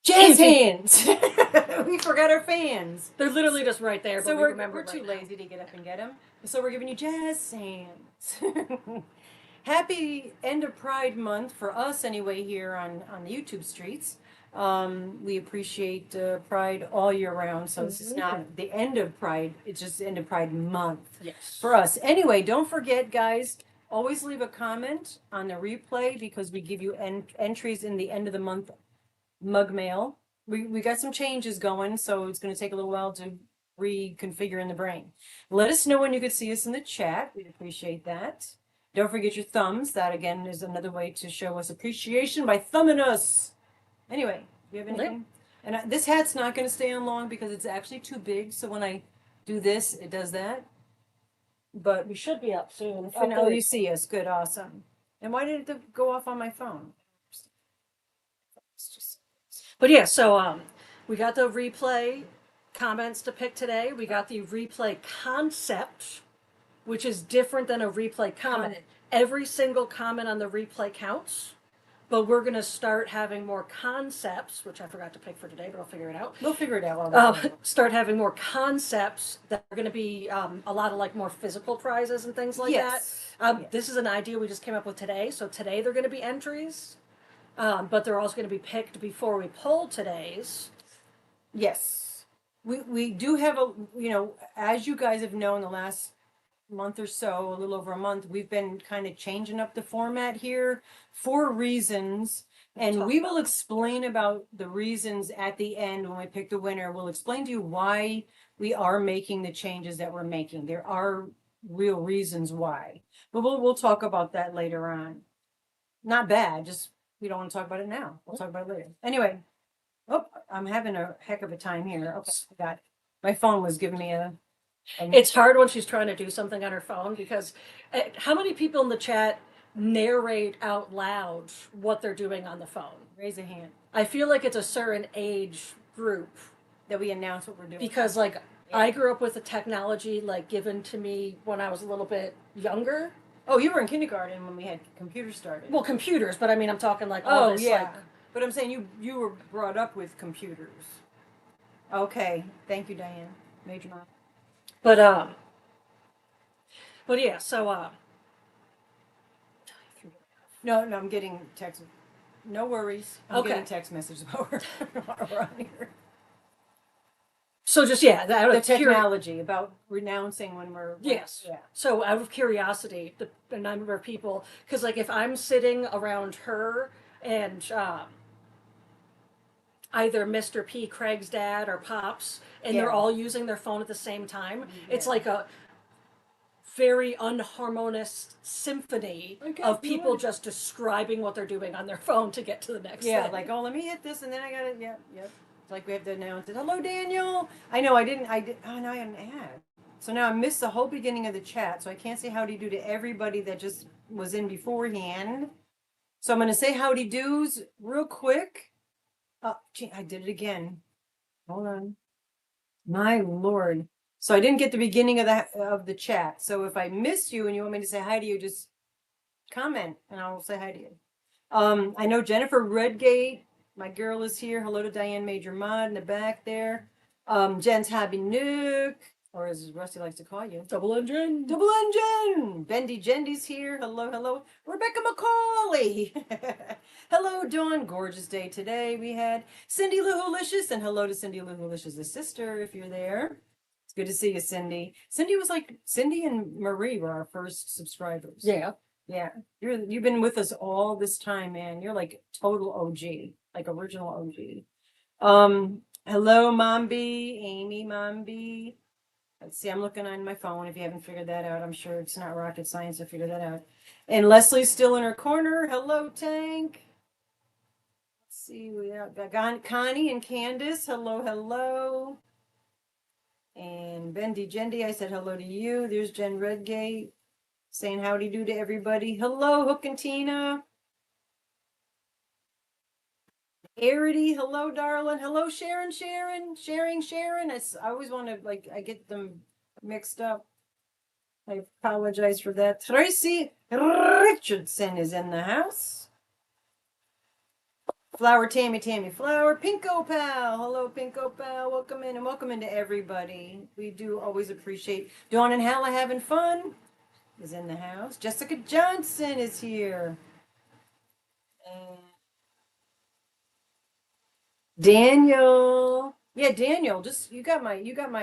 Jazz hands. We forgot our fans. They're literally just right there. So but we're too lazy to get up and get them. So we're giving you jazz hands. Happy end of Pride Month for us anyway here on the YouTube streets. We appreciate Pride all year round. So this is not the end of Pride. It's just the end of Pride Month. Yes. For us. Anyway, don't forget, guys, always leave a comment on the replay because we give you entries in the end of the month mug mail. We got some changes going, so it's going to take a little while to reconfigure in the brain. Let us know when you could see us in the chat. We'd appreciate that. Don't forget your thumbs. That, again, is another way to show us appreciation by thumbing us. Anyway, do you have anything? And this hat's not going to stay on long because it's actually too big, so when I do this, it does that. But we should be up soon. Oh, you see us. Good, awesome. And why did it go off on my phone? But yeah, so we got the replay comments to pick today. We got the replay concept, which is different than a replay comment. Every single comment on the replay counts, but we're going to start having more concepts, which I forgot to pick for today, but I'll figure it out. We'll figure it out. Start having more concepts that are going to be a lot of like more physical prizes and things like that. This is an idea we just came up with today. So today they're going to be entries. But they're also going to be picked before we poll today's. Yes. We do have as you guys have known the last month or so, a little over a month, we've been kind of changing up the format here for reasons. And we will explain about the reasons at the end when we pick the winner. We'll explain to you why we are making the changes that we're making. There are real reasons why. But we'll talk about that later on. Not bad, just we don't want to talk about it now. We'll talk about it later. Anyway, I'm having a heck of a time here. Okay, I got it. My phone was giving me It's hard when she's trying to do something on her phone because how many people in the chat narrate out loud what they're doing on the phone? Raise a hand. I feel like it's a certain age group that we announce what we're doing. Because I grew up with the technology given to me when I was a little bit younger. Oh, you were in kindergarten when we had computers started. Well, computers, but I mean, I'm talking all this, but I'm saying you were brought up with computers. Okay, thank you, Diane. Major mom. But yeah, so No, I'm getting text. No worries. I'm getting text messages about we're on here. So just the technology about renouncing when we're So out of curiosity, the number of people, because if I'm sitting around her and either Mr. P, Craig's dad, or Pops, and they're all using their phone at the same time, it's like a very unharmonious symphony of people just describing what they're doing on their phone to get to the next thing. Like, let me hit this and then I got it. Yep. It's like we have to announce it. Hello, Daniel. I know I did. Oh, now I had an ad. So now I missed the whole beginning of the chat. So I can't say howdy do to everybody that just was in beforehand. So I'm going to say howdy do's real quick. Oh, gee, I did it again. Hold on. My Lord. So I didn't get the beginning of the chat. So if I miss you and you want me to say hi to you, just comment and I will say hi to you. I know Jennifer Redgate, my girl, is here. Hello to Diane Major Mod in the back there. Jen's Hobby Nook, or as Rusty likes to call you, Double Engine. Bendy Jendy's here. Hello. Rebecca McCauley. Hello, Dawn. Gorgeous day today we had. Cindy Lou Wholicious, and hello to Cindy Lou Wholicious, the sister, if you're there. It's good to see you, Cindy. Cindy and Marie were our first subscribers. Yeah. You've been with us all this time, man. You're like total OG, like original OG. Hello, Mom B, Amy, Mom B. Let's see, I'm looking on my phone. If you haven't figured that out, I'm sure it's not rocket science to figure that out. And Leslie's still in her corner. Hello, Tank. Let's see, we got Connie and Candace. Hello. And Bendy Jendy, I said hello to you. There's Jen Redgate saying howdy do to everybody. Hello, Hook and Tina. Arity, hello, darling. Hello, Sharon. I always want to, I get them mixed up. I apologize for that. Tracy Richardson is in the house. Flower Tammy Flower, Pinko Pal. Hello, Pinko Pal. Welcome in and welcome into everybody. We do always appreciate Dawn and Halla having fun. Is in the house. Jessica Johnson is here. And Daniel. Yeah, Daniel, just you got my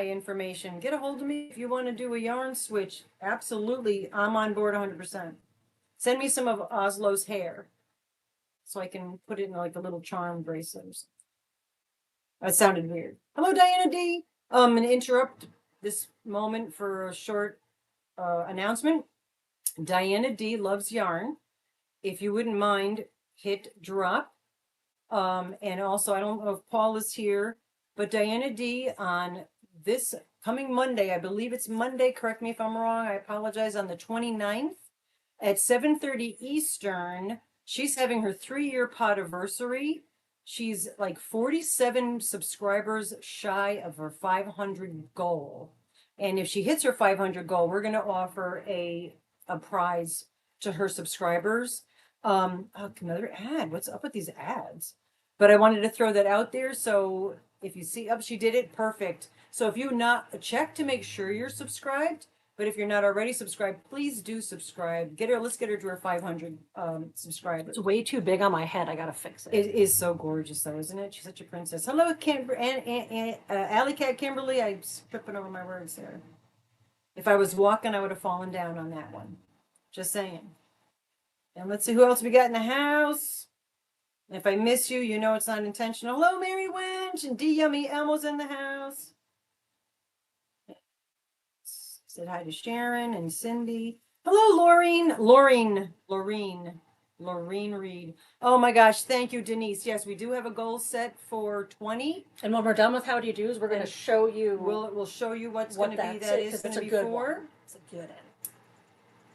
information. Get a hold of me if you want to do a yarn switch. Absolutely. I'm on board 100%. Send me some of Oslo's hair so I can put it in like a little charm bracelet or something. That sounded weird. Hello, Diana D. I'm gonna interrupt this moment for a short announcement. Diana D loves yarn. If you wouldn't mind, hit drop. And also, I don't know if Paul is here, but Diana D on this coming Monday, I believe it's Monday, correct me if I'm wrong, I apologize, on the 29th at 7:30 Eastern, she's having her 3-year podiversary. She's like 47 subscribers shy of her 500 goal. And if she hits her 500 goal, we're going to offer a prize to her subscribers. Oh, another ad. What's up with these ads? But I wanted to throw that out there. So if you see, she did it perfect. So if you not check to make sure you're subscribed, but if you're not already subscribed, please do subscribe. Let's get her to her 500 subscribers. It's way too big on my head. I gotta fix it. It is so gorgeous, though, isn't it? She's such a princess. Hello, Alley Cat Kimberly. I'm tripping over my words there. If I was walking, I would have fallen down on that one. Just saying. And let's see who else we got in the house. And if I miss you, you know it's not intentional. Hello, Mary Winch, and D Yummy Elmo's in the house. Said hi to Sharon and Cindy. Hello, Laureen Reed. Oh my gosh, thank you, Denise. Yes, we do have a goal set for 20. And when we're done with How Do You Do's, we're going to show you. We'll show you what's going to be. That is going to be for. It's a good end.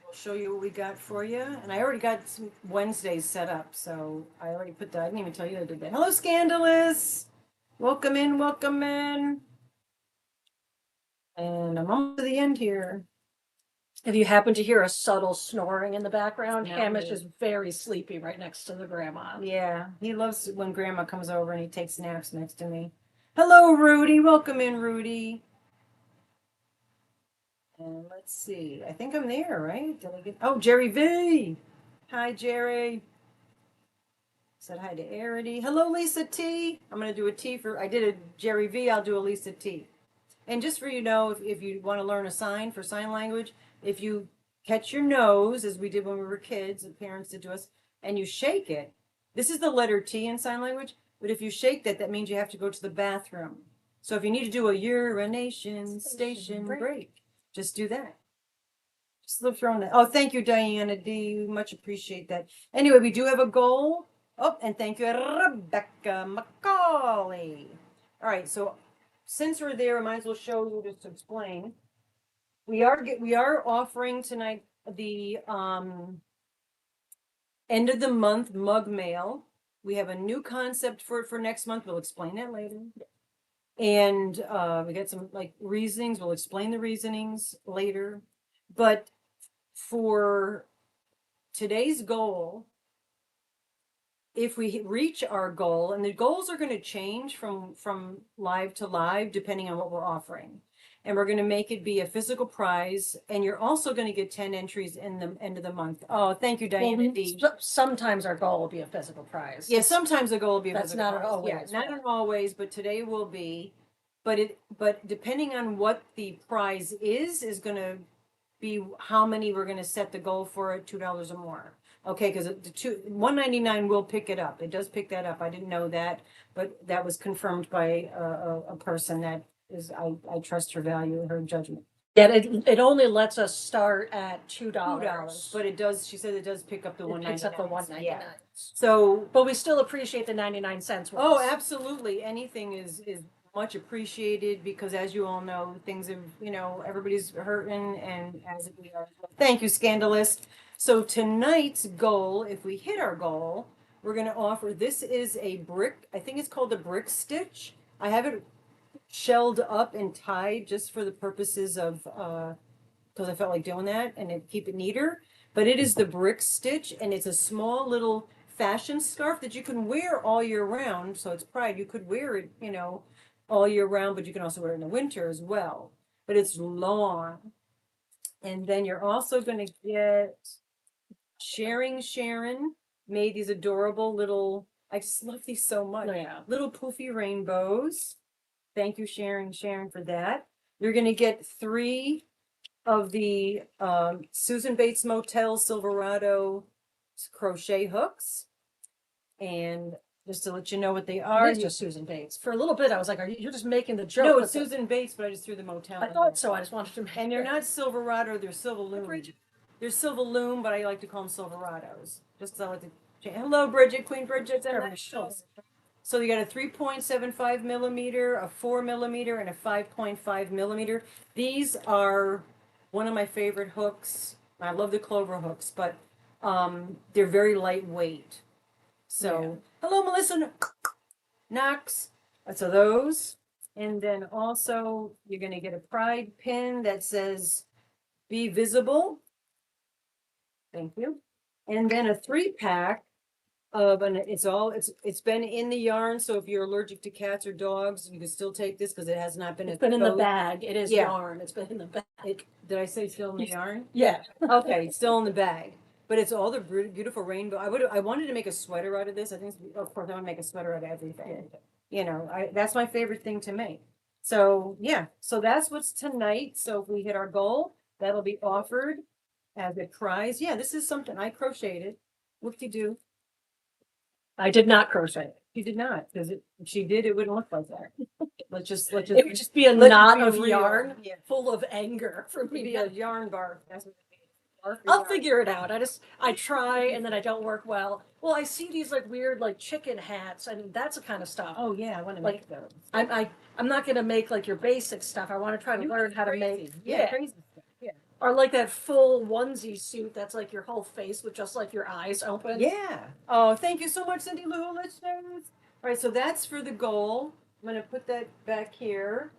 We'll show you what we got for you. And I already got some Wednesdays set up, so I already put that. I didn't even tell you I did that. Hello, Scandalous. Welcome in, welcome in. And I'm almost to the end here. If you happen to hear a subtle snoring in the background, Not Hamish me. is very sleepy right next to the grandma. Yeah, he loves when Grandma comes over and he takes naps next to me. Hello, Rudy. Welcome in, Rudy. And let's see. I think I'm there, right? Did I get? Oh, Jerry V. Hi, Jerry. Said hi to Arity. Hello, Lisa T. I'm gonna do a T for. I did a Jerry V. I'll do a Lisa T. And just for you know, if you want to learn a sign for sign language, if you catch your nose, as we did when we were kids, and parents did to us, and you shake it, this is the letter T in sign language, but if you shake that, that means you have to go to the bathroom. So if you need to do a urination station break, just do that. Just live throwing that. Oh, thank you, Diana D. Much appreciate that. Anyway, we do have a goal. Oh, and thank you, Rebecca Macaulay. All right, so since we're there, I might as well show you just to explain. We are offering tonight the end of the month mug mail. We have a new concept for next month. We'll explain that later. And we got some like reasonings. We'll explain the reasonings later. But for today's goal, if we reach our goal, and the goals are going to change from live to live depending on what we're offering, and we're going to make it be a physical prize, and you're also going to get 10 entries in the end of the month. Oh, thank you, Diana D. Sometimes our goal will be a physical prize. Yeah, sometimes the goal will be a That's physical not prize. always. Yeah, not always, but today will be. But depending on what the prize is going to be how many we're going to set the goal for at $2 or more. Okay, because the $199 will pick it up. It does pick that up. I didn't know that, but that was confirmed by a person that is I trust her value, her judgment. Yeah, it only lets us start at $2. $2, but it does. She said it does pick up the $199. Picks up the $199. Yeah. So, but we still appreciate the 99 cents ones. Oh, absolutely. Anything is much appreciated because, as you all know, things have everybody's hurting, and as we are. Thank you, Scandalous. So tonight's goal, if we hit our goal, we're going to offer. This is a brick. I think it's called a brick stitch. I have it shelled up and tied just for the purposes of because I felt like doing that and to keep it neater. But it is the brick stitch, and it's a small little fashion scarf that you can wear all year round. So it's pride. You could wear it, all year round, but you can also wear it in the winter as well. But it's long. And then you're also going to get Sharon made these adorable little, I just love these so much. Yeah. Little poofy rainbows. Thank you, Sharon, for that. You're going to get 3 of the Susan Bates Motel Silverado crochet hooks. And just to let you know what they are. It's just Susan Bates. For a little bit, I was like, you're just making the joke. No, it's Susan Bates, but I just threw the motel. I thought so. I just wanted to make And they're not Silverado, they're Silverloom. Bridget. They're Silverloom, but I like to call them Silverados. Just because I like to change. Hello, Bridget, Queen Bridget. So you got a 3.75 millimeter, a 4 millimeter, and a 5.5 millimeter. These are one of my favorite hooks. I love the clover hooks, but they're very lightweight. So, hello, Melissa Knox. So those. And then also, you're going to get a pride pin that says, be visible. Thank you. And then a 3-pack of, and it's been in the yarn. So if you're allergic to cats or dogs, you can still take this because it has not been. It's been in the bag. It is yarn. It's been in the bag. Did I say still in the yarn? Yeah. Okay, it's still in the bag. But it's all the beautiful rainbow. I wanted to make a sweater out of this. I think, of course, I want to make a sweater out of everything. That's my favorite thing to make. So yeah, so that's what's tonight. So if we hit our goal, that'll be offered as a prize. Yeah, this is something I crocheted. Whoop-de-doo. I did not crochet. She did not, because if she did, it wouldn't look like that. It would just be a let's knot be of real. yarn Yeah. full of anger for It'd me. be a yarn bark. That's what it is. Bark or I'll yarn. figure it out. I try and then I don't work well. Well, I see these like weird like chicken hats and that's the kind of stuff. Oh yeah, I want to Like, make those. I'm not gonna make like your basic stuff. I want to try to learn how to make crazy stuff. Yeah. or like that full onesie suit that's like your whole face with just like your eyes open. Yeah. Oh, thank you so much, Cindy Lou. Listeners. All right, so that's for the goal. I'm gonna put that back here.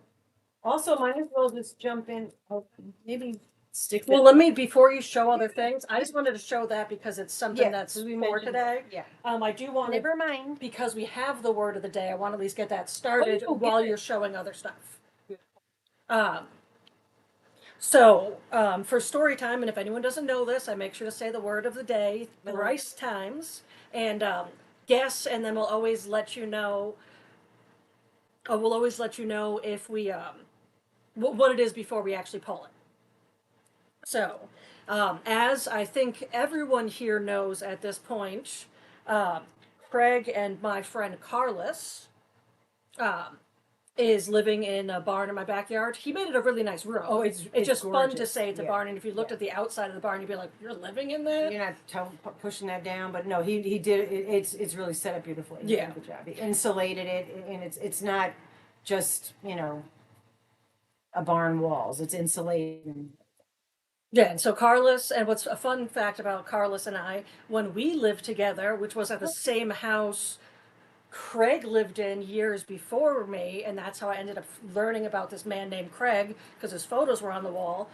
Also, might as well just jump in. Oh, maybe stick. Well, let me before you show other things. I just wanted to show that because it's something that's 'cause we for mentioned today. Yeah. I do want to Never mind. because we have the word of the day. I want to at least get that started Oh, while good. you're showing other stuff. So for story time, and if anyone doesn't know this, I make sure to say the word of the day thrice times and guess, and then we'll always let you know. We'll always let you know if we what it is before we actually pull it. So, as I think everyone here knows at this point, Craig and my friend Carlos is living in a barn in my backyard. He made it a really nice room. Oh, it's just fun to gorgeous. say it's a Yeah. barn. And if you looked Yeah. at the outside of the barn, you'd be like, "You're living in there." You're not pushing that down, but no, he did. It's really set up beautifully. He did a good job. He insulated it, and it's not just a barn walls. It's insulated. Yeah, and so Carlos, and what's a fun fact about Carlos and I, when we lived together, which was at the same house Craig lived in years before me, and that's how I ended up learning about this man named Craig because his photos were on the wall.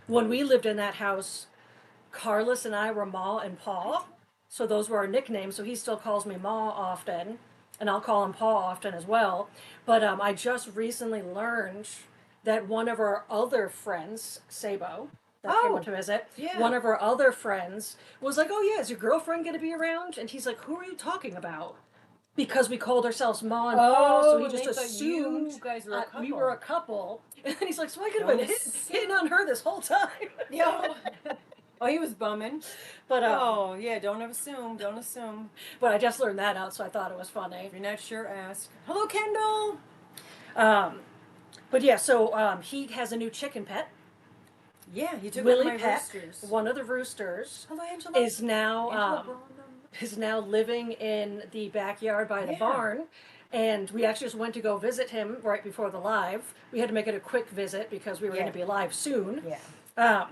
When we lived in that house, Carlos and I were Ma and Pa, so those were our nicknames. So he still calls me Ma often, and I'll call him Pa often as well. But I just recently learned that one of our other friends, Sabo, that came up to visit, one of our other friends was like, "Oh yeah, is your girlfriend going to be around?" And he's like, "Who are you talking about?" Because we called ourselves Ma and Pa, so he just assumed you guys were a couple. we were a couple. And then he's like, "So I could have been hitting on her this whole time." Yeah. Oh, he was bumming. But oh yeah, don't assume. Don't assume. But I just learned that out, so I thought it was funny. If you're not sure, ask. Hello, Kendall. But yeah, so he has a new chicken pet. Yeah, he took Willie one of my Peck, roosters. one of the roosters. Hello, Angela. Is now living in the backyard by the barn. And we actually just went to go visit him right before the live. We had to make it a quick visit because we were going to be live soon. Yeah.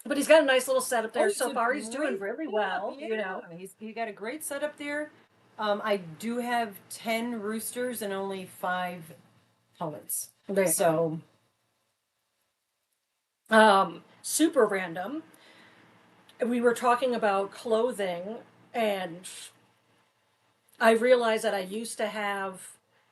But he's got a nice little setup there. So far, he's doing really well. Yeah. He's got a great setup there. I do have 10 roosters and only 5 pullets. So. Super random. We were talking about clothing And I realized that I used to have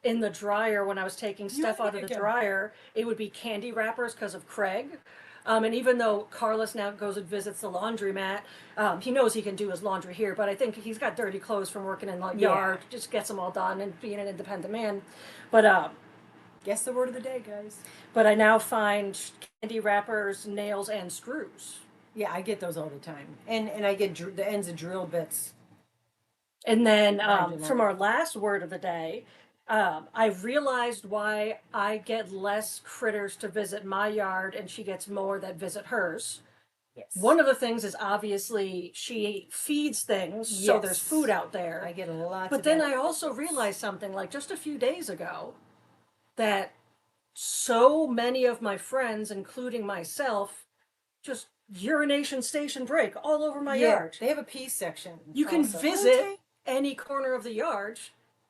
in the dryer when I was taking stuff out of the dryer, it would be candy wrappers because of Craig. And even though Carlos now goes and visits the laundromat, he knows he can do his laundry here, but I think he's got dirty clothes from working in the yard, just gets them all done and being an independent man. But Guess the word of the day, guys. but I now find candy wrappers, nails, and screws. Yeah, I get those all the time, and I get the ends of drill bits. And then Imagine from that. our last word of the day, I realized why I get less critters to visit my yard and she gets more that visit hers. Yes. One of the things is obviously she feeds things, so there's Yes. food out there. I get a lot. But then I also realized something like just a few days ago that so many of my friends, including myself, just urination station break all over my yard. They have a pee section. You can also. visit any corner of the yard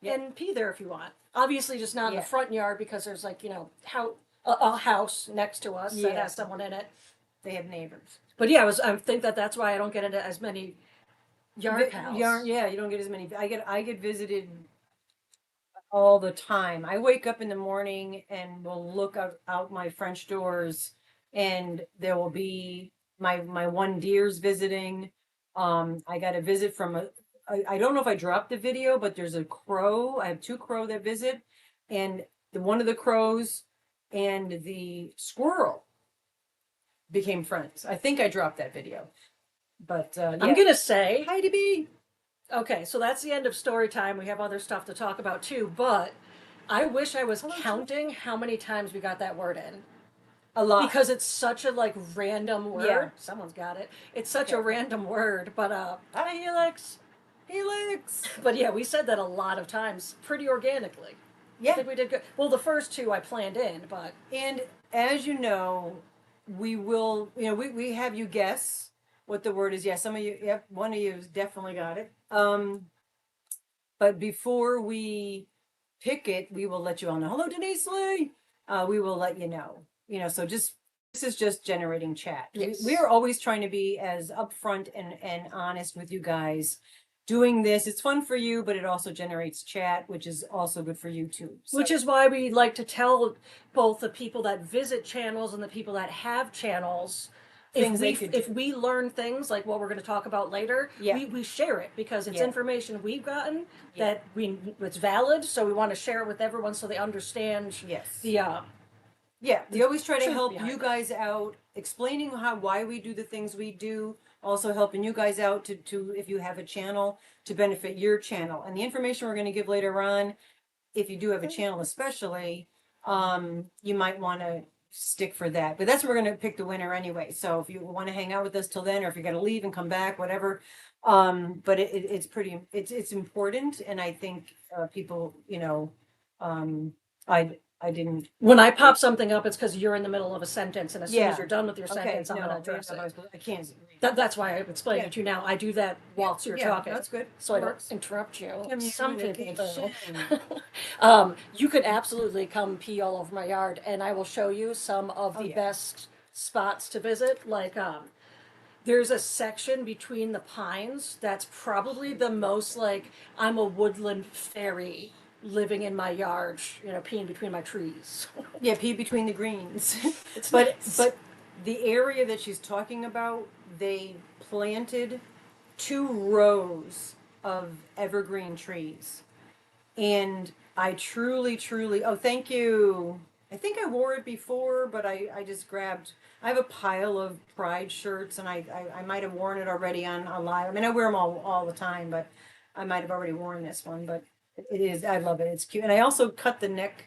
Yep. and pee there if you want. Obviously, just not in Yeah. the front yard because there's like, you know, a house next to us that Yeah. has someone in it. They have neighbors. But yeah, I think that's why I don't get into as many yard cows. Yeah, you don't get as many. I get visited all the time. I wake up in the morning and will look out my French doors, and there will be my one deer's visiting. I got a visit from I don't know if I dropped the video, but there's a crow. I have two crow that visit, and one of the crows and the squirrel became friends. I think I dropped that video, but I'm gonna say, Heidi B. okay, so that's the end of story time. We have other stuff to talk about too, but I wish I was counting how many times we got that word in. A lot. Because it's such a like random word. Yeah. Someone's got it. It's such a random word, but Hi, Helix. Helix. but yeah, we said that a lot of times pretty organically. I Yeah. think we did good. Well, the first two I planned in, but And as you know, we will, we have you guess what the word is. Yeah, some of you, yep, one of you has definitely got it. But before we pick it, we will let you all know. Hello, Denise Lee. We will let you know. So this is just generating chat. Yes. We are always trying to be as upfront and honest with you guys. Doing this, it's fun for you, but it also generates chat, which is also good for you too. So, which is why we like to tell both the people that visit channels and the people that have channels Things they could if do. we learn things like what we're going to talk about later, Yeah. we share it because it's Yeah. information we've gotten Yeah. that it's valid. So we want to share it with everyone so they understand yes. the Yeah, we always try to truth help behind you it. guys out, explaining why we do the things we do, also helping you guys out to if you have a channel to benefit your channel. And the information we're going to give later on, if you do have a channel especially, you might want to stick for that. But that's where we're going to pick the winner anyway. So if you want to hang out with us till then, or if you're going to leave and come back, whatever. But it's important, and I think people, I didn't. when I pop something up, it's because you're in the middle of a sentence, and as soon Yeah. as you're done with your Okay, sentence, I'm no, going to address I it. can't. That's why I'm explaining Yeah. it to you now. I do that whilst you're Yeah, talking. that's good. So I Works. don't interrupt you. Some people Communication. do. You could absolutely come pee all over my yard, and I will show you some of the yeah. best spots to visit. Like, there's a section between the pines that's probably the most like I'm a woodland fairy living in my yard, peeing between my trees. Yeah, pee between the greens. It's but nice. but the area that she's talking about, they planted 2 rows of evergreen trees. And I truly, oh, thank you. I think I wore it before, but I just grabbed, I have a pile of Pride shirts, and I might have worn it already on live. I mean, I wear them all the time, but I might have already worn this one, but it is, I love it. It's cute. And I also cut the neck.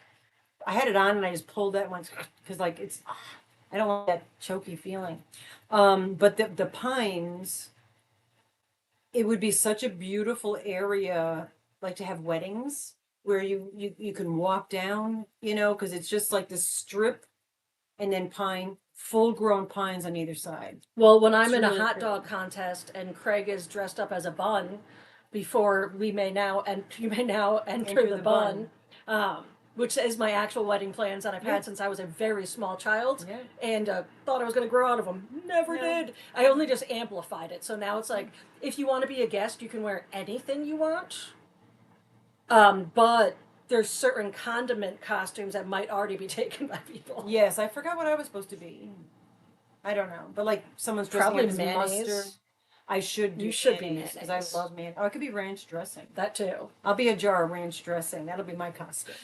I had it on and I just pulled that once because like I don't want that choky feeling. But the pines, it would be such a beautiful area, like to have weddings where you can walk down, because it's just like this strip, and then full grown pines on either side. Well, when I'm It's in a really hot pretty. dog contest and Craig is dressed up as a bun, before you may now enter Enter the the bun. which is my actual wedding plans that I've Yeah. had since I was a very small child, Yeah. and thought I was going to grow out of them. Never No. did. I only just amplified it. So now it's like, if you want to be a guest, you can wear anything you want. But there's certain condiment costumes that might already be taken by people. Yes, I forgot what I was supposed to be. I don't know, but like someone's dressing Probably up as mayonnaise. mustard. I should do You should be mayonnaise because mayonnaise. I love mayonnaise. Oh, it could be ranch dressing. That too. I'll be a jar of ranch dressing. That'll be my costume.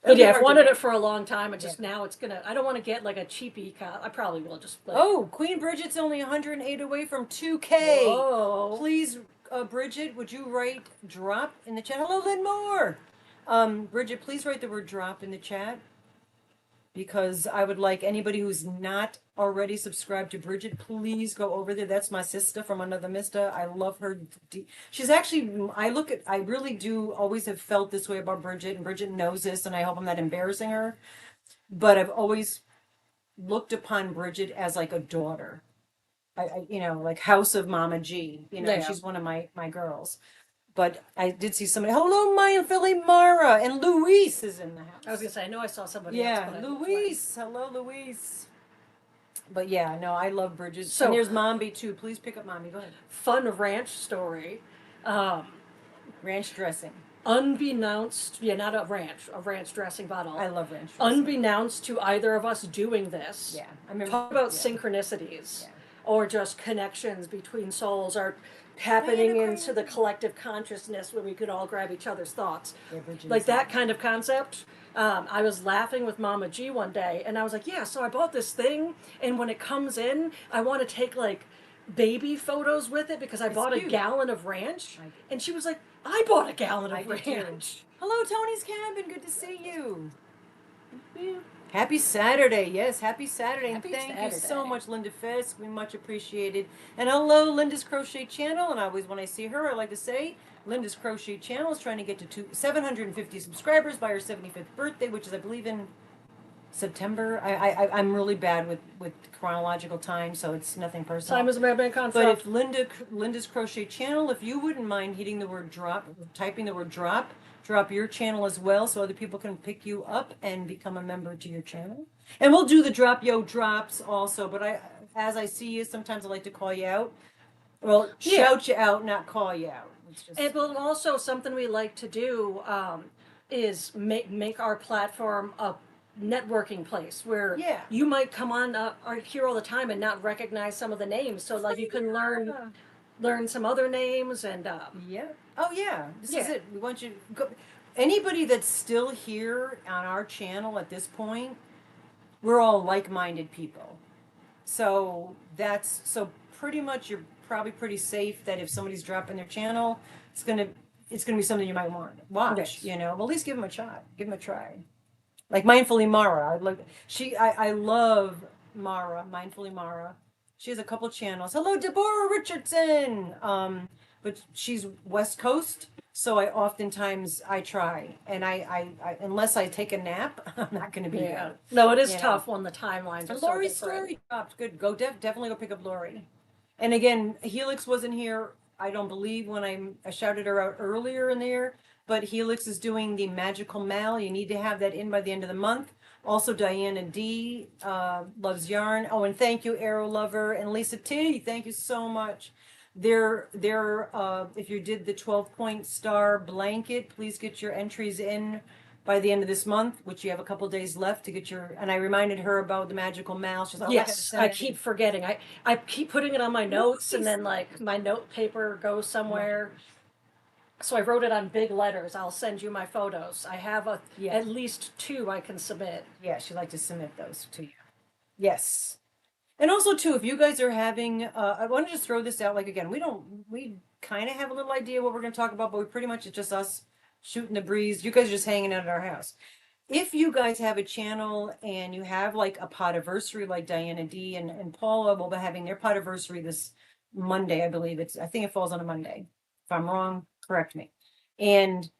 But yeah, I've Hard to wanted make. it for a long time. And just now it's gonna. I don't want to get like a cheapy cut. I probably will just. Like, Oh, Queen Bridget's only 108 away from 2K. whoa. Please, Bridget, would you write drop in the chat? Hello, Lynn Moore. Bridget, please write the word drop in the chat because I would like anybody who's not already subscribed to Bridget, please go over there. That's my sister from another mister. I love her. She's actually, I really do always have felt this way about Bridget, and Bridget knows this, and I hope I'm not embarrassing her. But I've always looked upon Bridget as like a daughter. Like House of Mama G. Yeah. She's one of my girls. But I did see somebody. Hello, my Philly Mara, and Luis is in the house. I was gonna say I know I saw somebody Yeah, else. But Luis. Hello, Luis. But yeah, no, I love Bridget. So- and there's Mombi too. Please pick up Mombi. Go ahead. Fun ranch story. Ranch dressing. Unbeknownst, not a ranch dressing bottle. I love ranch dressing. Unbeknownst to either of us doing this. Yeah, I remember. Talk about yeah. synchronicities, Yeah. or just connections between souls, or happening Diana into the collective consciousness where we could all grab each other's thoughts. Yeah, Bridget Like is- that kind of concept. I was laughing with Mama G one day, and I was like, yeah, so I bought this thing, and when it comes in, I want to take like baby photos with it because I bought cute. a gallon of ranch. I did. And she was like, I bought a gallon I of did too. ranch. Hello, Tony's Cabin. Good to see you. Happy Saturday. Yes, happy Saturday. Happy and thank you so Saturday. much, Linda Fisk. We much appreciated. And hello, Linda's Crochet Channel. And I always, when I see her, I like to say, Linda's Crochet Channel is trying to get to 750 subscribers by her 75th birthday, which is, I believe, in September. I'm really bad with chronological time, so it's nothing personal. Time is a madman But concept. if Linda's Crochet Channel, if you wouldn't mind hitting the word drop, typing the word drop your channel as well so other people can pick you up and become a member to your channel. And we'll do the drop yo drops also, but as I see you, sometimes I like to call you out. Well, Yeah. shout you out, not call you out. It's just, But also something we like to do is make our platform a networking place where Yeah. you might come on or here all the time and not recognize some of the names. So like you can learn some other names and yeah. Oh yeah. This is Yeah. it. We want you to go. Anybody that's still here on our channel at this point, we're all like-minded people. So pretty much you're probably pretty safe that if somebody's dropping their channel, it's gonna be something you might want to watch. Yes. Well, at least give them a shot. Give them a try. Like Mindfully Mara. I love Mara, Mindfully Mara. She has a couple channels. Hello, Deborah Richardson. But she's West Coast, so I try, and I unless I take a nap, I'm not going to be yeah. there. No, it is You know. tough when the timelines are And so Lori's different. story dropped. Good. Go definitely go pick up Lori. And again, Helix wasn't here. I don't believe when I shouted her out earlier in there. But Helix is doing the Magical Mal. You need to have that in by the end of the month. Also, Diana D loves yarn. Oh, and thank you, Arrow Lover, and Lisa T. Thank you so much. If you did the 12-point star blanket, please get your entries in by the end of this month, which you have a couple days left to get your. And I reminded her about the Magical Mal. She's like, Yes, I keep forgetting. I keep putting it on my notes, and Nice. then like my note paper goes somewhere. So I wrote it on big letters. I'll send you my photos. I have Yeah. at least 2 I can submit. Yeah, she'd like to submit those to you. Yes. And also too, if you guys are having, I want to just throw this out. Like again, we kind of have a little idea what we're going to talk about, but we pretty much it's just us shooting the breeze. You guys are just hanging out at our house. If you guys have a channel and you have like a podiversary like Diana D and Paula will be having their podiversary this Monday, I believe I think it falls on a Monday. If I'm wrong, correct me. And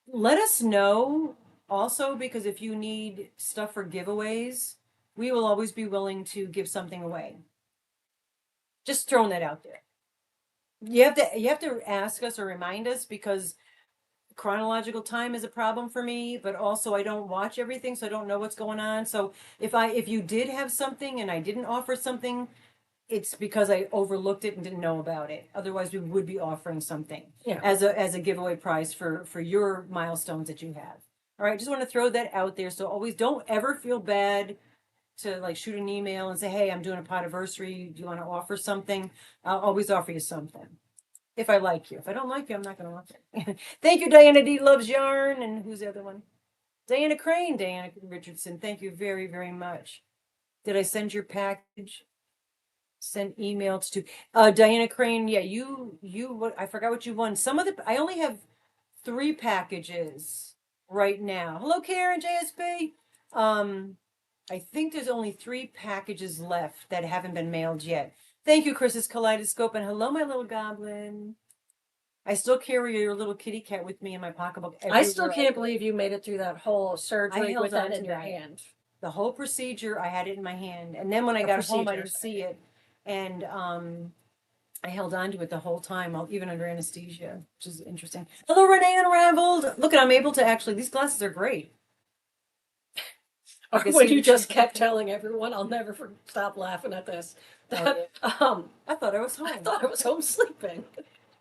let us know also, because if you need stuff for giveaways, we will always be willing to give something away. Just throwing that out there. You have to ask us or remind us because chronological time is a problem for me, but also I don't watch everything, so I don't know what's going on. So if you did have something and I didn't offer something, it's because I overlooked it and didn't know about it. Otherwise, we would be offering something Yeah. as a giveaway prize for your milestones that you have. All right, just want to throw that out there. So always don't ever feel bad to like shoot an email and say, "Hey, I'm doing a podiversary. Do you want to offer something?" I'll always offer you something. If I like you. If I don't like you, I'm not going to offer. Thank you, Diana D loves yarn, and who's the other one? Diana Crane, Diana Richardson. Thank you very, very much. Did I send your package? Send emails to Diana Crane. Yeah, what I forgot what you won. Some of the I only have 3 packages right now. Hello, Karen JSB. I think there's only 3 packages left that haven't been mailed yet. Thank you, Chris's Kaleidoscope, and hello, my little goblin. I still carry your little kitty cat with me in my pocketbook everywhere. I still can't believe you made it through that whole surgery held with that on in to your that. hand. The whole procedure, I had it in my hand, and then when I got home, I didn't see it, and I held on to it the whole time, even under anesthesia, which is interesting. Hello, Renee Unraveled. Look, I'm able to actually. These glasses are great. Or can when see you the just truth. kept telling everyone, I'll never stop laughing at this. That, I thought I was home. I thought I was home sleeping.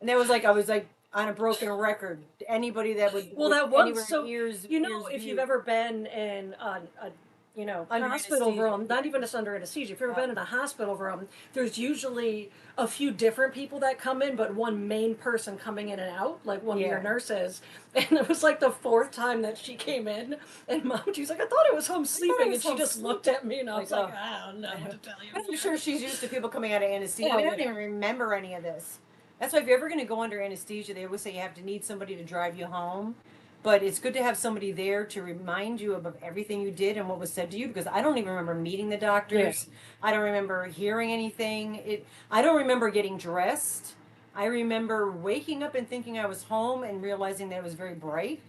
And that was like I was like on a broken record. Anybody that would Well, that anywhere was so. ears. You know, ears if you've viewed. ever been in Under hospital anesthesia, room, not even just under anesthesia. If you've ever Yeah. been in a hospital room, there's usually a few different people that come in, but one main person coming in and out, like one of your Yeah. nurses. And it was like the 4th time that she came in, and Mom, she's like, I thought I was home sleeping, and she home just looked at me, and I was Like, like, I don't know what to tell you. But I'm sure she's used to people coming out of anesthesia. Oh, I don't yeah. even remember any of this. That's why if you're ever going to go under anesthesia, they always say you have to need somebody to drive you home. But it's good to have somebody there to remind you of everything you did and what was said to you, because I don't even remember meeting the doctors. I don't remember hearing anything. I don't remember getting dressed. I remember waking up and thinking I was home and realizing that it was very bright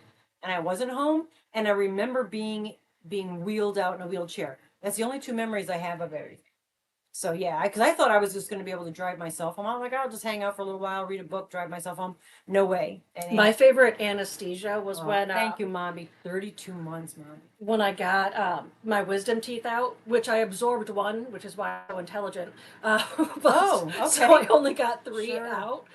and I wasn't home. And I remember being wheeled out in a wheelchair. That's the only 2 memories I have of everything. So yeah, because I thought I was just going to be able to drive myself home. I'm like, I'll just hang out for a little while, read a book, drive myself home. No way. My favorite anesthesia was when thank you, Mommy. 32 months, Mommy. when I got my wisdom teeth out, which I absorbed one, which is why I'm so intelligent. But, so I only got 3 out.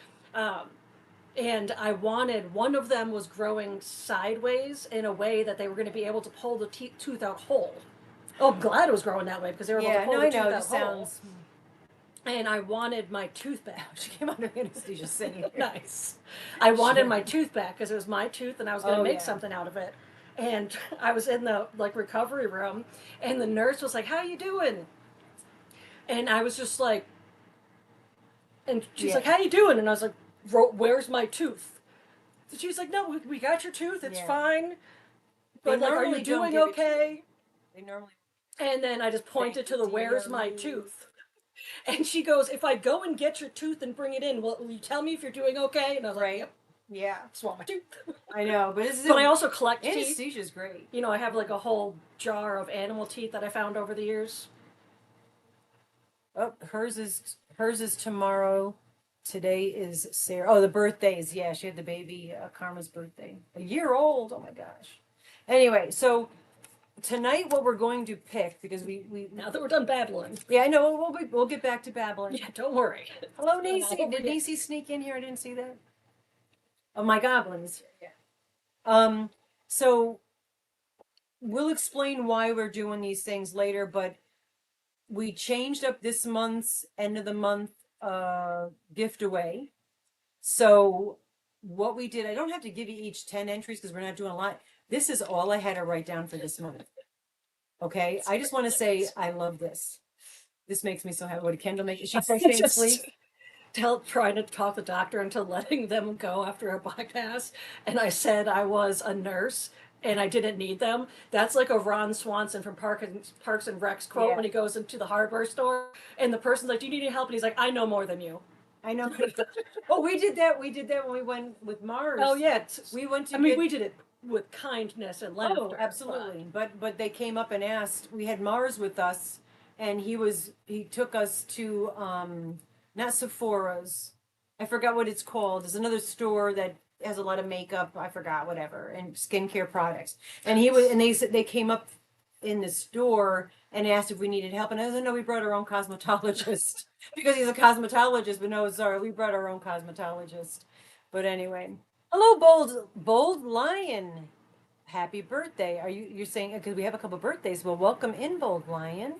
And I wanted, one of them was growing sideways in a way that they were going to be able to pull the tooth out whole. Oh, I'm glad it was growing that way because they were able to pull the tooth out whole. And I wanted my tooth back. She came under anesthesia singing. Nice. I wanted my tooth back because it was my tooth and I was going to make yeah. something out of it. And I was in the recovery room, and the nurse was like, "How you doing?" And I was just like, and she's like, "How you doing?" And I was like, "Where's my tooth?" So she's like, "No, we got your tooth. It's fine. But like, are you doing okay?" They normally. And then I just pointed to the "Where's my tooth?" And she goes, "If I go and get your tooth and bring it in, will you tell me if you're doing okay?" And I was like, "Yep." Yeah. Swallow my tooth. I know, but I also collect teeth. Anesthesia's great. You know, I have like a whole jar of animal teeth that I found over the years. Oh, hers is tomorrow. Today is Sarah. Oh, the birthdays. Yeah, she had the baby, Karma's birthday. A year old. Oh my gosh. Anyway, so tonight what we're going to pick, because we Now that we're done babbling. Yeah, I know, we'll get back to babbling. Yeah, don't worry. Hello, Nisi. Did Nisi sneak in here? I didn't see that. Oh, my goblins. Yeah. So we'll explain why we're doing these things later, but we changed up this month's end of the month gift away. So what we did, I don't have to give you each 10 entries because we're not doing a lot. This is all I had to write down for this month. Okay, I just want to say I love this. This makes me so happy. What did Kendall make? Is she crocheting sleeve? Trying to talk the doctor into letting them go after a bypass, and I said I was a nurse and I didn't need them. That's like a Ron Swanson from Parks and Rec's quote when he goes into the hardware store and the person's like, "Do you need any help?" And he's like, "I know more than you." I know. Oh, we did that. We did that when we went with Mars. Oh yeah, we went to. we did it with kindness and laughter. Oh, absolutely. But they came up and asked. We had Mars with us, and he took us to not Sephora's. I forgot what it's called. There's another store that has a lot of makeup, I forgot, whatever, and skincare products. And he was, and they said they came up in the store and asked if we needed help. And I said, no, we brought our own cosmetologist because he's a cosmetologist. But no, sorry, we brought our own cosmetologist. But anyway, hello, bold lion. Happy birthday. You're saying, because we have a couple birthdays. Well, welcome in, bold lion.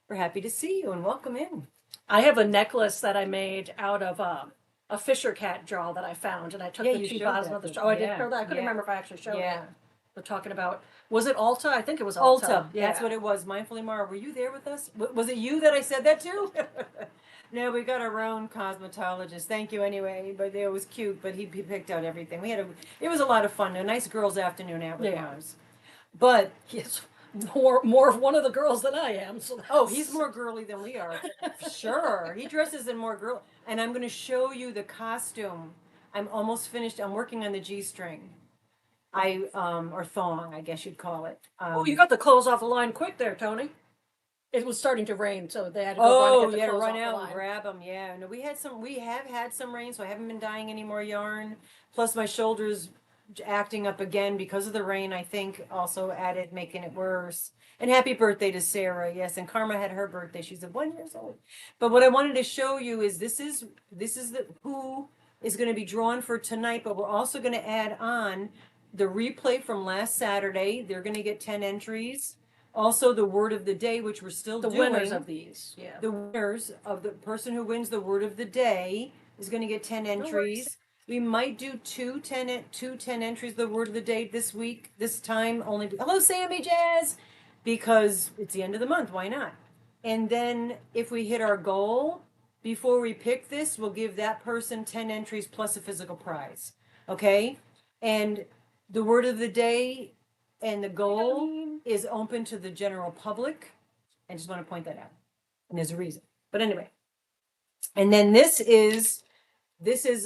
We're happy to see you and welcome in. I have a necklace that I made out of a Fisher cat jaw that I found, and I took Yeah, the you cheap showed bottom that of the to- show. Oh, I yeah, didn't show that. I couldn't yeah. remember if I actually showed Yeah. it. We're talking about, was it Ulta? I think it was Ulta. Ulta. Yeah. That's what it was. Mindfully Mara. Were you there with us? Was it you that I said that to? No, we got our own cosmetologist. Thank you anyway. But it was cute. But he picked out everything. It was a lot of fun. A nice girls' afternoon out with Yeah. Mars. But He's more of one of the girls than I am. So oh, he's more girly than we are. Sure, he dresses in more girl. And I'm going to show you the costume. I'm almost finished. I'm working on the G-string. Or thong, I guess you'd call it. Oh, you got the clothes off the line quick there, Tony. It was starting to rain, so they had to go run Oh, and you get had the to clothes run off the out line. and grab them. Yeah, no, we have had some rain, so I haven't been dyeing any more yarn. Plus, my shoulders acting up again because of the rain. I think also added making it worse. And happy birthday to Sarah. Yes, and Karma had her birthday. She's 1 year old. But what I wanted to show you is this is the who is going to be drawn for tonight. But we're also going to add on the replay from last Saturday. They're going to get 10 entries. Also, the word of the day, which we're still The doing. winners of these, yeah. The winners of the person who wins the word of the day is going to get 10 entries. We might do two 10 entries the word of the day this week, this time only. Hello, Sammy Jazz, because it's the end of the month. Why not? And then if we hit our goal before we pick this, we'll give that person 10 entries plus a physical prize. Okay? And the word of the day and the goal is open to the general public. I just want to point that out. And there's a reason. But anyway. And then this is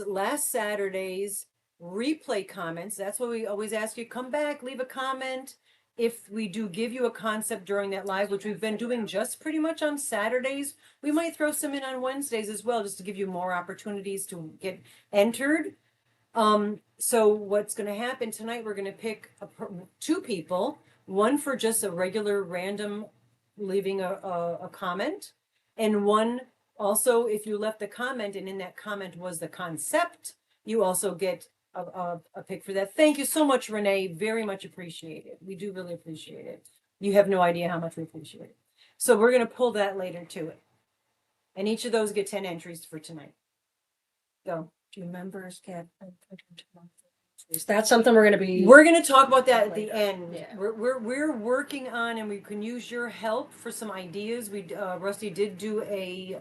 last Saturday's replay comments. That's what we always ask you. Come back, leave a comment. If we do give you a concept during that live, which we've been doing just pretty much on Saturdays, we might throw some in on Wednesdays as well, just to give you more opportunities to get entered. So what's going to happen tonight, we're going to pick two people, one for just a regular random leaving a comment, and one also if you left a comment and in that comment was the concept, you also get a pick for that. Thank you so much, Renee. Very much appreciated. We do really appreciate it. You have no idea how much we appreciate it. So we're going to pull that later to it. And each of those get 10 entries for tonight. So Do members get? That's something we're going to be. we're going to talk about that at the Later. end. Yeah. We're working on, and we can use your help for some ideas. Rusty did do a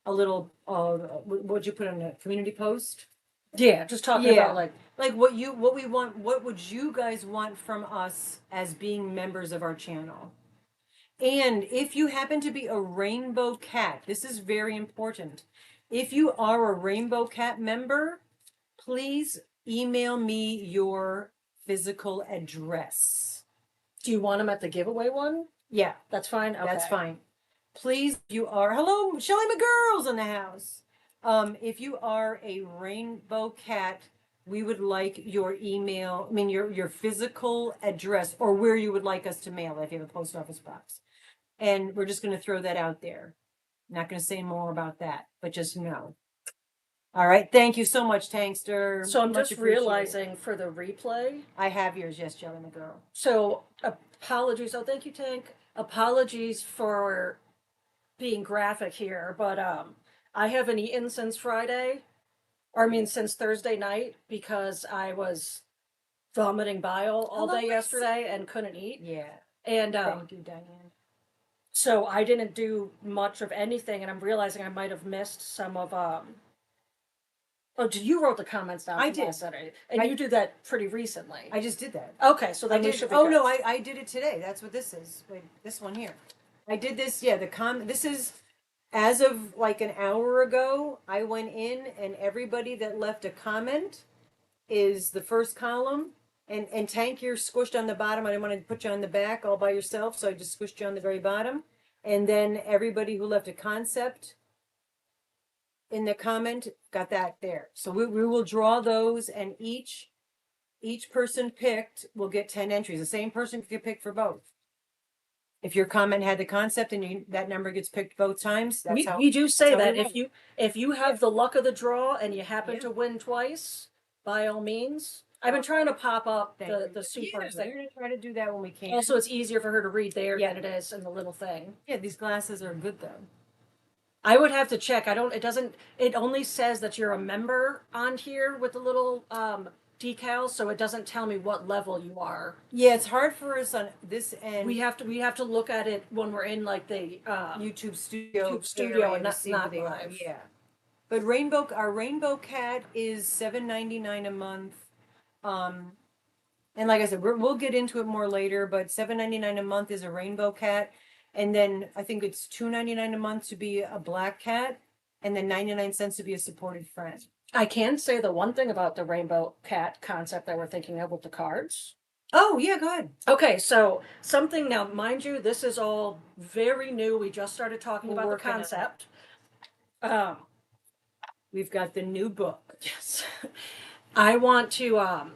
little what'd you put on a community post? Yeah, just talking Yeah. about Like what we want. What would you guys want from us as being members of our channel? And if you happen to be a rainbow cat, this is very important. If you are a rainbow cat member, please email me your physical address. Do you want them at the giveaway one? Yeah, That's fine. Okay. that's fine. Please, hello, Shelly McGirl's in the house. If you are a rainbow cat, we would like your email, your physical address or where you would like us to mail it if you have a post office box. And we're just going to throw that out there. Not going to say more about that, but just know. All right. Thank you so much, Tankster. So I'm Much just appreciated. realizing for the replay. I have yours, yes, Jelly McGirl. So apologies. Oh, thank you, Tank. Apologies for being graphic here, but I haven't eaten since Friday, since Thursday night because I was vomiting bile all day yesterday and couldn't eat. Yeah. And Thank you, Diane. so I didn't do much of anything, and I'm realizing I might have missed some of Oh, you wrote the comments down? I from did. last Saturday, and you did that pretty recently. I just did that. Okay, so then I we did. should be Oh good. no, I did it today. That's what this is. Wait, this one here. I did this. Yeah, This is as of like an hour ago. I went in and everybody that left a comment is the first column. And Tank, you're squished on the bottom. I didn't want to put you on the back all by yourself, so I just squished you on the very bottom. And then everybody who left a concept in the comment, got that there. So we will draw those, and each person picked will get 10 entries. The same person can get picked for both. If your comment had the concept and that number gets picked both times, that's how. We do say how we that roll. if you have the luck of the draw and you happen Yeah. to win twice, by all means. I've been trying to pop up Thank you. the supers Yeah, that we're gonna try to do that when we can. also it's easier for her to read there Yeah. than it is in the little thing. Yeah, these glasses are good though. I would have to check. I don't. It doesn't. It only says that you're a member on here with the little decals, so it doesn't tell me what level you are. Yeah, it's hard for us on this end. We have to look at it when we're in like the YouTube studio, YouTube studio and to not see who they are. live. Yeah, but our rainbow cat is $7.99 a month. And like I said, we'll get into it more later. But $7.99 a month is a rainbow cat, and then I think it's $2.99 a month to be a black cat, and then 99 cents to be a supported friend. I can say the one thing about the rainbow cat concept that we're thinking of with the cards. Oh yeah, go ahead. Okay, so something now, mind you, this is all very new. We just started talking We're about the working on it. concept. We've got the new book. Yes, I want to.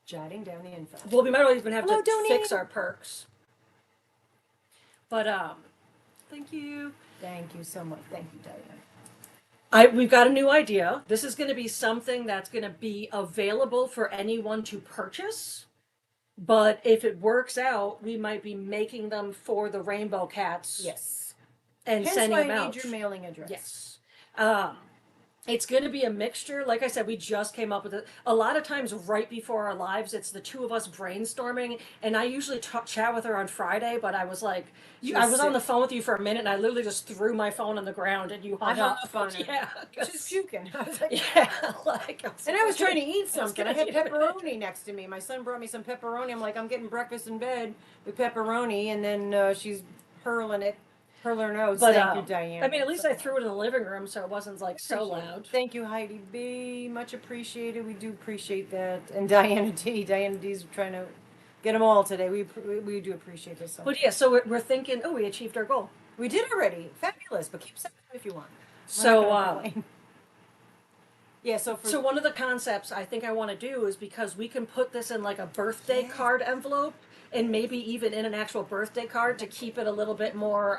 Jotting down the info. Well, we might not even have Hello, to fix donating. our perks. But thank you. Thank you so much. Thank you, Diana. We've got a new idea. This is going to be something that's going to be available for anyone to purchase. But if it works out, we might be making them for the rainbow cats. Yes. And Hence sending why them I out. need your mailing address. Yes. It's going to be a mixture. Like I said, we just came up with it. A lot of times, right before our lives, it's the two of us brainstorming. And I usually chat with her on Friday, but I was like, I was on the phone with you for a minute, and I literally just threw my phone on the ground, and you hung up on her. Yeah, she's puking. I was like, yeah, like, and I was trying to eat something. I had eat a pepperoni next to me. My son brought me some pepperoni. I'm like, I'm getting breakfast in bed with pepperoni, and then she's hurling her nose. But, Thank you, Diane. I mean, at least I threw it in the living room, so it wasn't like so loud. Thank you, Heidi B. Much appreciated. We do appreciate that. And Diana D. Diana D's trying to get them all today. We do appreciate this. But yeah, so we're thinking, oh, we achieved our goal. We did already. Fabulous. But keep sending them if you want. So, yeah, so one of the concepts I think I want to do is because we can put this in like a birthday card envelope and maybe even in an actual birthday card to keep it a little bit more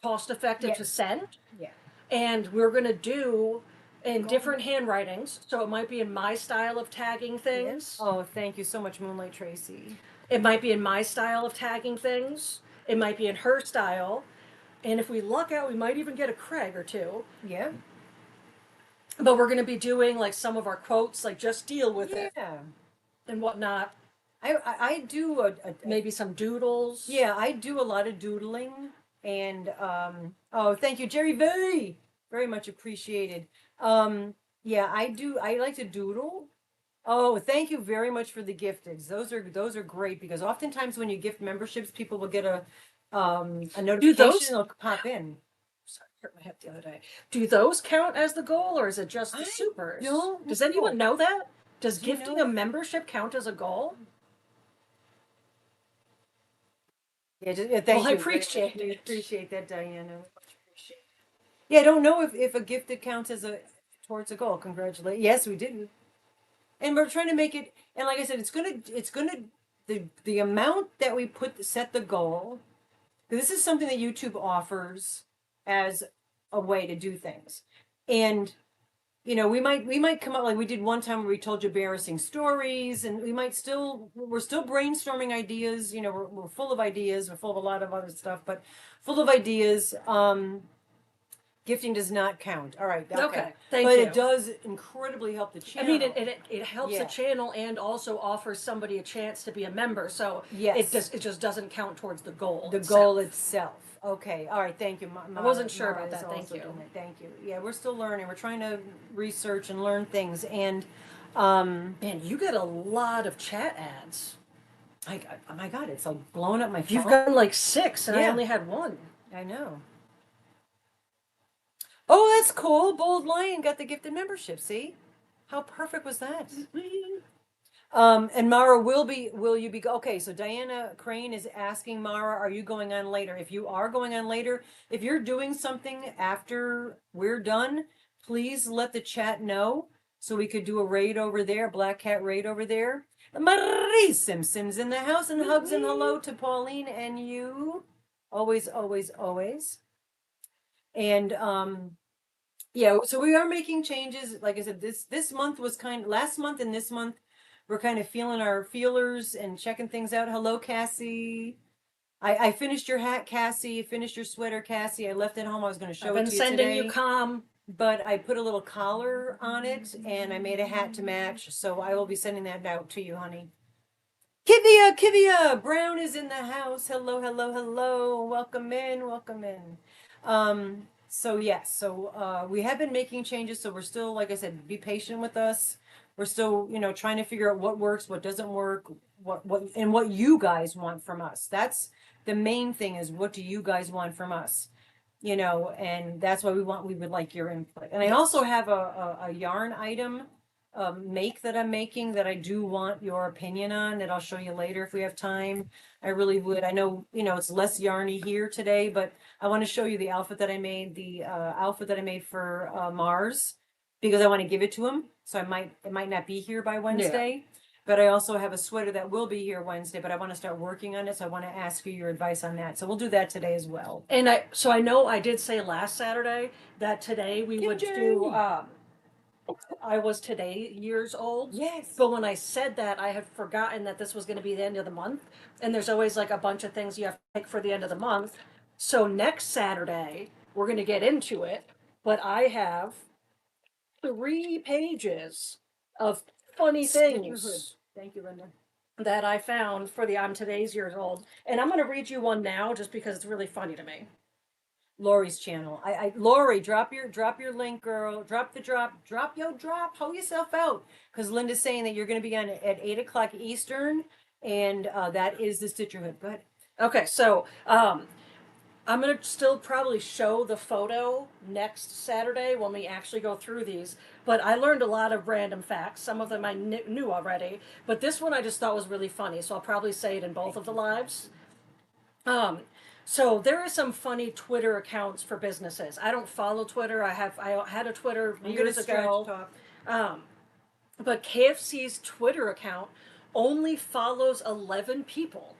cost effective to send. Yeah. And we're going to do in different handwritings. So it might be in my style of tagging things. Oh, thank you so much, Moonlight Tracy. It might be in my style of tagging things. It might be in her style. And if we luck out, we might even get a Craig or two. Yeah. But we're going to be doing like some of our quotes, like just deal with it and whatnot. I do maybe some doodles. Yeah, I do a lot of doodling. And oh, thank you, Jerry V. Very much appreciated. Yeah, I like to doodle. Oh, thank you very much for the gifteds. Those are great because oftentimes when you gift memberships, people will get a notification. They'll pop in. Sorry, I hurt my hip the other day. Do those count as the goal, or is it just the supers? No. Does anyone know that? Does gifting a membership count as a goal? Yeah, thank you. I appreciate it. We appreciate that, Diana. Yeah, I don't know if a gifted counts as towards a goal. Congratulations. Yes, we did. And we're trying to make it. And like I said, it's gonna the amount that we set the goal. This is something that YouTube offers as a way to do things, and we might come up like we did one time where we told you embarrassing stories, and we're still brainstorming ideas. We're full of ideas. We're full of a lot of other stuff, but full of ideas. Gifting does not count. All right. Okay. Thank you. But it does incredibly help the channel. I mean, it helps the channel and also offers somebody a chance to be a member. So yes, it just doesn't count towards the goal. The goal itself. Okay. All right. Thank you. I wasn't sure about that. Thank you. Thank you. Yeah, we're still learning. We're trying to research and learn things. And man, you get a lot of chat ads. Oh my God, it's like blowing up my phone. You've gotten like 6, and I only had 1. I know. Oh, that's cool. Bold Lion got the gifted membership. See? How perfect was that? And Mara will you be, okay, so Diana Crane is asking Mara, are you going on later? If you are going on later, if you're doing something after we're done, please let the chat know so we could do a raid over there, Black Cat raid over there. Marie Simpson's in the house, and hugs and hello to Pauline and you. Always, always, always. And yeah, so we are making changes. Like I said, this month was last month and this month we're kind of feeling our feelers and checking things out. Hello, Cassie. I finished your hat, Cassie. Finished your sweater, Cassie. I left it home. I was going to I've show it been to you sending you today, calm. but I put a little collar on it and I made a hat to match. So I will be sending that out to you, honey. Kivia Brown is in the house. Hello, hello, hello. Welcome in, welcome in. So yes, so we have been making changes, so we're still, like I said, be patient with us. We're still, trying to figure out what works, what doesn't work, what you guys want from us. That's the main thing, is what do you guys want from us? And that's why we would like your input. And I also have a yarn item make that I'm making that I do want your opinion on, that I'll show you later if we have time. I really would. I know, it's less yarny here today, but I want to show you the outfit that I made, the outfit that I made for Mars, because I want to give it to him. So it might not be here by Wednesday. But I also have a sweater that will be here Wednesday, but I want to start working on it. So I want to ask you your advice on that. So we'll do that today as well. And I know I did say last Saturday that today we would do. I was today years old. Yes. But when I said that, I had forgotten that this was going to be the end of the month, and there's always like a bunch of things you have to pick for the end of the month. So next Saturday we're going to get into it, but I have 3 pages of funny things. Thank you, Linda. That I found for the I'm today's years old, and I'm going to read you one now just because it's really funny to me. Lori's channel. Lori, drop your link, girl. Drop your drop. Hold yourself out, because Linda's saying that you're going to be on at 8 o'clock Eastern, and that is the Stitcherhood. Go ahead. Okay, so I'm gonna still probably show the photo next Saturday when we actually go through these. But I learned a lot of random facts. Some of them I knew already, but this one I just thought was really funny. So I'll probably say it in both of the lives. So there are some funny Twitter accounts for businesses. I don't follow Twitter. I had a Twitter years ago. But KFC's Twitter account only follows 11 people.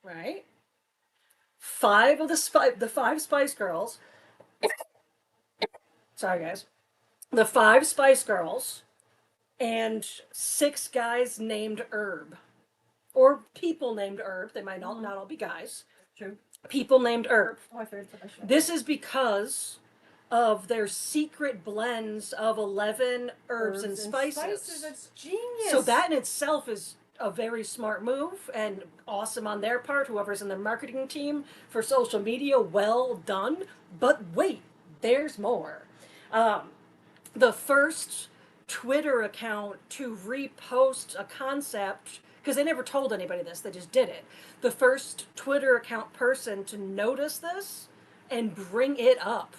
Right? Five of the five Spice Girls. Sorry, guys. The five Spice Girls and 6 guys named Herb, or people named Herb. They might not all be guys. True. People named Herb. Oh, I forgot to put my shirt. This is because of their secret blends of 11 herbs and spices. That's genius. So that in itself is a very smart move and awesome on their part, whoever's in the marketing team for social media. Well done. But wait, there's more. The first Twitter account to repost a concept, because they never told anybody this, they just did it. The first Twitter account person to notice this and bring it up,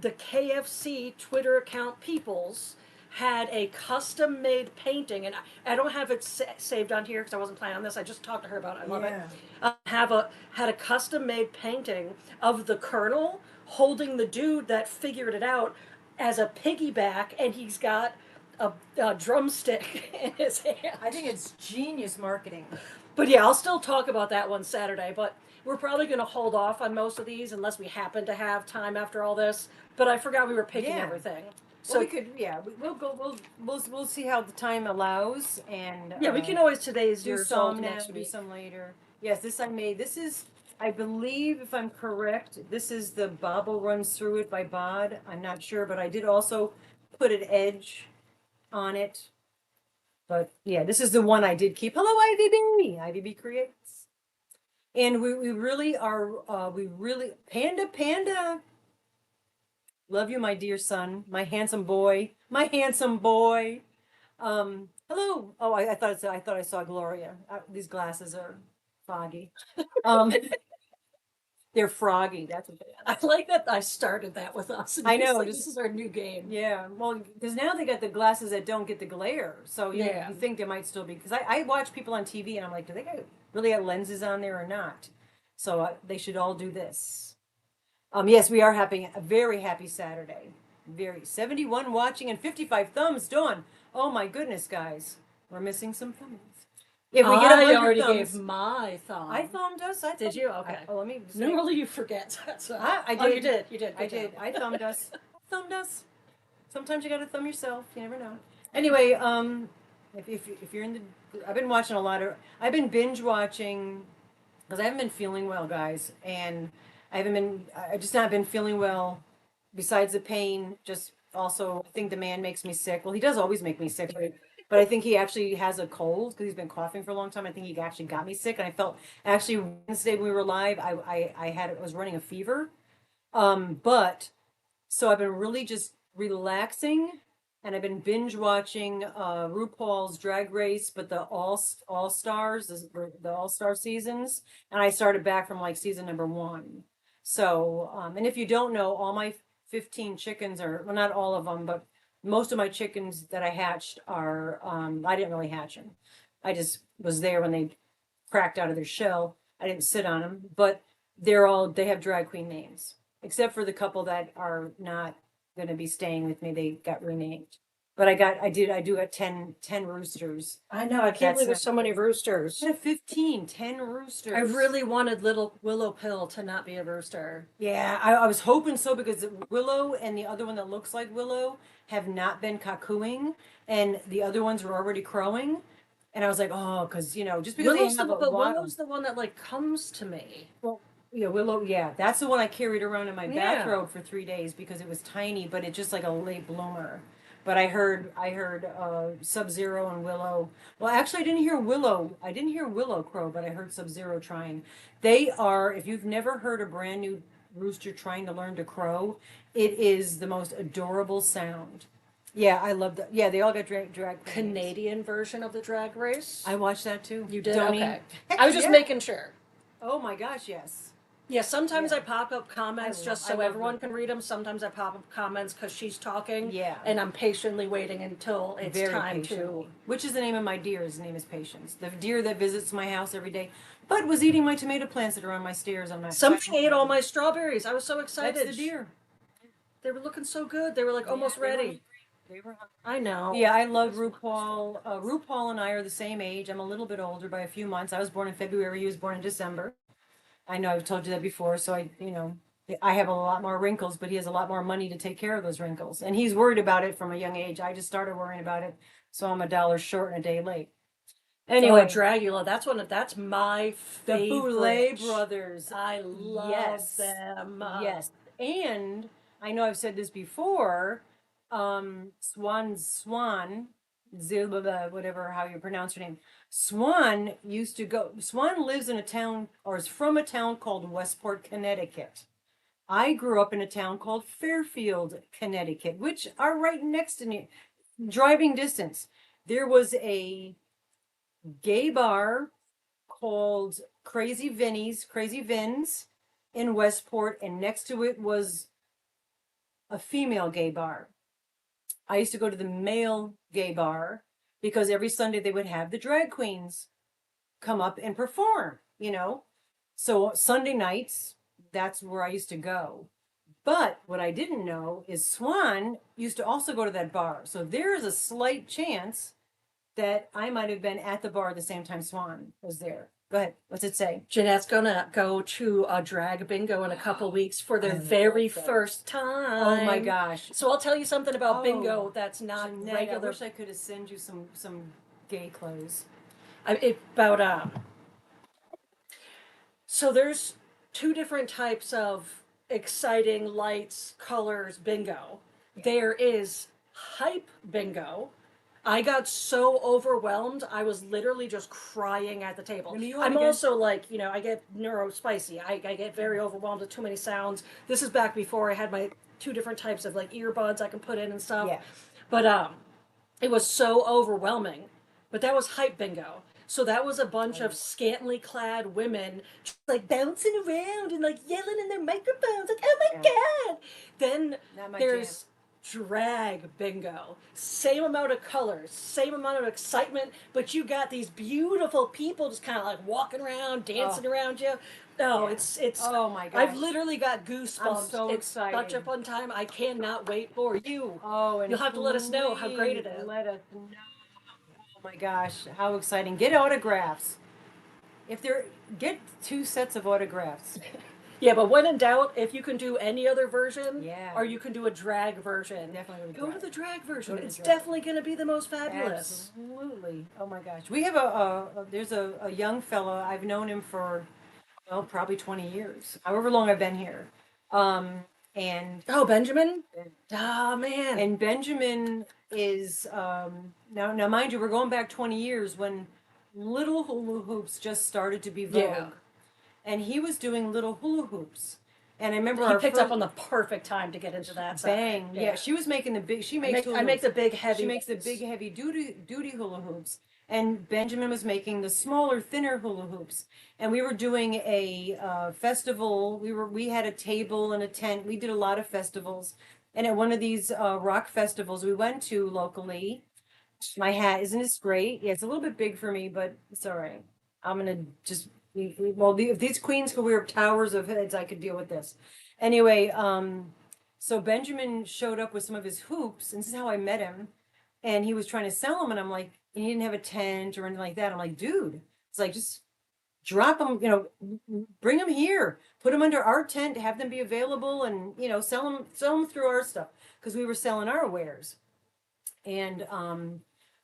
the KFC Twitter account peoples had a custom made painting, and I don't have it saved on here because I wasn't planning on this. I just talked to her about it. I love it. Had a custom made painting of the Colonel holding the dude that figured it out as a piggyback, and he's got a drumstick in his hand. I think it's genius marketing. But yeah, I'll still talk about that one Saturday. But we're probably going to hold off on most of these unless we happen to have time after all this. But I forgot we were picking everything. So we could, we'll go. We'll see how the time allows, and yeah, we can always today's do some now, do some later. Yes, this I made. This is, I believe, if I'm correct, this is the Bobble Runs Through It by Bod. I'm not sure, but I did also put an edge on it. But yeah, this is the one I did keep. Hello, IDB. IDB Creates. And we really are, Panda. Love you, my dear son, my handsome boy, my handsome boy. Hello. Oh, I thought I saw Gloria. These glasses are foggy. They're froggy. That's what they are. I like that I started that with us. I know, This is our new game. Yeah, well, because now they got the glasses that don't get the glare, so Yeah. you think they might still be. Because I watch people on TV and I'm like, do they really have lenses on there or not? So they should all do this. Yes, we are having a very happy Saturday. Very 71 watching and 55 thumbs. Dawn. Oh my goodness, guys, we're missing some thumbs. If we get I 100 already thumbs, gave my thumb. I thumbed us. Did you? Okay. Let me. Say, Normally you forget. So. I did. Oh, you did. You did. I Good did. job. I thumbed us. Thumbed us. Sometimes you got to thumb yourself. You never know. Anyway, if you're in the, I've been watching a lot of. I've been binge watching because I haven't been feeling well, guys, and I haven't been. I just not been feeling well. Besides the pain, just also I think the man makes me sick. Well, he does always make me sick, but I think he actually has a cold because he's been coughing for a long time. I think he actually got me sick, and I felt actually Wednesday when we were live, I was running a fever, but so I've been really just relaxing, and I've been binge watching RuPaul's Drag Race, but the All Stars, the All Star seasons, and I started back from like season number one. So, and if you don't know, all my 15 chickens are, well, not all of them, but most of my chickens that I hatched are, I didn't really hatch them. I just was there when they cracked out of their shell. I didn't sit on them, but they have drag queen names, except for the couple that are not going to be staying with me. They got renamed. But I do got 10 roosters. I know. I can't That's believe there's so many roosters. I had 15, 10 roosters. I really wanted little Willow Pill to not be a rooster. Yeah, I was hoping so because Willow and the other one that looks like Willow have not been cuckooing, and the other ones were already crowing. And I was like, oh, because just because Willow's they have but a lot Willow's the one that like comes to me. well, yeah, Willow, yeah, that's the one I carried around in my Yeah. bathrobe for 3 days because it was tiny, but it's just like a late bloomer. But I heard Sub-Zero and Willow. Well, actually, I didn't hear Willow. I didn't hear Willow crow, but I heard Sub-Zero trying. They are. If you've never heard a brand new rooster trying to learn to crow, it is the most adorable sound. Yeah, I love that. Yeah, they all got drag queen names. Canadian version of the Drag Race. I watched that too. You did? Don't Okay. Heck I was just yeah. making sure. Oh my gosh, yes. Yeah, sometimes Yeah. I pop up comments just I so love everyone her. can read them. Sometimes I pop up comments because she's talking. Yeah. And I'm patiently waiting until it's Very time patiently. to. Which is the name of my deer? His name is Patience. The deer that visits my house every day, but was eating my tomato plants that are on my stairs. On my Something ate all my strawberries. I was so excited. That's the deer. They were looking so good. They were like almost Yeah, they were ready. hungry. They were hungry. I know. Yeah, I love RuPaul. RuPaul and I are the same age. I'm a little bit older by a few months. I was born in February. He was born in December. I know I've told you that before. So I have a lot more wrinkles, but he has a lot more money to take care of those wrinkles, and he's worried about it from a young age. I just started worrying about it, so I'm $1 short and a day late. Anyway, Anyway, Dragula. That's my the favorite. Boulet brothers. I love Yes. them. Yes, and I know I've said this before. Swan, Zilba, whatever how you pronounce her name. Swan used to go. Swan lives in a town, or is from a town called Westport, Connecticut. I grew up in a town called Fairfield, Connecticut, which are right next to me, driving distance. There was a gay bar called Crazy Vin's in Westport, and next to it was a female gay bar. I used to go to the male gay bar because every Sunday they would have the drag queens come up and perform. So Sunday nights, that's where I used to go. But what I didn't know is Swan used to also go to that bar. So there is a slight chance that I might have been at the bar at the same time Swan was there. Go ahead. What's it say? Jeanette's gonna go to a drag bingo in a couple weeks for their very first time. Oh my gosh. So I'll tell you something about Oh, bingo that's not Jeanette, regular. I wish I could have sent you some gay clothes. So there's two different types of exciting lights, colors bingo. There is hype bingo. I got so overwhelmed, I was literally just crying at the table. When you I'm again- also like, I get neurospicy. I get very overwhelmed with too many sounds. This is back before I had my two different types of like earbuds I can put in and stuff. Yeah. But it was so overwhelming. But that was hype bingo. So that was a bunch of scantily clad women just like bouncing around and like yelling in their microphones, like, oh my Yeah. God. Then Not my jam. there's drag bingo. Same amount of colors, same amount of excitement, but you got these beautiful people just kind of like walking around, dancing around you. No, Yeah. it's Oh my I've gosh. literally got I'm goosebumps. so It's such a excited. fun time. I cannot wait for you. Oh, and You'll have to let us know how great please it is. let us know. Oh my gosh, how exciting. Get autographs. If there get 2 sets of autographs. Yeah, but when in doubt, if you can do any other version, Yeah. or you can do a drag version, Definitely go to the drag version. Go to the It's drag. definitely going to be the most fabulous. Absolutely. Oh my gosh. We have there's a young fella. I've known him for, well, probably 20 years, however long I've been here. Um, and Oh, Benjamin? Oh, man. and Benjamin is now mind you, we're going back 20 years when little hula hoops just started to be vogue. Yeah. And he was doing little hula hoops. And I remember He our picked first up on the perfect time to get into that side. bang. Yeah, she was making the big. She makes hula I make hoops. the big heavy She makes the ones. big heavy duty hula hoops. And Benjamin was making the smaller, thinner hula hoops. And we were doing a festival. We had a table and a tent. We did a lot of festivals. And at one of these rock festivals we went to locally, my hat, isn't this great? Yeah, it's a little bit big for me, but it's all right. I'm gonna just well, if these queens could wear towers of heads, I could deal with this. Anyway, so Benjamin showed up with some of his hoops, and this is how I met him. And he was trying to sell them, and I'm like, and he didn't have a tent or anything like that. I'm like, dude, it's like just drop them, bring them here, put them under our tent, have them be available, and sell them through our stuff because we were selling our wares, and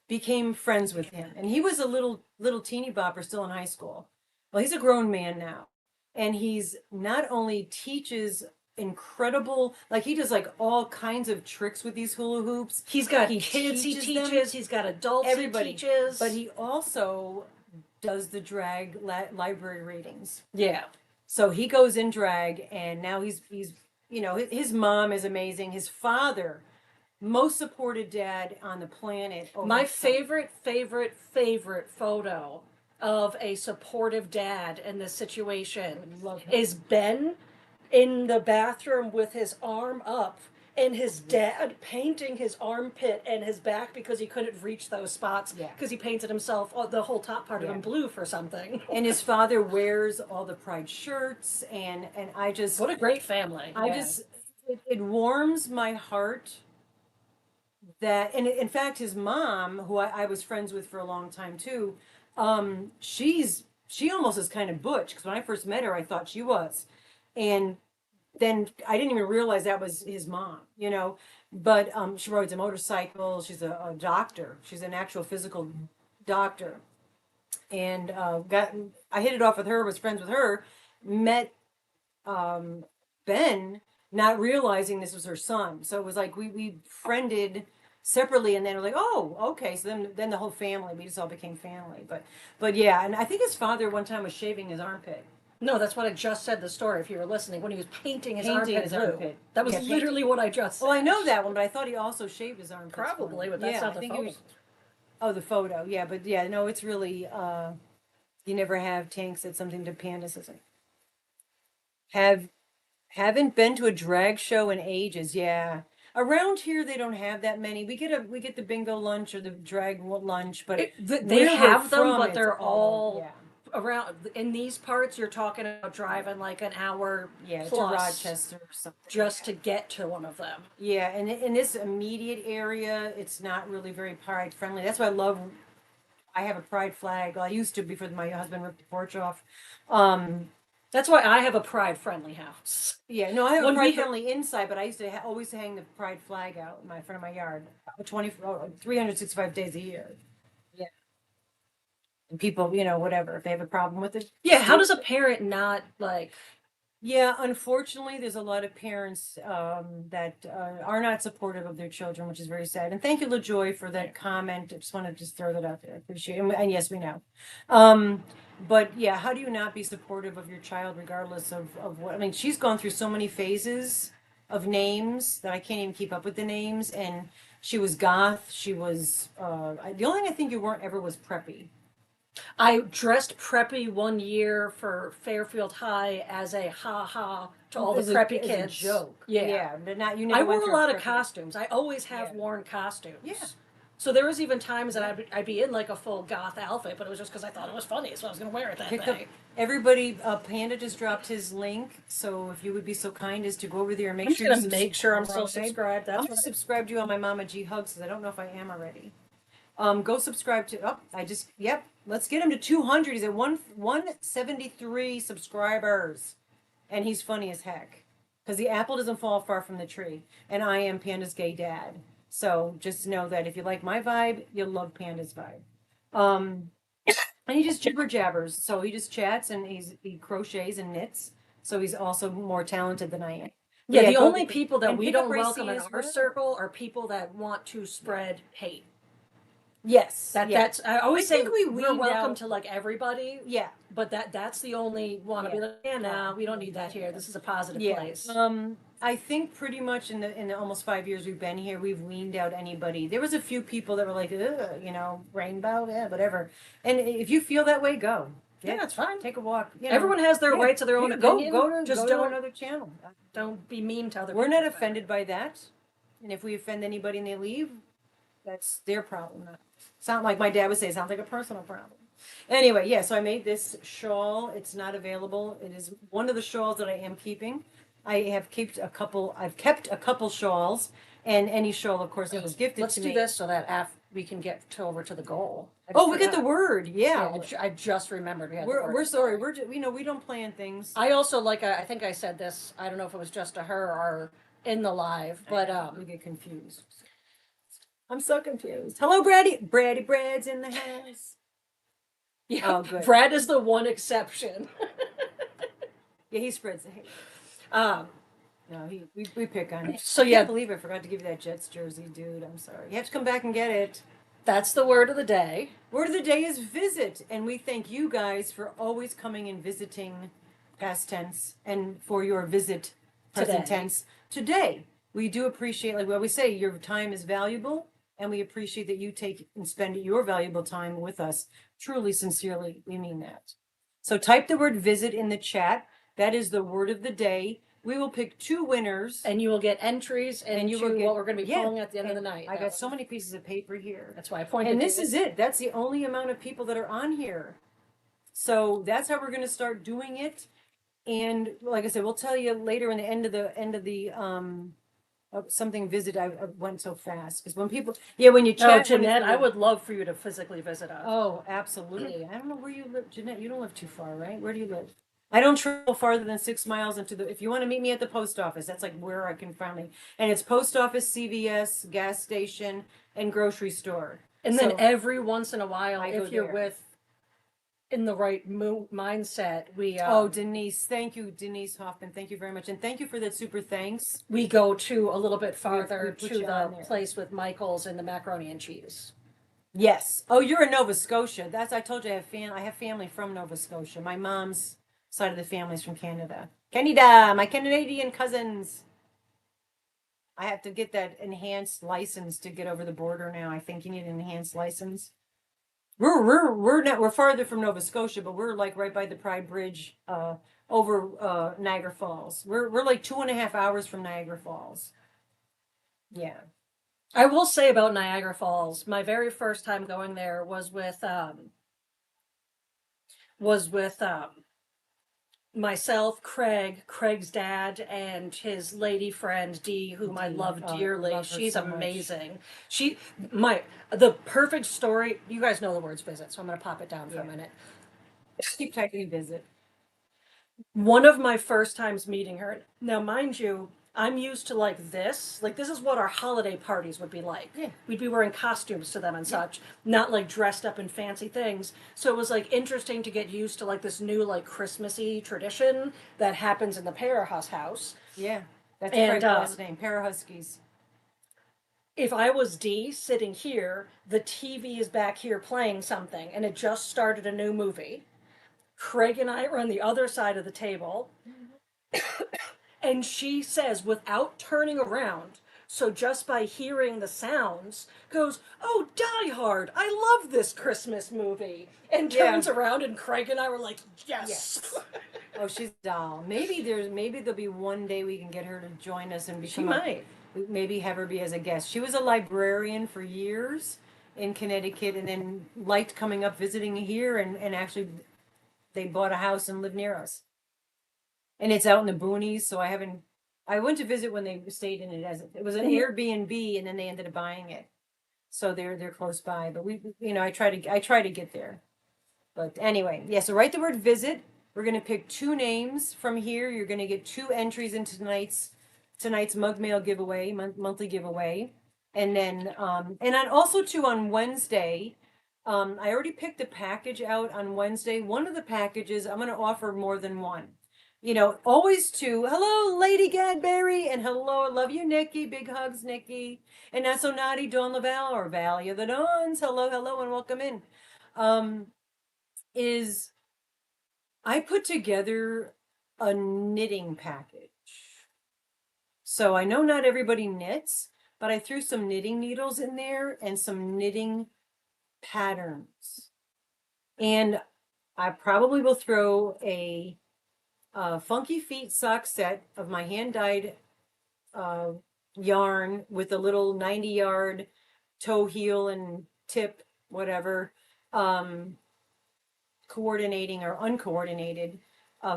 became friends with him. And he was a little teeny bopper still in high school. Well, he's a grown man now, and he's not only teaches incredible, like he does like all kinds of tricks with these hula hoops. He's got He kids he teaches them, teaches, he's got adults everybody, he teaches. but he also does the drag library readings. Yeah. So he goes in drag, and now he's his mom is amazing. His father, most supported dad on the planet. My favorite photo of a supportive dad in this situation is Ben in the bathroom with his arm up and his dad painting his armpit and his back because he couldn't reach those spots because he painted himself the whole top part of him blue for something. And his father wears all the pride shirts, and I just, what a great family. It warms my heart that, and in fact his mom, who I was friends with for a long time too, she almost is kind of butch, because when I first met her I thought she was, and then I didn't even realize that was his mom, but she rides a motorcycle. She's a doctor. She's an actual physical doctor, and I hit it off with her, was friends with her, met Ben, not realizing this was her son. So it was like we friended separately, and then we're like, oh, okay. So then the whole family, we just all became family. But yeah, and I think his father one time was shaving his armpit. No, that's what I just said the story, if you were listening, when he was painting his armpit blue. Armpit. That was literally what I just said. Well, I know that one, but I thought he also shaved his armpit. Probably, but that's not the photo. Oh, the photo. Yeah, but yeah, no, it's really you never have tanks. That's something to Pandas isn't. Haven't been to a drag show in ages. Yeah. Around here they don't have that many. We get the bingo lunch or the drag lunch, but they have them, but they're all yeah. around in these parts. You're talking about driving like an hour to plus Rochester or something just to get to one of them. Yeah, and in this immediate area, it's not really very pride friendly. That's why I have a pride flag. Well, I used to before my husband ripped the porch off. That's why I have a pride friendly house. Yeah, no, I have a pride friendly inside, but I used to always hang the pride flag out in front of my yard 365 days a year. Yeah. And people, whatever, if they have a problem with it. Yeah, how does a parent not like? Yeah, unfortunately, there's a lot of parents that are not supportive of their children, which is very sad. And thank you, LaJoy, for that comment. I just want to throw that out there. I appreciate it. And yes, we know. But yeah, how do you not be supportive of your child regardless of what? I mean, she's gone through so many phases of names that I can't even keep up with the names. And she was goth. She was, the only thing I think you weren't ever was preppy. I dressed preppy one year for Fairfield High as a ha ha to all the preppy as kids. a joke. Yeah. Yeah, but not you I never went wore a through lot of preppy. costumes. I always have Yeah. worn costumes. Yeah. So there was even times that Yeah. I'd be in like a full goth outfit, but it was just because I thought it was funny, so I was going to wear it that Pick up day. everybody. Panda just dropped his link, so if you would be so kind as to go over there and make I'm sure just you gonna make sure I'm still subscribe. subscribed. That's I'm what gonna subscribe to you on my Mama G Hugs because I don't know if I am already. Go subscribe to. Oh, I just. Yep. Let's get him to 200. He's at 173 subscribers, and he's funny as heck. Because the apple doesn't fall far from the tree, and I am Panda's gay dad. So just know that if you like my vibe, you'll love Panda's vibe. Um, and he just jibber jabbers. So he just chats and he crochets and knits. So he's also more talented than I am. Yeah, Yeah, the go only people that and we pick up don't welcome Racine in as our well. circle are people that want to spread hate. Yes. That's I always I say think we we're weaned welcome out- to like everybody, Yeah. but that's the only one. I'll be Yeah. like, yeah, no, we don't need that here. This is a positive Yeah. place. I think pretty much in the almost 5 years we've been here, we've weaned out anybody. There was a few people that were like, ugh, rainbow, yeah, whatever. And if you feel that way, go. Yeah, that's fine. Take a walk. Everyone has their right to their own opinion. Just don't another channel. don't be mean to other We're people. not offended by that. And if we offend anybody and they leave, that's their problem. Sound like my dad would say, it sounds like a personal problem. Anyway, yeah, so I made this shawl. It's not available. It is one of the shawls that I am keeping. I've kept a couple shawls, and any shawl, of course, that was gifted Let's to do me. this so that we can get over to the goal. Oh, we got the word. Yeah. I just remembered we had the word. We're sorry. We don't plan things. I also I think I said this. I don't know if it was just to her or in the live, but we get confused. I'm so confused. Hello, Brady. Brad's in the house. Yeah, oh, good. Brad is the one exception. Yeah, he spreads the hate. No, we pick on it. So I yeah, can't believe I forgot to give you that Jets jersey, dude. I'm sorry. You have to come back and get it. That's the word of the day. Word of the day is visit, and we thank you guys for always coming and visiting, past tense, and for your visit, present tense, today. We do appreciate, like we always say, your time is valuable, and we appreciate that you take and spend your valuable time with us. Truly, sincerely, we mean that. So type the word visit in the chat. That is the word of the day. We will pick 2 winners. And you will get entries and you will get what we're going to be pulling at the end of the night. I got so many pieces of paper here. That's why I pointed. And this is it. That's the only amount of people that are on here. So that's how we're going to start doing it. And like I said, we'll tell you later in the end of the something visit. I went so fast because when people, when you chat, Jeanette, I would love for you to physically visit us. Oh, absolutely. I don't know where you live, Jeanette. You don't live too far, right? Where do you live? I don't travel farther than 6 miles if you want to meet me at the post office, that's like where I can find me. And it's post office, CVS, gas station, and grocery store. And then every once in a while, if you're there. with in the right mindset, we Denise, thank you, Denise Hoffman, thank you very much, and thank you for that super thanks. We go to a little bit farther we to the place with Michael's and the macaroni and cheese. Yes. Oh, you're in Nova Scotia. I told you I have family from Nova Scotia. My mom's side of the family's from Canada. Canada, my Canadian cousins. I have to get that enhanced license to get over the border now. I think you need an enhanced license. We're farther from Nova Scotia, but we're like right by the Pride Bridge, over Niagara Falls. We're like 2.5 hours from Niagara Falls. Yeah. I will say about Niagara Falls, my very first time going there was with myself, Craig's dad, and his lady friend Dee, whom I love dearly. She's so amazing. The perfect story. You guys know the words visit, so I'm going to pop it down for a minute. Keep typing visit. One of my first times meeting her. Now, mind you, I'm used to like this. Like this is what our holiday parties would be like. Yeah. We'd be wearing costumes to them and such, not like dressed up in fancy things. So it was like interesting to get used to like this new like Christmassy tradition that happens in the Parahus house. Yeah. That's a great last name, Parahuskies. If I was Dee sitting here, the TV is back here playing something and it just started a new movie. Craig and I are on the other side of the table. And she says, without turning around, So just by hearing the sounds, goes, "Oh, Die Hard! I love this Christmas movie," and turns Yeah. around, and Craig and I were like, "Yes." Yes. Oh, she's a doll. Maybe there'll be one day we can get her to join us and She become might. maybe have her be as a guest. She was a librarian for years in Connecticut and then liked coming up visiting here and actually they bought a house and live near us. And it's out in the boonies, so I went to visit when they stayed in it as it was an Airbnb and then they ended up buying it. So they're close by, but I try to get there. But anyway, yeah, so write the word visit. We're gonna pick two names from here. You're gonna get two entries into tonight's mug mail giveaway, monthly giveaway. And then and on also too on Wednesday, I already picked a package out on Wednesday. One of the packages, I'm gonna offer more than one. Always two. Hello, Lady Gadberry, and hello, I love you, Nikki. Big hugs, Nikki. And not so naughty, Dawn Laval or Valley of the Dawns. Hello, hello, and welcome in. Um, is I put together a knitting package. So I know not everybody knits, but I threw some knitting needles in there and some knitting patterns. And I probably will throw a Funky Feet sock set of my hand dyed uh, yarn with a little 90-yard toe heel and tip, whatever. Coordinating or uncoordinated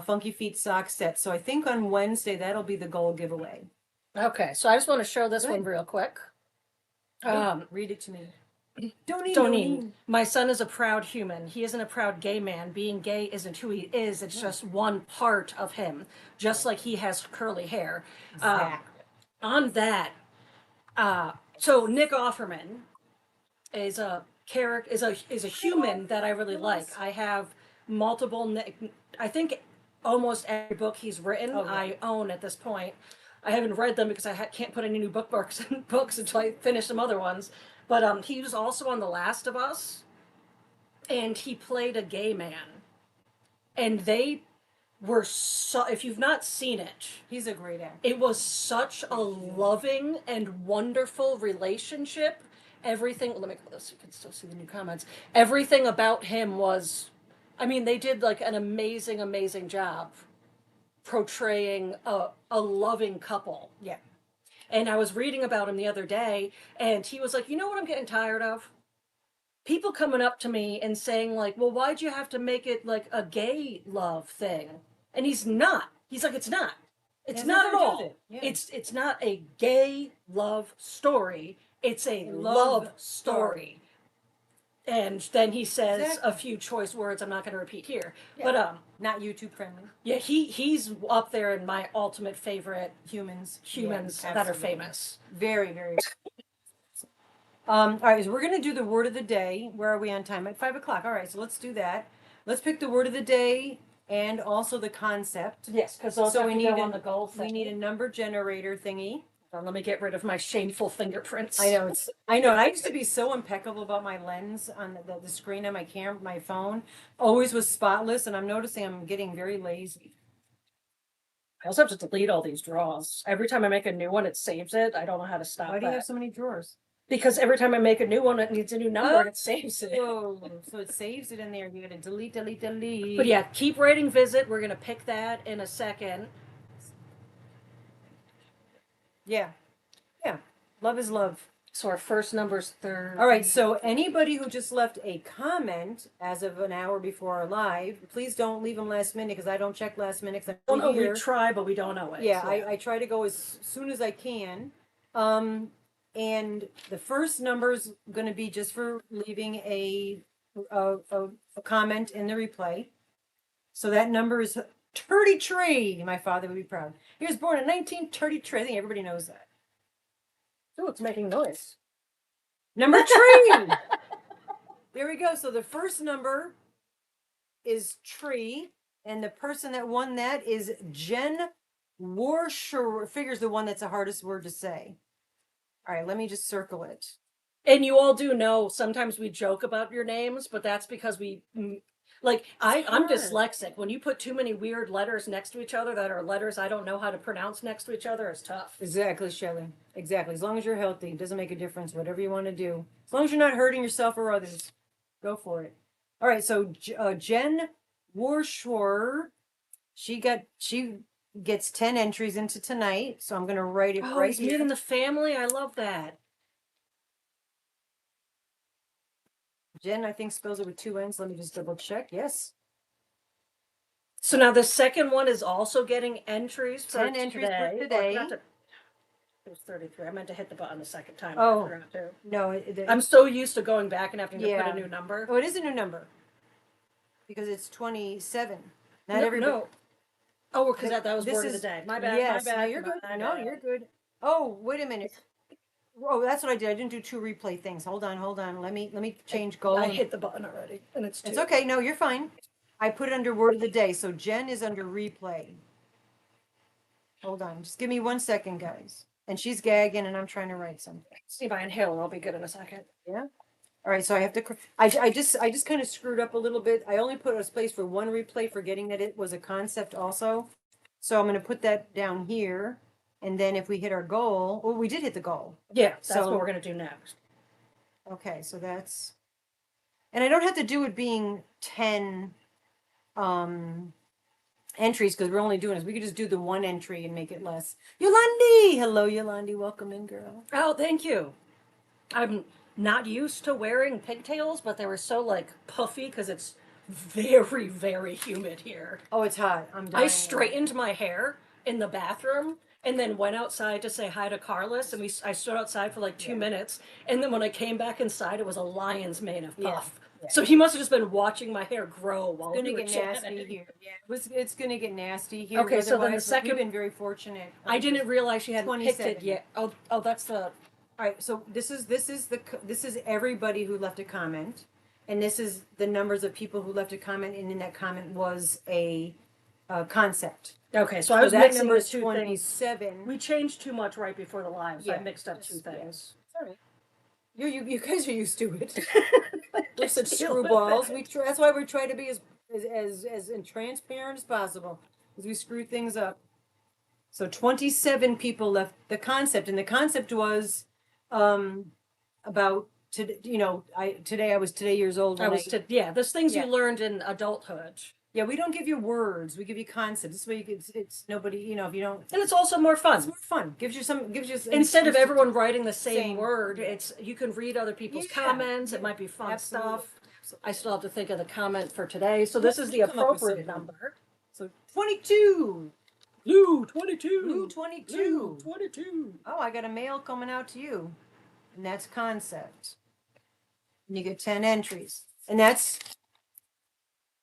Funky Feet sock set. So I think on Wednesday that'll be the goal giveaway. Okay, so I just want to show this one Good. real quick. Read it to me. Don't Doneen, my son is a proud human. He isn't a proud gay man. Being gay isn't who he is. It's just one part of him, just like he has curly hair. Exactly. On that, so Nick Offerman is a character is a human that I really like. I have multiple Nick. I think almost every book he's written I own at this point. I haven't read them because can't put any new bookmarks in books until I finish some other ones. But he was also on The Last of Us, and he played a gay man. And they were so. If you've not seen it, He's a great actor. it was such a loving and wonderful relationship. Everything. Let me call this. You can still see the new comments. Everything about him was. I mean, they did like an amazing, amazing job portraying a loving couple. Yeah. And I was reading about him the other day, and he was like, "You know what I'm getting tired of? People coming up to me and saying like, well, why'd you have to make it like a gay love thing?" And he's not. He's like, it's not. It's not at all. Yeah. It's not a gay love story. It's a love story. And then he says a few choice words I'm not going to repeat here. Yeah. But not YouTube friendly. Yeah, he's up there in my ultimate favorite humans that are famous. Very, very. All right, so we're gonna do the word of the day. Where are we on time? At 5 o'clock. All right, so let's do that. Let's pick the word of the day and also the concept. Yes, because those So we need on the goal thing. We need a number generator thingy. Let me get rid of my shameful fingerprints. I know I know. I used to be so impeccable about my lens on the screen on my phone. Always was spotless, and I'm noticing I'm getting very lazy. I also have to delete all these drawers. Every time I make a new one, it saves it. I don't know how to stop Why do you have so many drawers? Because every time I make a new one, it needs a new number and it saves it. Oh, so it saves it in there. You gotta delete. But yeah, keep writing visit. We're gonna pick that in a second. Yeah. Yeah. Love is love. So our first number's 30. All right, so anybody who just left a comment as of an hour before our live, please don't leave them last minute because I don't check last minute. We try, but we don't always. Yeah, I try to go as soon as I can. And the first number's going to be just for leaving a comment in the replay. So that number is 33. My father would be proud. He was born in 1933. I think everybody knows that. Oh, it's making noise. Number 3. There we go. So the first number is tree, and the person that won that is Jen Warsher. Figures the one that's the hardest word to say. All right, let me just circle it. And you all do know sometimes we joke about your names, but that's because Like I'm hard. dyslexic. When you put too many weird letters next to each other that are letters I don't know how to pronounce next to each other, it's tough. Exactly, Shelley. Exactly. As long as you're healthy, it doesn't make a difference. Whatever you want to do, as long as you're not hurting yourself or others, go for it. All right. So Jen Warshore, she gets 10 entries into tonight. So I'm gonna write it Oh, right he's here. meeting the family. I love that. Jen, I think spells it with 2 N's. Let me just double check. Yes. So now the second one is also getting entries for 10 entries for today. today. Oh, I forgot to, it was 33. I meant to hit the button the second time. Oh. I forgot to. No, I'm so used to going back and having to Yeah. put a new number. Oh, it is a new number because it's 27. Not No, everybody. no. Oh, because that was This word of is the day. My bad. Yes, My bad. no, you're good. My No, bad. you're good. Oh, wait a minute. Oh, that's what I did. I didn't do 2 replay things. Hold on, hold on. Let me change goal. I hit the button already, and it's two. It's okay. No, you're fine. I put it under word of the day. So Jen is under replay. Hold on. Just give me 1 second, guys. And she's gagging, and I'm trying to write something. See if I inhale, I'll be good in a second. Yeah. All right. So I have to. I just kind of screwed up a little bit. I only put a space for one replay, forgetting that it was a concept also. So I'm going to put that down here. And then if we hit our goal, well, we did hit the goal. Yeah, that's So- what we're gonna do next. Okay, so that's, and I don't have to do it being 10 entries because we're only doing this. We could just do the one entry and make it less. Yolandi! Hello, Yolandi. Welcome in, girl. Oh, thank you. I'm not used to wearing pigtails, but they were so like puffy because it's very, very humid here. Oh, it's hot. I'm dying. I straightened my hair in the bathroom and then went outside to say hi to Carlos, and I stood outside for like 2 minutes, and then when I came back inside, it was a lion's mane of puff. Yeah. So he must have just been watching my hair grow while It's we gonna were get nasty chatting. here. Yeah, it's gonna get nasty here. Okay, so then the Otherwise, second- we've been very fortunate. I didn't realize she hadn't picked 27. it yet. Oh, that's the. All right, so this is everybody who left a comment, and this is the numbers of people who left a comment, and in that comment was a concept. Okay, so I So was that mixing number the is two things. 27. We changed too much right before the live, so I Yeah. mixed up two Yes, things. Sorry. You guys are used to it. We're Can't such deal with screwballs. it. That's why we try to be as transparent as possible, as we screw things up. So 27 people left the concept, and the concept was about today I was years old. I When was there's things Yeah. you learned in adulthood. Yeah, we don't give you words. We give you concepts. This way, it's nobody. If you don't, And it's also more fun. it's more fun. Gives you an Instead of excuse to- everyone writing the same Same. word, it's you can read other people's Yeah, comments. yeah, It might be fun absolutely. stuff. I still have to think of the comment for today. So this is the We'll come up with appropriate something. number. So 22. Blue 22. Blue 22. 22. Oh, I got a mail coming out to you, and that's concept. And you get 10 entries, and that's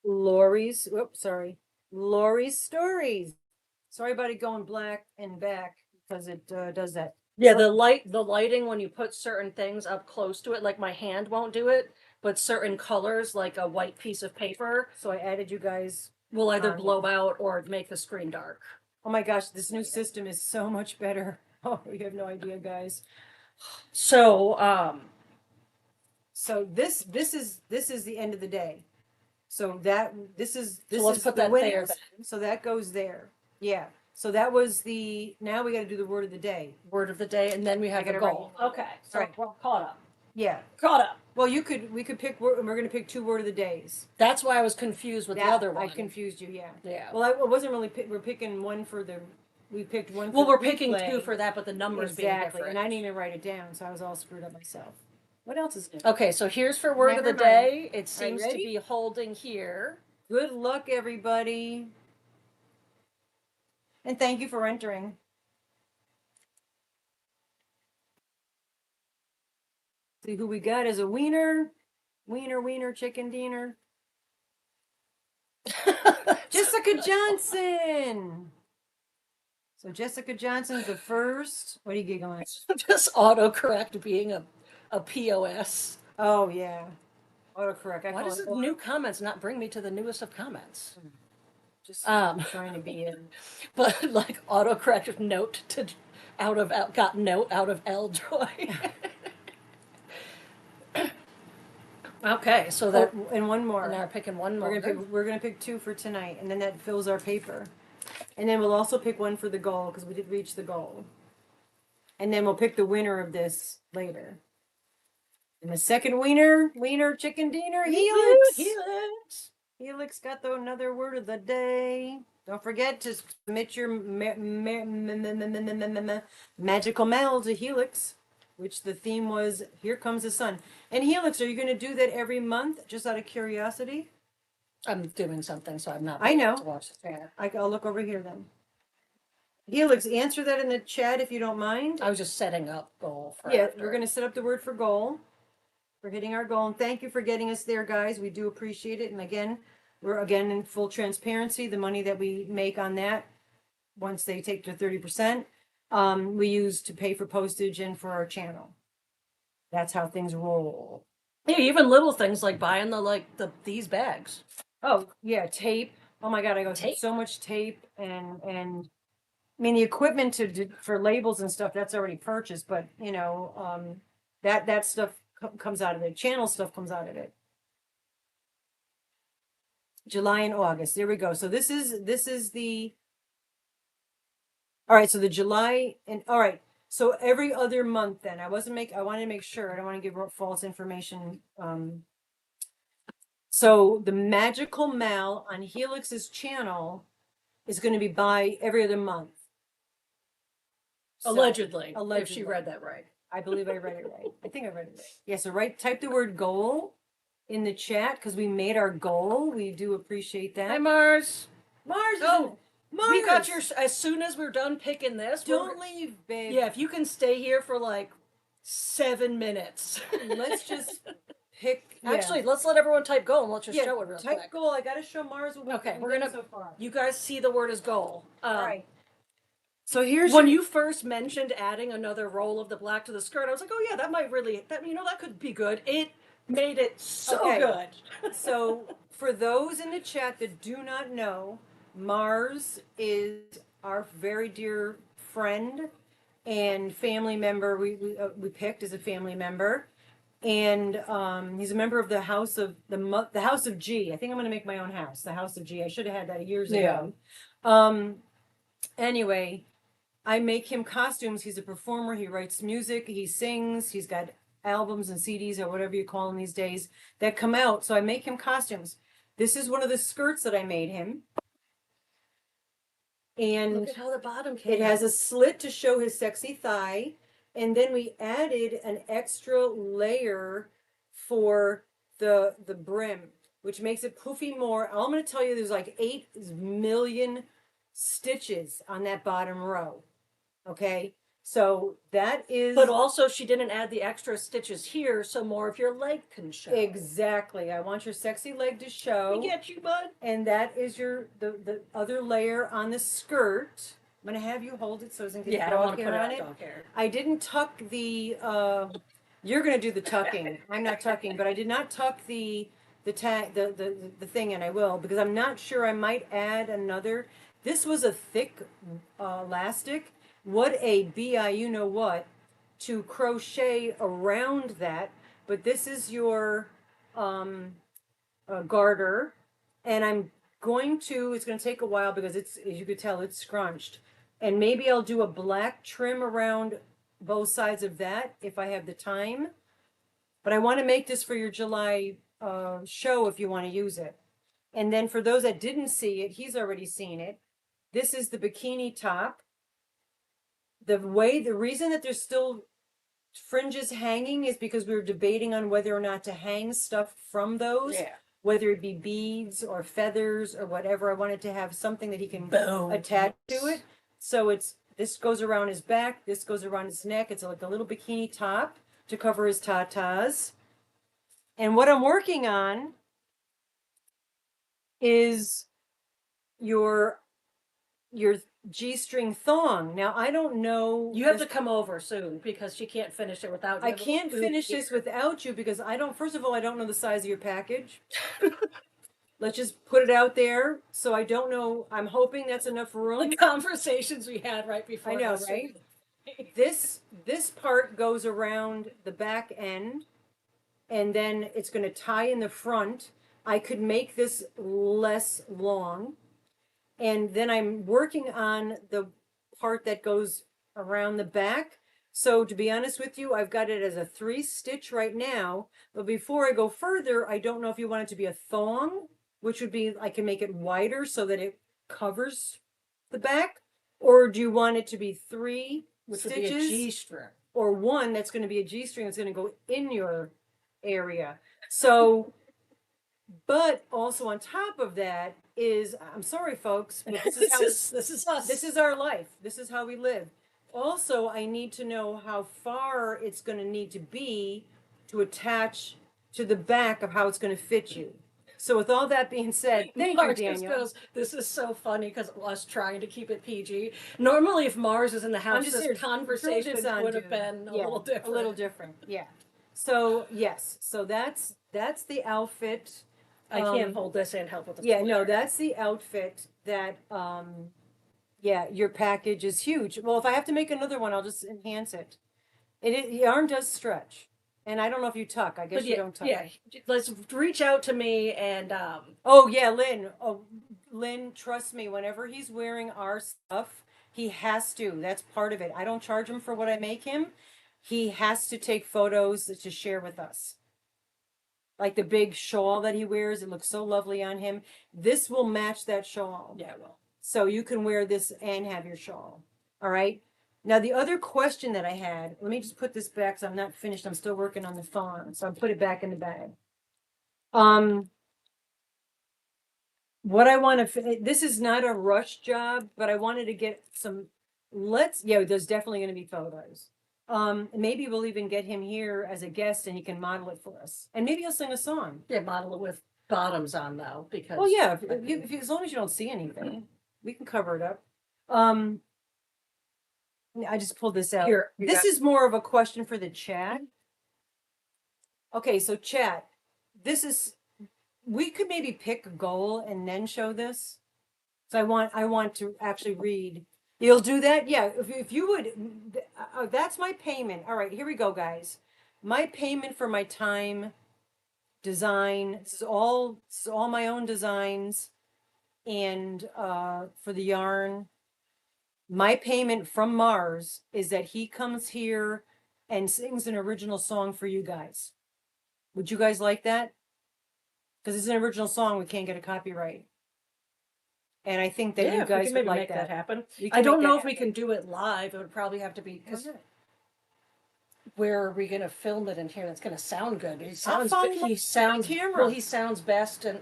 Lori's. Whoops, sorry, Lori's stories. Sorry about it going black and back because it does that. Yeah, So- the lighting when you put certain things up close to it, like my hand won't do it, but certain colors, like a white piece of paper, So I added you guys. will either Um, blow out or make the screen dark. Oh my gosh, this new system is so much better. Oh, you have no idea, guys. So, So this is the end of the day. So this is let's is put the that there winners. So that goes there. Yeah. So that was now we got to do the word of the day. word of the day, and then we have I the gotta goal. write- Okay, so Right. we're caught up. Yeah. Caught up. Well, we could pick. We're going to pick 2 word of the days. That's why I was confused with the other one. I confused you. Yeah. Yeah. Well, I wasn't really. We're picking one for the. We picked one. Well, for we're the picking replay. 2 for that, but the numbers being Exactly, different. and I didn't even write it down, so I was all screwed up myself. What else is new? Okay, so here's for word of the Never mind. day. It seems to ready? be holding here. Good luck, everybody. And thank you for entering. See who we got as a wiener. Wiener, chicken dinner. Jessica Johnson. So Jessica Johnson's the first. What are you giggling at? Just autocorrect being a POS. Oh, yeah. Autocorrect. Why does the new comments not bring me to the newest of comments? Just Trying to be in. But like autocorrect note to got note out of L joy. Okay, so that and one more. and now we're picking one more. We're gonna pick 2 for tonight, and then that fills our paper. And then we'll also pick one for the goal because we did reach the goal. And then we'll pick the winner of this later. And the second wiener chicken dinner, Helix. Helix got another word of the day. Don't forget to submit your magical mail to Helix, which the theme was "Here Comes the Sun." And Helix, are you going to do that every month, just out of curiosity? I'm doing something, so I'm not. I know. To watch the chat. I'll look over here then. Helix, answer that in the chat if you don't mind. I was just setting up goal for. Yeah, after. we're going to set up the word for goal. We're hitting our goal, and thank you for getting us there, guys. We do appreciate it. And again, we're again in full transparency. The money that we make on that, once they take to 30%, we use to pay for postage and for our channel. That's how things roll. Yeah, even little things like buying these bags. Oh yeah, tape. Oh my God, I go through Tape. so much tape and I mean the equipment for labels and stuff that's already purchased, but you know that stuff comes out of it. Channel stuff comes out of it. July and August. There we go. So this is the. All right. So the July and all right. So every other month then I wanted to make sure I don't want to give false information. So the magical Mal on Helix's channel is going to be by every other month. So, Allegedly, if allegedly. she read that right. I believe I read it right. I think I read it right. Yeah, so type the word goal in the chat because we made our goal. We do appreciate that. Hi, Mars. Mars. Oh, Mars. we got your. As soon as we're done picking this, Don't leave, babe. Yeah, if you can stay here for like 7 minutes. Let's just pick. Yeah. Actually, let's let everyone type goal and let's just show it real quick. Type goal. I got to show Mars what we're gonna. So far. You guys see the word as goal. All right. So here's when you first mentioned adding another roll of the black to the skirt, I was like, oh yeah, that might really that could be good. It made it so good. So for those in the chat that do not know, Mars is our very dear friend and family member. We picked as a family member, and he's a member of the House of the House of G. I think I'm going to make my own house, the House of G. I should have had that years ago. Anyway. I make him costumes. He's a performer. He writes music. He sings. He's got albums and CDs or whatever you call them these days that come out. So I make him costumes. This is one of the skirts that I made him. And look at how the bottom came. It has a slit to show his sexy thigh. And then we added an extra layer for the brim, which makes it poofy more. I'm going to tell you there's like 8 million stitches on that bottom row. Okay, so that is. But also, she didn't add the extra stitches here, so more of your leg can show. Exactly. I want your sexy leg to show. We get you, bud. And that is the other layer on the skirt. I'm gonna have you hold it so it doesn't get dog hair on it. I didn't tuck the. You're gonna do the tucking. I'm not tucking, but I did not tuck the thing, and I will because I'm not sure. I might add another. This was a thick elastic. What a you know what to crochet around that, but this is your garter, and I'm going to. It's going to take a while because it's, as you could tell, it's scrunched, and maybe I'll do a black trim around both sides of that if I have the time. But I want to make this for your July show if you want to use it. And then for those that didn't see it, he's already seen it. This is the bikini top. The reason that there's still fringes hanging is because we were debating on whether or not to hang stuff from those, whether it be beads or feathers or whatever. I wanted to have something that he can attach to it. So this goes around his back, this goes around his neck. It's like a little bikini top to cover his tatas. And what I'm working on is your G-string thong. Now, I don't know. You have to come over soon because she can't finish it without you. I can't finish this without you because first of all, I don't know the size of your package. Let's just put it out there. So I don't know. I'm hoping that's enough room. The conversations we had right before. I know, right? This part goes around the back end. and then it's going to tie in the front. I could make this less long. And then I'm working on the part that goes around the back. So to be honest with you, I've got it as a 3 stitch right now. But before I go further, I don't know if you want it to be a thong, which would be, I can make it wider so that it covers the back. Or do you want it to be three Which would be a stitches? G-string. Or one that's going to be a G-string that's going to go in your area. So, but also on top of that is, I'm sorry, folks, but this is how this is us. this is our life. This is how we live. Also, I need to know how far it's going to need to be to attach to the back of how it's going to fit you. So, with all that being said, thank you, Mars just Daniel. goes, this is so funny because us trying to keep it PG. Normally, if Mars is in the house, just this serious. conversation Throw this on, would have dude. been a Yeah, little different. A little different. Yeah. So yes. So that's the outfit. I can't hold this and help with the Yeah, no, flare. that's the outfit that yeah, your package is huge. Well, if I have to make another one, I'll just enhance it. The arm does stretch. And I don't know if you tuck. I guess But you yeah, don't tuck. yeah, let's reach out to me and Oh yeah, Lynn. Oh, Lynn, trust me, whenever he's wearing our stuff, he has to. That's part of it. I don't charge him for what I make him. He has to take photos to share with us. Like the big shawl that he wears, it looks so lovely on him. This will match that shawl. yeah, well, So you can wear this and have your shawl. All right. Now the other question that I had, let me just put this back because I'm not finished. I'm still working on the thong. So I'll put it back in the bag. Um, what I want to, this is not a rush job, but I wanted to get some, yeah, there's definitely going to be photos. Maybe we'll even get him here as a guest and he can model it for us. And maybe he'll sing a song. yeah, model it with bottoms on though, because Well, yeah, as long as you don't see anything, we can cover it up. Um, I just pulled this out. Here, This is more of a question for the chat. Okay, so chat, this is, we could maybe pick a goal and then show this. So I want to actually read. You'll do that? Yeah, if you would, that's my payment. All right, here we go, guys. My payment for my time, design, this is all my own designs, and for the yarn. My payment from Mars is that he comes here and sings an original song for you guys. Would you guys like that? Because it's an original song, we can't get a copyright. And I think that yeah, you if we guys can would maybe like make that happen. We I can don't make know that if we happen. can do it live. It would probably have to be because Okay. where are we going to film it in here? That's going to sound good. He I'll sounds. follow He my sounds. camera. Well, he sounds best and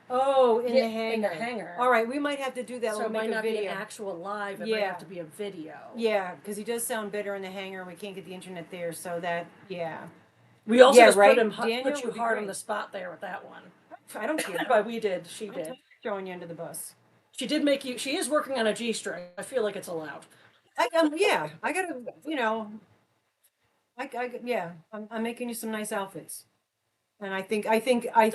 Oh, in yeah, the hangar. in the hangar. All right, we might have to do that. So We'll it make might a not be video. an actual live. It Yeah. might have to be a video. Yeah, because he does sound better in the hangar. We can't get the internet there, so that yeah. We also Yeah, just right, put Daniel you would be hard on great. the spot there with that one. I don't care. But we did. She I'm did. totally throwing you under the bus. She did make you. She is working on a G-string. I feel like it's allowed. Yeah, I gotta, yeah, I'm making you some nice outfits, and I think.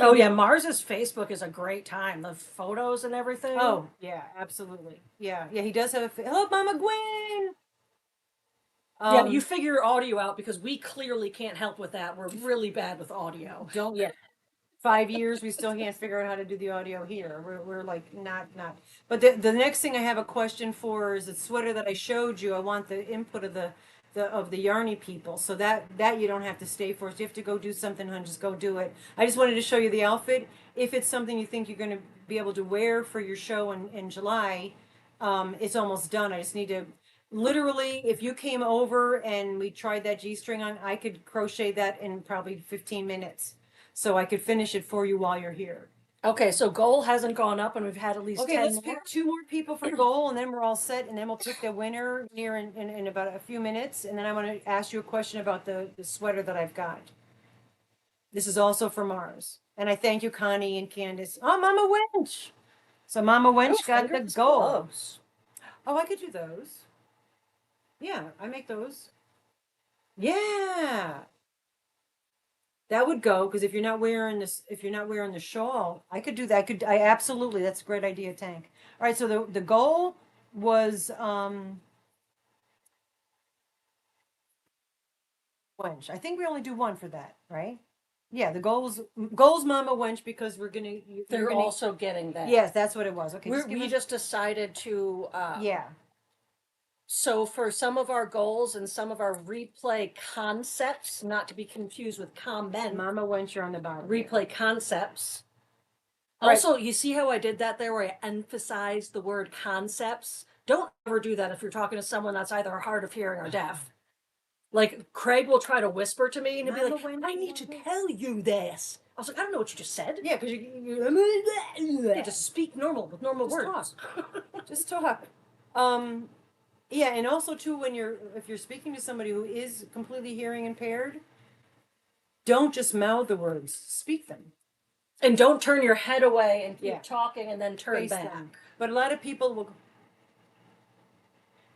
Oh yeah, Mars's Facebook is a great time. The photos and everything. Oh yeah, absolutely. Yeah, yeah. He does have a. Hello, Mama Gwen. Yeah, you figure your audio out because we clearly can't help with that. We're really bad with audio. Don't yet. 5 years, we still can't figure out how to do the audio here. We're like not. But the next thing I have a question for is the sweater that I showed you. I want the input of the Yarny people, so that you don't have to stay for. So you have to go do something, hun, just go do it. I just wanted to show you the outfit. If it's something you think you're going to be able to wear for your show in July, it's almost done. I just need to. Literally, if you came over and we tried that G-string on, I could crochet that in probably 15 minutes. So I could finish it for you while you're here. Okay, so goal hasn't gone up, and we've had at least Okay, 10 let's more. pick 2 more people for goal, and then we're all set, and then we'll pick the winner here in about a few minutes. And then I want to ask you a question about the sweater that I've got. This is also for Mars. And I thank you, Connie and Candace. Oh, Mama Wench. So Mama Wench got the goal. Gloves. Oh, I could do those. Yeah, I make those. Yeah. That would go because if you're not wearing this, if you're not wearing the shawl, I could do that. I absolutely, that's a great idea, Tank. All right, so the goal was wench. I think we only do one for that, right? Yeah, the goals Mama Wench, because They're gonna, also getting that. yes, that's what it was. Okay, We just decided to, yeah. so for some of our goals and some of our replay concepts, not to be confused with comment, Mama Wench, you're on the bottom. replay concepts. Right. Also, you see how I did that there where I emphasized the word concepts? Don't ever do that if you're talking to someone that's either hard of hearing or deaf. Like Craig will try to whisper to me and he'll be like, I need to tell you this. I was like, I don't know what you just said. Yeah, because you just speak normal with normal just words. just talk. Yeah, and also too, if you're speaking to somebody who is completely hearing impaired, don't just mouth the words, speak them. And don't turn your head away and keep Yeah. talking and then turn Face back. them. But a lot of people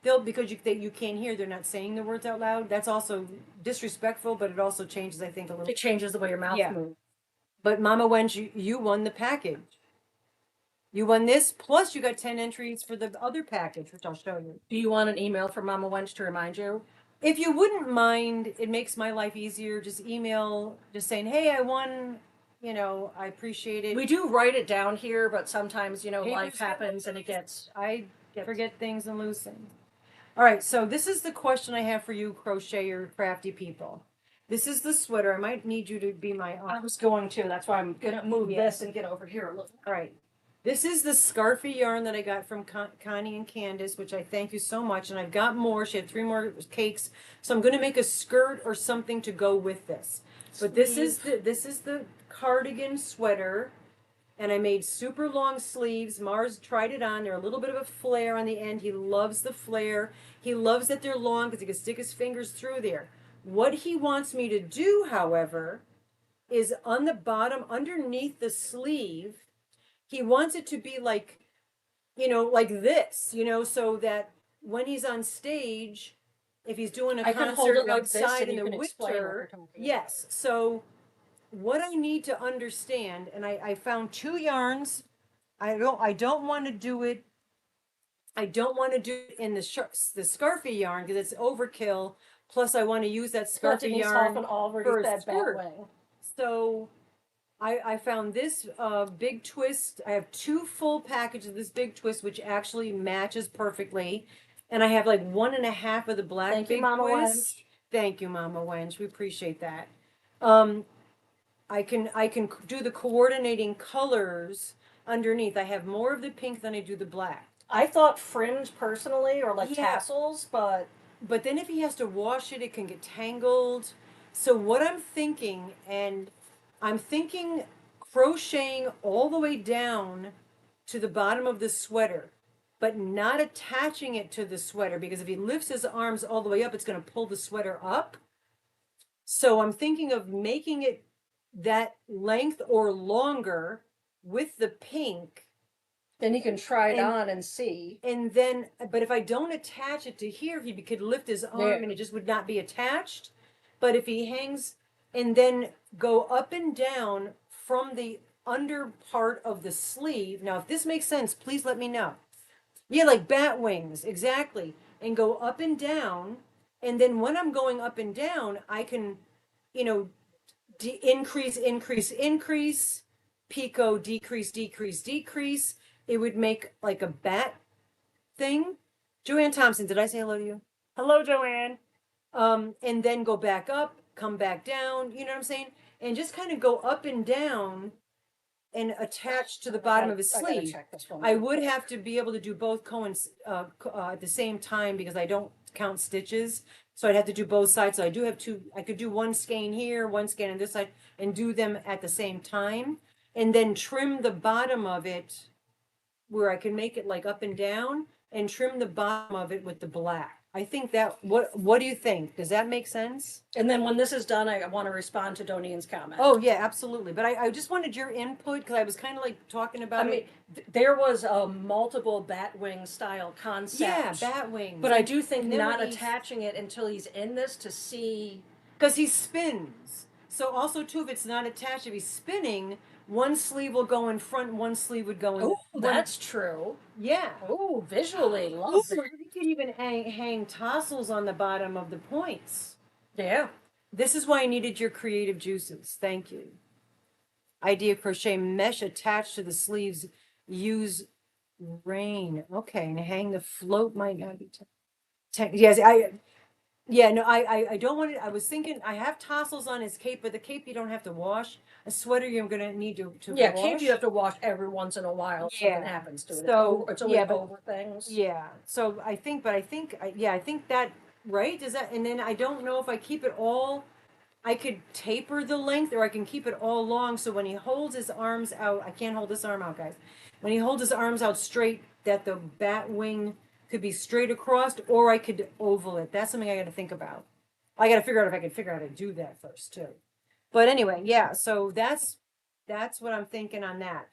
they'll, because you can't hear, they're not saying the words out loud. That's also disrespectful, but it also changes, I think, a little. It changes the way your mouth Yeah. moves. But Mama Wench, you won the package. You won this, plus you got 10 entries for the other package, which I'll show you. Do you want an email from Mama Wench to remind you? If you wouldn't mind, it makes my life easier. Just email, just saying, hey, I won, I appreciate it. We do write it down here, but sometimes, Papers life get happens and it gets. I forget things and lose things. All right, so this is the question I have for you, crocheter, crafty people. This is the sweater. I might need you to be my. I was going to. That's why I'm gonna move Yeah. this and get over here a little. All right. This is the scarfy yarn that I got from Connie and Candace, which I thank you so much. And I've got more. She had 3 more cakes, so I'm going to make a skirt or something to go with this. But this is the cardigan sweater, and I made super long sleeves. Mars tried it on. They're a little bit of a flare on the end. He loves the flare. He loves that they're long because he can stick his fingers through there. What he wants me to do, however, is on the bottom, underneath the sleeve, he wants it to be like, like this, so that when he's on stage, if he's doing a I can hold concert it like this outside and in you the can explain what you're winter, talking about. yes. So what I need to understand, and I found 2 yarns. I don't want to do it. I don't want to do it in the scarfy yarn because it's overkill. Plus, I want to use that scarfy yarn for a skirt. So I found this big twist. I have 2 full packages of this big twist, which actually matches perfectly. And I have like 1.5 of the black Thank you, big Mama twist. Wench. Thank you, Mama Wench. We appreciate that. I can do the coordinating colors underneath. I have more of the pink than I do the black. I thought fringe personally, or like Yeah. tassels, but then if he has to wash it, it can get tangled. So what I'm thinking, and I'm thinking crocheting all the way down to the bottom of the sweater, but not attaching it to the sweater, because if he lifts his arms all the way up, it's going to pull the sweater up. So I'm thinking of making it that length or longer with the pink. then you can try it on and see. And then, but if I don't attach it to here, he could lift his arm and it just would not be attached. But if he hangs and then go up and down from the under part of the sleeve. Now, if this makes sense, please let me know. Yeah, like bat wings, exactly. And go up and down. And then when I'm going up and down, I can, increase, pico, decrease. It would make like a bat thing. Joanne Thompson, did I say hello to you? Hello, Joanne. And then go back up, come back down, you know what I'm saying? And just kind of go up and down and attach to the bottom of his sleeve. I would have to be able to do both at the same time because I don't count stitches. So I'd have to do both sides. So I do have 2, I could do one skein here, one skein on this side, and do them at the same time. And then trim the bottom of it where I can make it like up and down, and trim the bottom of it with the black. I think what do you think? Does that make sense? And then when this is done, I want to respond to Donian's comment. Oh yeah, absolutely. But I just wanted your input because I was kind of like talking about there was a multiple batwing style concept. Yeah, bat wings. But I do think not attaching it until he's in this to see. Because he spins. So also too, if it's not attached, if he's spinning, one sleeve will go in front, one sleeve would go in. Oh, that's true. Yeah. Oh, visually, love it. You could even hang tassels on the bottom of the points. Yeah. This is why I needed your creative juices. Thank you. Idea crochet mesh attached to the sleeves. Use rain. Okay, and hang the float might not be. Yes, yeah, no, I don't want it. I was thinking I have tassels on his cape, but the cape you don't have to wash. A sweater you're gonna need to Yeah, wash. cape you have to wash every once in a while. If something Yeah. happens to it. So It's always yeah, but over things. yeah. So yeah, I think that right. Does that? And then I don't know if I keep it all. I could taper the length, or I can keep it all long. So when he holds his arms out, I can't hold this arm out, guys. When he holds his arms out straight, that the bat wing could be straight across, or I could oval it. That's something I got to think about. I got to figure out if I can figure out how to do that first too. But anyway, yeah. So that's what I'm thinking on that.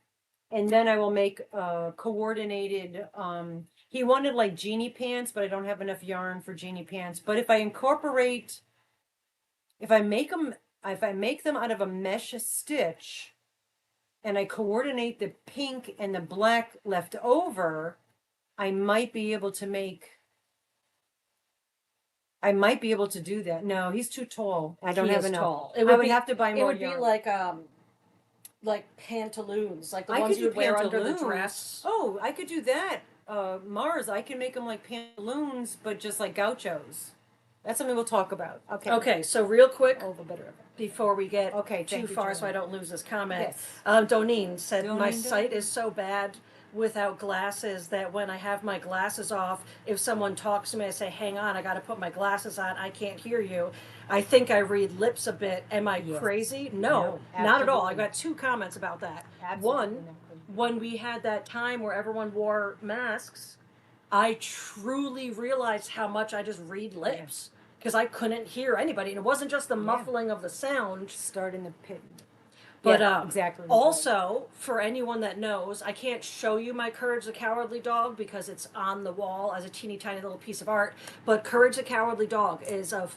And then I will make coordinated. He wanted like genie pants, but I don't have enough yarn for genie pants. But if I incorporate if I make them if I make them out of a mesh stitch and I coordinate the pink and the black left over, I might be able to make I might be able to do that. No, he's too tall. I don't He have is enough. tall. I would have to buy It more would be yarn. like pantaloons, like the I ones could you do would wear under the pantaloons. dress. Oh, I could do that. Mars, I can make them like pantaloons, but just like gauchos. That's something we'll talk about. Okay. Okay, so real quick Oh, the better of it. before we get Okay, too thank you, far, so I Joanne. don't lose this comment. Yes. Doneen said my Doneen, sight Doneen. is so bad without glasses that when I have my glasses off, if someone talks to me, I say, "Hang on, I got to put my glasses on. I can't hear you." I think I read lips a bit. Am I Yes. crazy? No, Not at all. I absolutely. got two comments about that. Absolutely One, not crazy. when we had that time where everyone wore masks, I truly realized how much I just read lips because I couldn't hear anybody, and it wasn't just the muffling of the sound. Start in the pit. But Yeah, exactly. also, for anyone that knows, I can't show you my Courage the Cowardly Dog because it's on the wall as a teeny tiny little piece of art. But Courage the Cowardly Dog is a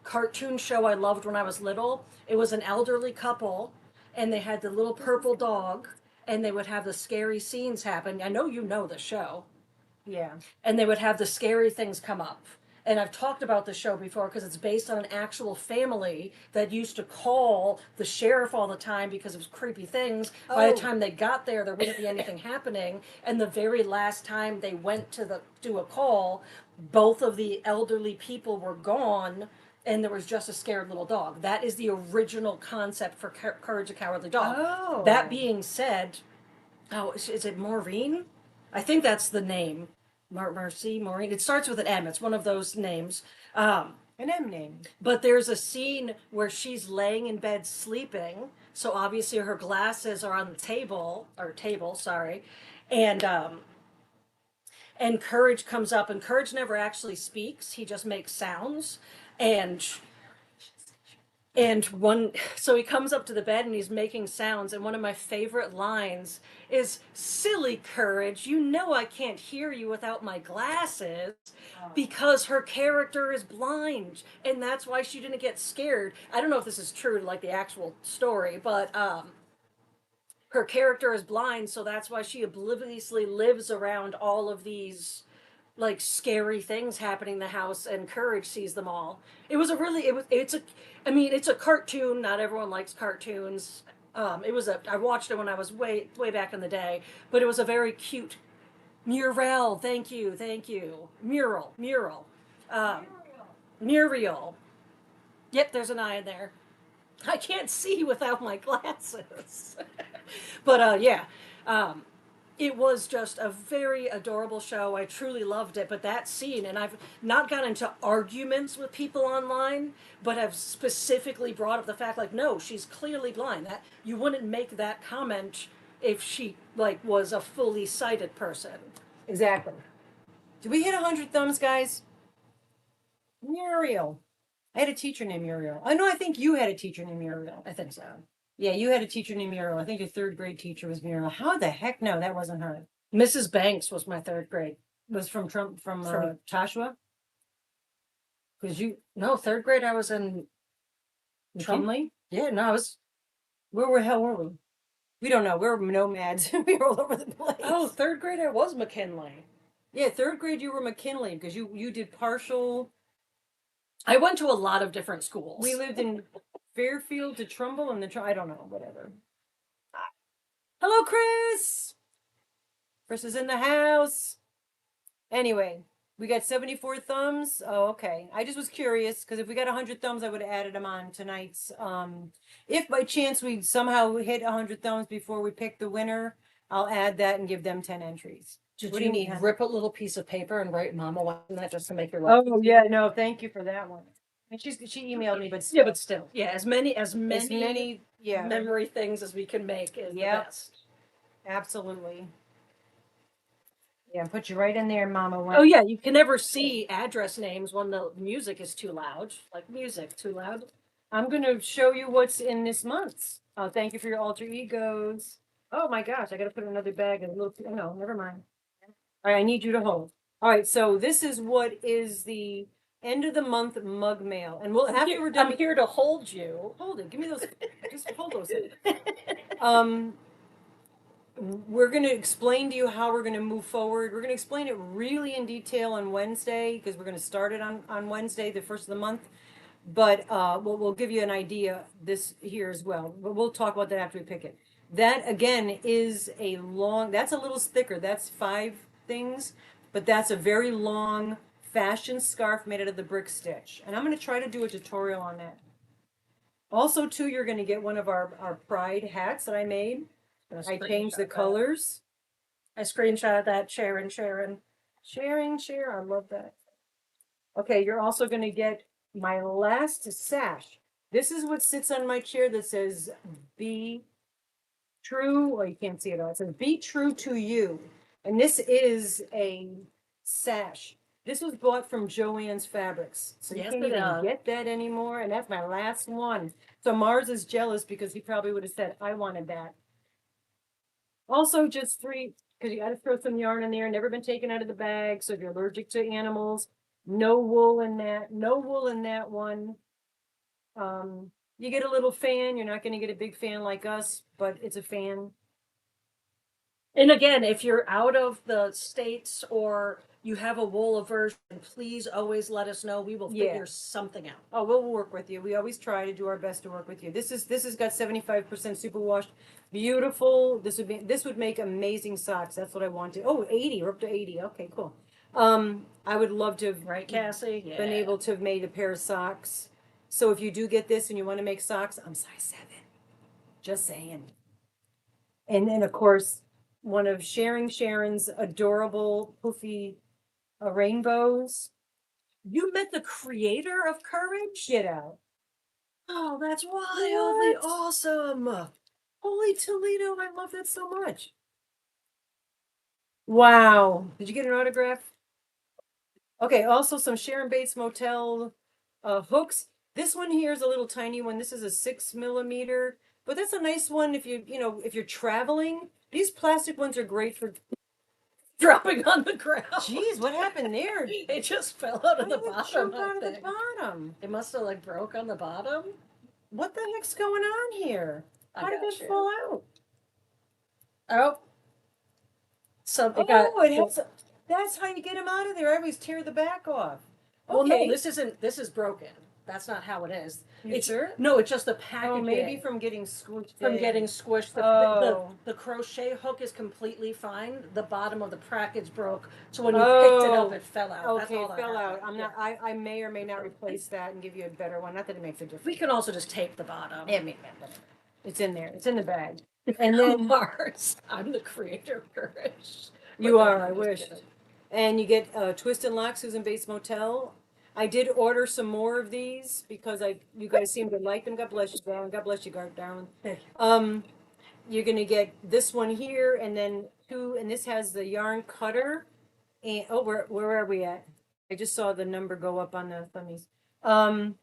cartoon show I loved when I was little. It was an elderly couple, and they had the little purple dog, and they would have the scary scenes happen. I know you know the show. Yeah. And they would have the scary things come up. And I've talked about the show before because it's based on an actual family that used to call the sheriff all the time because of creepy things. By the time they got there, there wouldn't be anything happening. And the very last time they went to do a call, both of the elderly people were gone, and there was just a scared little dog. That is the original concept for Courage the Cowardly Dog. Oh. That being said, is it Maureen? I think that's the name. Mercy, Maureen. It starts with an M. It's one of those names. An M name. But there's a scene where she's laying in bed sleeping. So obviously her glasses are on the table, sorry. And Courage comes up, and Courage never actually speaks. He just makes sounds. So he comes up to the bed and he's making sounds, and one of my favorite lines is, "Silly Courage, you know I can't hear you without my glasses," because her character is blind, and that's why she didn't get scared. I don't know if this is true to like the actual story, but her character is blind, so that's why she obliviously lives around all of these like scary things happening in the house, and Courage sees them all. It's a cartoon. Not everyone likes cartoons. I watched it when I was way back in the day, but it was a very cute mural. Thank you. Mural. Muriel. Yep, there's an eye in there. I can't see without my glasses. But yeah, it was just a very adorable show. I truly loved it. But that scene, and I've not gotten into arguments with people online, but have specifically brought up the fact, like, no, she's clearly blind. That you wouldn't make that comment if she like was a fully sighted person. Exactly. Did we hit 100 thumbs, guys? Muriel. I had a teacher named Muriel. I know. I think you had a teacher named Muriel. I think so. Yeah, you had a teacher named Muriel. I think your third grade teacher was Muriel. How the heck? No, that wasn't her. Mrs. Banks was my third grade. Was from Trump from From- Joshua. Because you No, third grade I was in Trump? McKinley. Yeah, no, I was. Where the hell were we? We don't know. We're nomads. We were all over the place. Oh, third grade I was McKinley. Yeah, third grade you were McKinley because you did partial I went to a lot of different schools. We lived in Fairfield to Trumbull and I don't know, whatever. Hello, Chris. Chris is in the house. Anyway, we got 74 thumbs. Oh, okay. I just was curious because if we got 100 thumbs, I would have added them on tonight's. If by chance we somehow hit 100 thumbs before we pick the winner, I'll add that and give them 10 entries. Did What do you need, hon? rip a little piece of paper and write Mama on that just to make your life? Oh yeah, no, thank you for that one. And she emailed me, but Yeah, but still, yeah, as many yeah, memory things as we can make is the Yep. best. absolutely. Yeah, put you right in there, Mama. Oh yeah, you can never see address names when the music is too loud. Like music too loud. I'm gonna show you what's in this month's. Thank you for your alter egos. Oh my gosh, I gotta put another bag in a little. Oh, no, never mind. All right, I need you to hold. All right, so this is what is the end of the month mug mail, and we'll after we're done. I'm here to hold you. Hold it. Give me those. Just hold those. We're going to explain to you how we're going to move forward. We're going to explain it really in detail on Wednesday because we're going to start it on Wednesday, the first of the month. But we'll give you an idea this here as well. But we'll talk about that after we pick it. That again is that's a little thicker. That's 5 things, but that's a very long fashion scarf made out of the brick stitch. And I'm going to try to do a tutorial on that. Also, too, you're going to get one of our pride hats that I made. I changed the colors. I screenshot that, Sharon. Sharing, share. I love that. Okay, you're also going to get my last sash. This is what sits on my chair that says be true. Well, you can't see it all. It says be true to you. And this is a sash. This was bought from Joann's Fabrics. So you Yes, can't it even is. get that anymore. And that's my last one. So Mars is jealous because he probably would have said, I wanted that. Also, just 3, because you got to throw some yarn in there, never been taken out of the bag. So if you're allergic to animals, no wool in that, no wool in that one. You get a little fan. You're not going to get a big fan like us, but it's a fan. And again, if you're out of the States or you have a wool aversion, please always let us know. We will figure something out. Oh, we'll work with you. We always try to do our best to work with you. This has got 75% superwash. Beautiful. This would make amazing socks. That's what I wanted. Oh, 80. We're up to 80. Okay, cool. I would love to have Right, Cassie? Yeah. been able to have made a pair of socks. So if you do get this and you want to make socks, I'm size 7. Just saying. And then of course, one of Sharon's adorable poofy rainbows. You met the creator of Courage? Get out. Oh, that's wildly What? awesome. Holy Toledo, I love that so much. Wow. Did you get an autograph? Okay, also some Sharon Bates Motel hooks. This one here is a little tiny one. This is a 6mm, but that's a nice one if if you're traveling. These plastic ones are great for Dropping on the ground. Jeez, what happened there? It just fell out of the bottom. Out of the bottom. It must have broke on the bottom. What the heck's going on here? How did it fall out? Oh. So that's how you get them out of there. I always tear the back off. Well, no, this is broken. That's not how it is. It's sure? No, it's just the packaging. Oh, maybe from getting squished. The crochet hook is completely fine. The bottom of the package broke, so when you picked it up, it fell out. Okay, it fell out. I may or may not replace that and give you a better one. Not that it makes a difference. We can also just tape the bottom. Yeah, it's in there. It's in the bag. And then Mars, I'm the creator of Courage. You are. I wish. And you get Twist and Lock, Susan Bates Motel. I did order some more of these because you guys seem to like them. God bless you, darling. God bless you, darling. You're gonna get this one here, and then 2, and this has the yarn cutter. And where are we at? I just saw the number go up on the thummies. I'm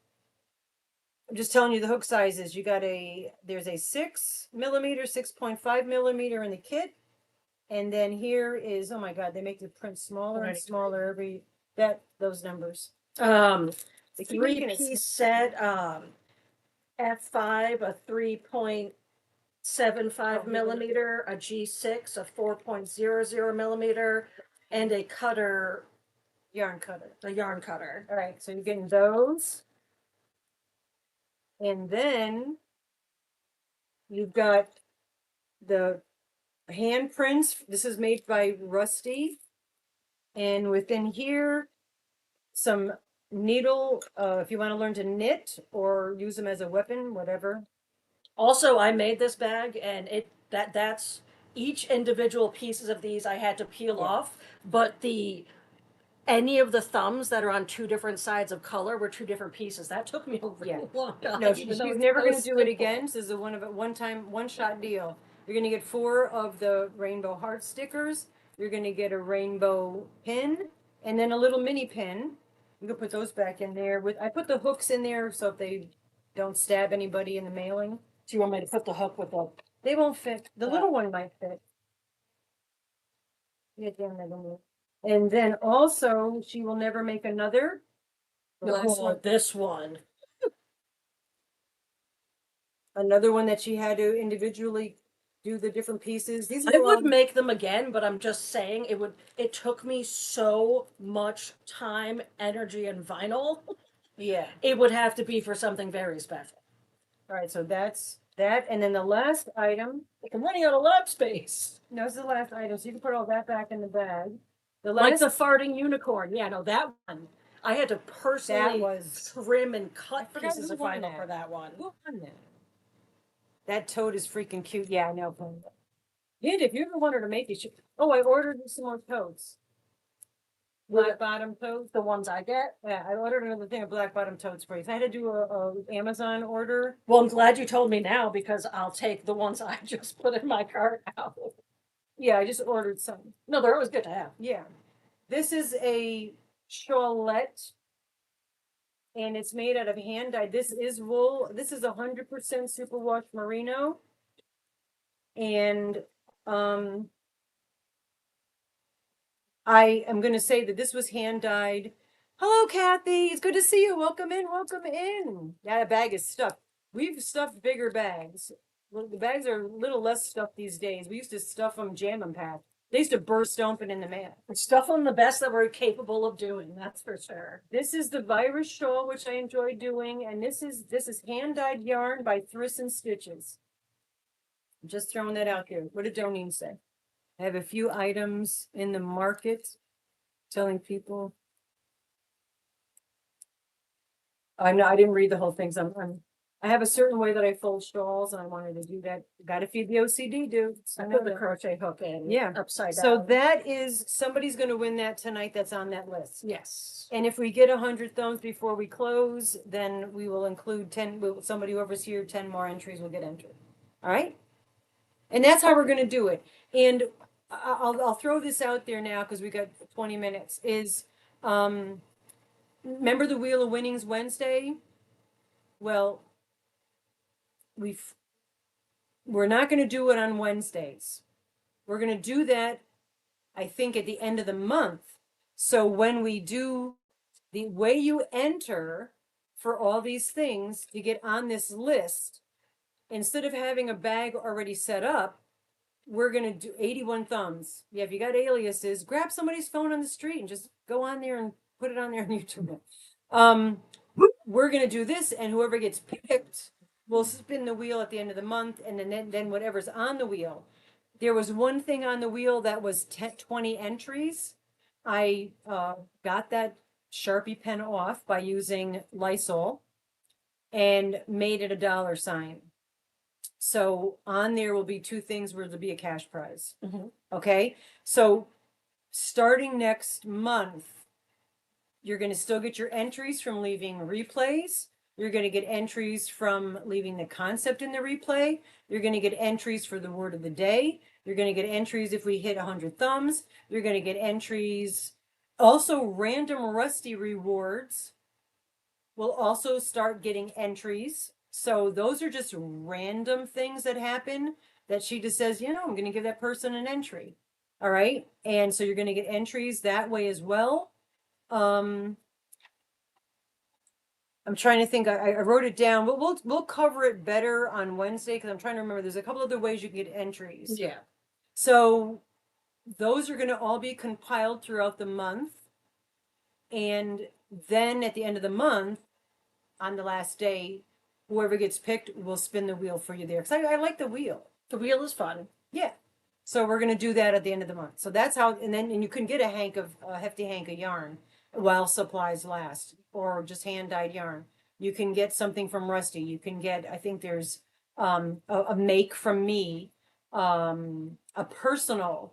just telling you the hook sizes. There's a 6mm, 6.5mm in the kit. And then here is, oh my God, they make the print smaller and smaller those numbers. The 3-piece set, F5, a 3.75mm, a G6, a 4.00mm, and a cutter yarn cutter. the yarn cutter. All right, so you're getting those. And then you've got the handprints. This is made by Rusty. And within here, some needle, if you want to learn to knit or use them as a weapon, whatever. Also, I made this bag, and that's each individual pieces of these I had to peel Yeah. off, but the any of the thumbs that are on two different sides of color were two different pieces. That took me a really Yeah. long time. No, even though she's it's never so going to do it simple. again. This is a one time, one shot deal. You're going to get 4 of the rainbow heart stickers. You're going to get a rainbow pin and then a little mini pin. You can put those back in there. I put the hooks in there so if they don't stab anybody in the mailing. Do you want me to put the hook with the? They won't fit. The little one might fit. Yeah, damn, they won't. And then also, she will never make another. The last one, This one. another one that she had to individually do the different pieces. These are I would all, make them again, but I'm just saying it took me so much time, energy, and vinyl. yeah. It would have to be for something very special. All right, so that's that. And then the last item, Like I'm running out of lab space. no, this is the last item. So you can put all that back in the bag. The Like last, the farting unicorn. Yeah, no, that one. I had to personally trim and cut forgot pieces who of won vinyl that. for that one. who won that? That toad is freaking cute. Yeah, I know. Hint, if you ever wanted to make it, oh, I ordered some more toads. Black bottom toads. The ones I get. Yeah, I ordered another thing of black bottom toad sprays. I had to do a Amazon order. Well, I'm glad you told me now because I'll take the ones I just put in my cart now. Yeah, I just ordered some. No, they're always good to have. Yeah. This is a shawlette and it's made out of hand dyed. This is wool. This is 100% superwash merino. And I am going to say that this was hand dyed. Hello, Kathy. It's good to see you. Welcome in. Welcome in. Yeah, that bag is stuffed. We've stuffed bigger bags. Well, the bags are a little less stuffed these days. We used to stuff them, jam them packed. They used to burst open in the mail. Stuff them the best that we're capable of doing. That's for sure. This is the virus shawl, which I enjoy doing, and this is hand dyed yarn by Thriss and Stitches. I'm just throwing that out there. What did Doneen say? I have a few items in the market telling people. I didn't read the whole thing. So I have a certain way that I fold shawls, and I wanted to do that. Got to feed the OCD, dude. I put the crochet hook in. Yeah. Upside down. So that is somebody's going to win that tonight. That's on that list. Yes. And if we get 100 thumbs before we close, then we will include 10. Somebody whoever's here, 10 more entries will get entered. All right. And that's how we're going to do it. And I'll throw this out there now because we got 20 minutes. Remember the Wheel of Winnings Wednesday? Well, we're not going to do it on Wednesdays. We're going to do that, I think, at the end of the month. So when we do, the way you enter for all these things to get on this list, instead of having a bag already set up, we're going to do 81 thumbs. Yeah, if you got aliases, grab somebody's phone on the street and just go on there and put it on there on YouTube. We're going to do this, and whoever gets picked will spin the wheel at the end of the month, and then whatever's on the wheel. There was one thing on the wheel that was 20 entries. I got that Sharpie pen off by using Lysol and made it a $sign. So on there will be 2 things where there'll be a cash prize. Mhm. Okay. So starting next month, you're going to still get your entries from leaving replays. You're going to get entries from leaving the concept in the replay. You're going to get entries for the word of the day. You're going to get entries if we hit 100 thumbs. You're going to get entries. Also, random Rusty rewards will also start getting entries. So those are just random things that happen that she just says, I'm going to give that person an entry. All right. And so you're going to get entries that way as well. I'm trying to think. I wrote it down, but we'll cover it better on Wednesday because I'm trying to remember. There's a couple other ways you can get entries. Yeah. So those are going to all be compiled throughout the month. And then at the end of the month, on the last day, whoever gets picked will spin the wheel for you there. Because I like the wheel. The wheel is fun. Yeah. So we're gonna do that at the end of the month. So that's how, and you can get a hefty hank of yarn while supplies last, or just hand dyed yarn. You can get something from Rusty. You can get, I think there's a make from me, a personal,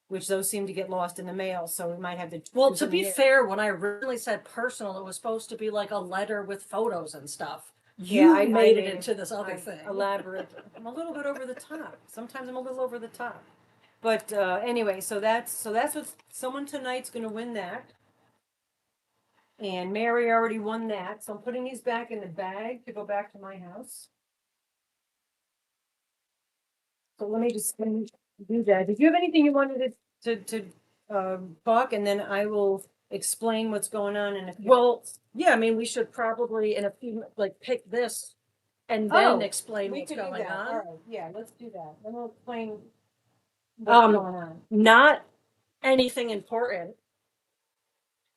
which those seem to get lost in the mail. So we might have to. Well, do to something be there. fair, when I originally said personal, it was supposed to be like a letter with photos and stuff. Yeah, You I made it made into this other I thing. elaborate. I'm a little bit over the top. Sometimes I'm a little over the top. But anyway, so that's what someone tonight's going to win that. And Mary already won that. So I'm putting these back in the bag to go back to my house. So let me just do that. Did you have anything you wanted to talk, and then I will explain what's going on in a few Well, minutes. yeah, I mean, we should probably in a few like pick this and then explain we what's could do going that. on. All right, yeah, let's do that. Then we'll explain what's going on. Not anything important,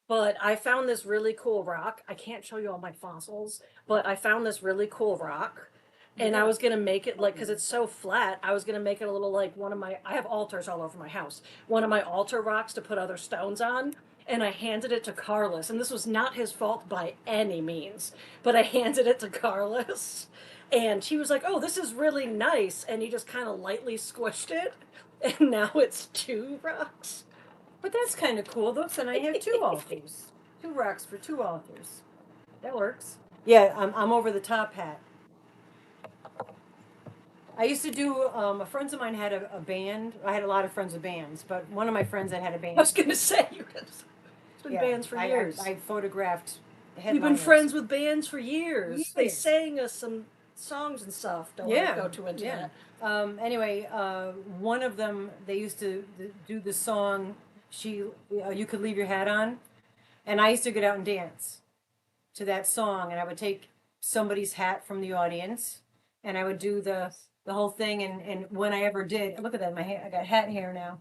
but I found this really cool rock. I can't show you all my fossils, but I found this really cool rock. And I Yeah. was gonna make it like, because it's so flat, I was gonna make it a little like one of my, I have altars all over my house, one of my altar rocks to put other stones on. And I handed it to Carlos, and this was not his fault by any means, but I handed it to Carlos. And he was like, "Oh, this is really nice." And he just kind of lightly squished it. And now it's two rocks. But that's kind of cool. Looks, and I have two authors, two rocks for two authors. That works. Yeah, I'm over the top hat. I used to do. Friends of mine had a band. I had a lot of friends with bands, but one of my friends that had a band. I was gonna say you guys, it's been Yeah, bands for years. I photographed headliners. We've been friends with bands for years. They Years. sang us some songs and stuff. Don't want Yeah, to go too into yeah. that. Anyway, one of them, they used to do the song. You could leave your hat on, and I used to get out and dance to that song, and I would take somebody's hat from the audience, and I would do the whole thing. And when I ever did, look at that, my hair, I got hat hair now.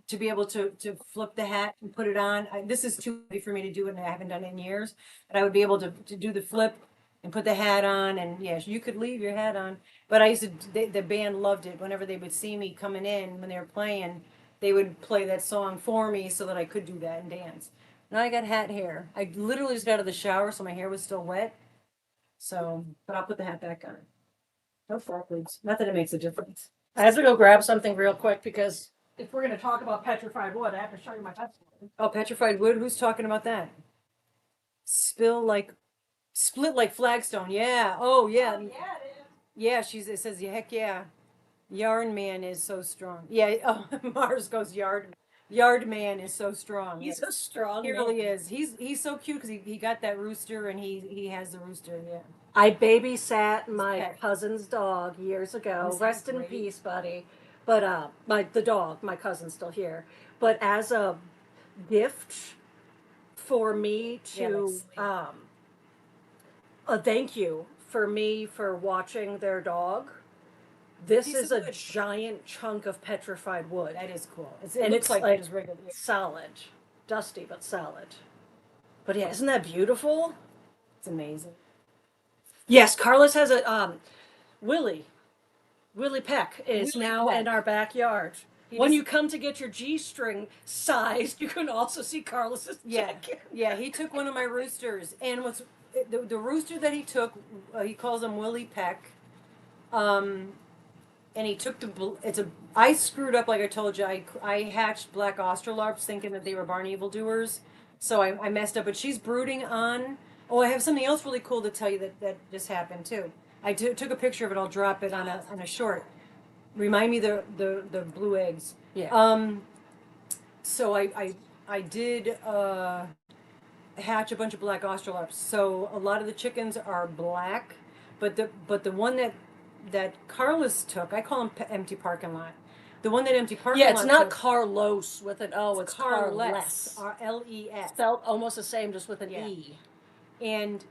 To be able to flip the hat and put it on, this is too heavy for me to do it, and I haven't done it in years. But I would be able to do the flip and put the hat on, and yes, you could leave your hat on. But I used to, the band loved it. Whenever they would see me coming in when they were playing, they would play that song for me so that I could do that and dance. Now I got hat hair. I literally just got out of the shower, so my hair was still wet. So, but I'll put the hat back on. No problems. Not that it makes a difference. I have to go grab something real quick because if we're going to talk about petrified wood, I have to show you my pencil. Oh, petrified wood. Who's talking about that? Split like flagstone. Yeah. Oh, yeah. Oh, yeah, it is. Yeah. It says, heck yeah. Yarn man is so strong. Yeah. Oh, Mars goes yard man is so strong. He's Yes. a strong He man. really is. He's so cute because he got that rooster, and he has the rooster. Yeah. I babysat my pet. cousin's dog years ago. Isn't that Rest in great? peace, buddy. But the dog, my cousin's still here. But as a gift for me Yeah, to like a thank you for me for watching their dog. This Piece is of a wood. giant chunk of petrified wood. That is cool. It And looks it's like just regular. solid. Dusty but solid. But yeah, isn't that beautiful? It's amazing. Yes, Carlos has a Willie. Willie Peck is Willie now Peck. in our backyard. He When just- you come to get your G-string sized, you can also see Carlos's Yeah, jacket. yeah. He took one of my roosters, and the rooster that he took? He calls him Willie Peck. And he took I screwed up, like I told you. I hatched black ostrolarbs thinking that they were barn evildoers, so I messed up. But she's brooding on. Oh, I have something else really cool to tell you that just happened too. I took a picture of it. I'll drop it on a short. Remind me the blue eggs. Yeah. So I did hatch a bunch of black ostrolarbs. So a lot of the chickens are black, but the one that Carlos took, I call him empty parking lot. The one that empty parking lot. Yeah, it's not took, Carlos with an O, it's Carles. Carles. RLES. Spelled almost the same, just with an Yeah. E. And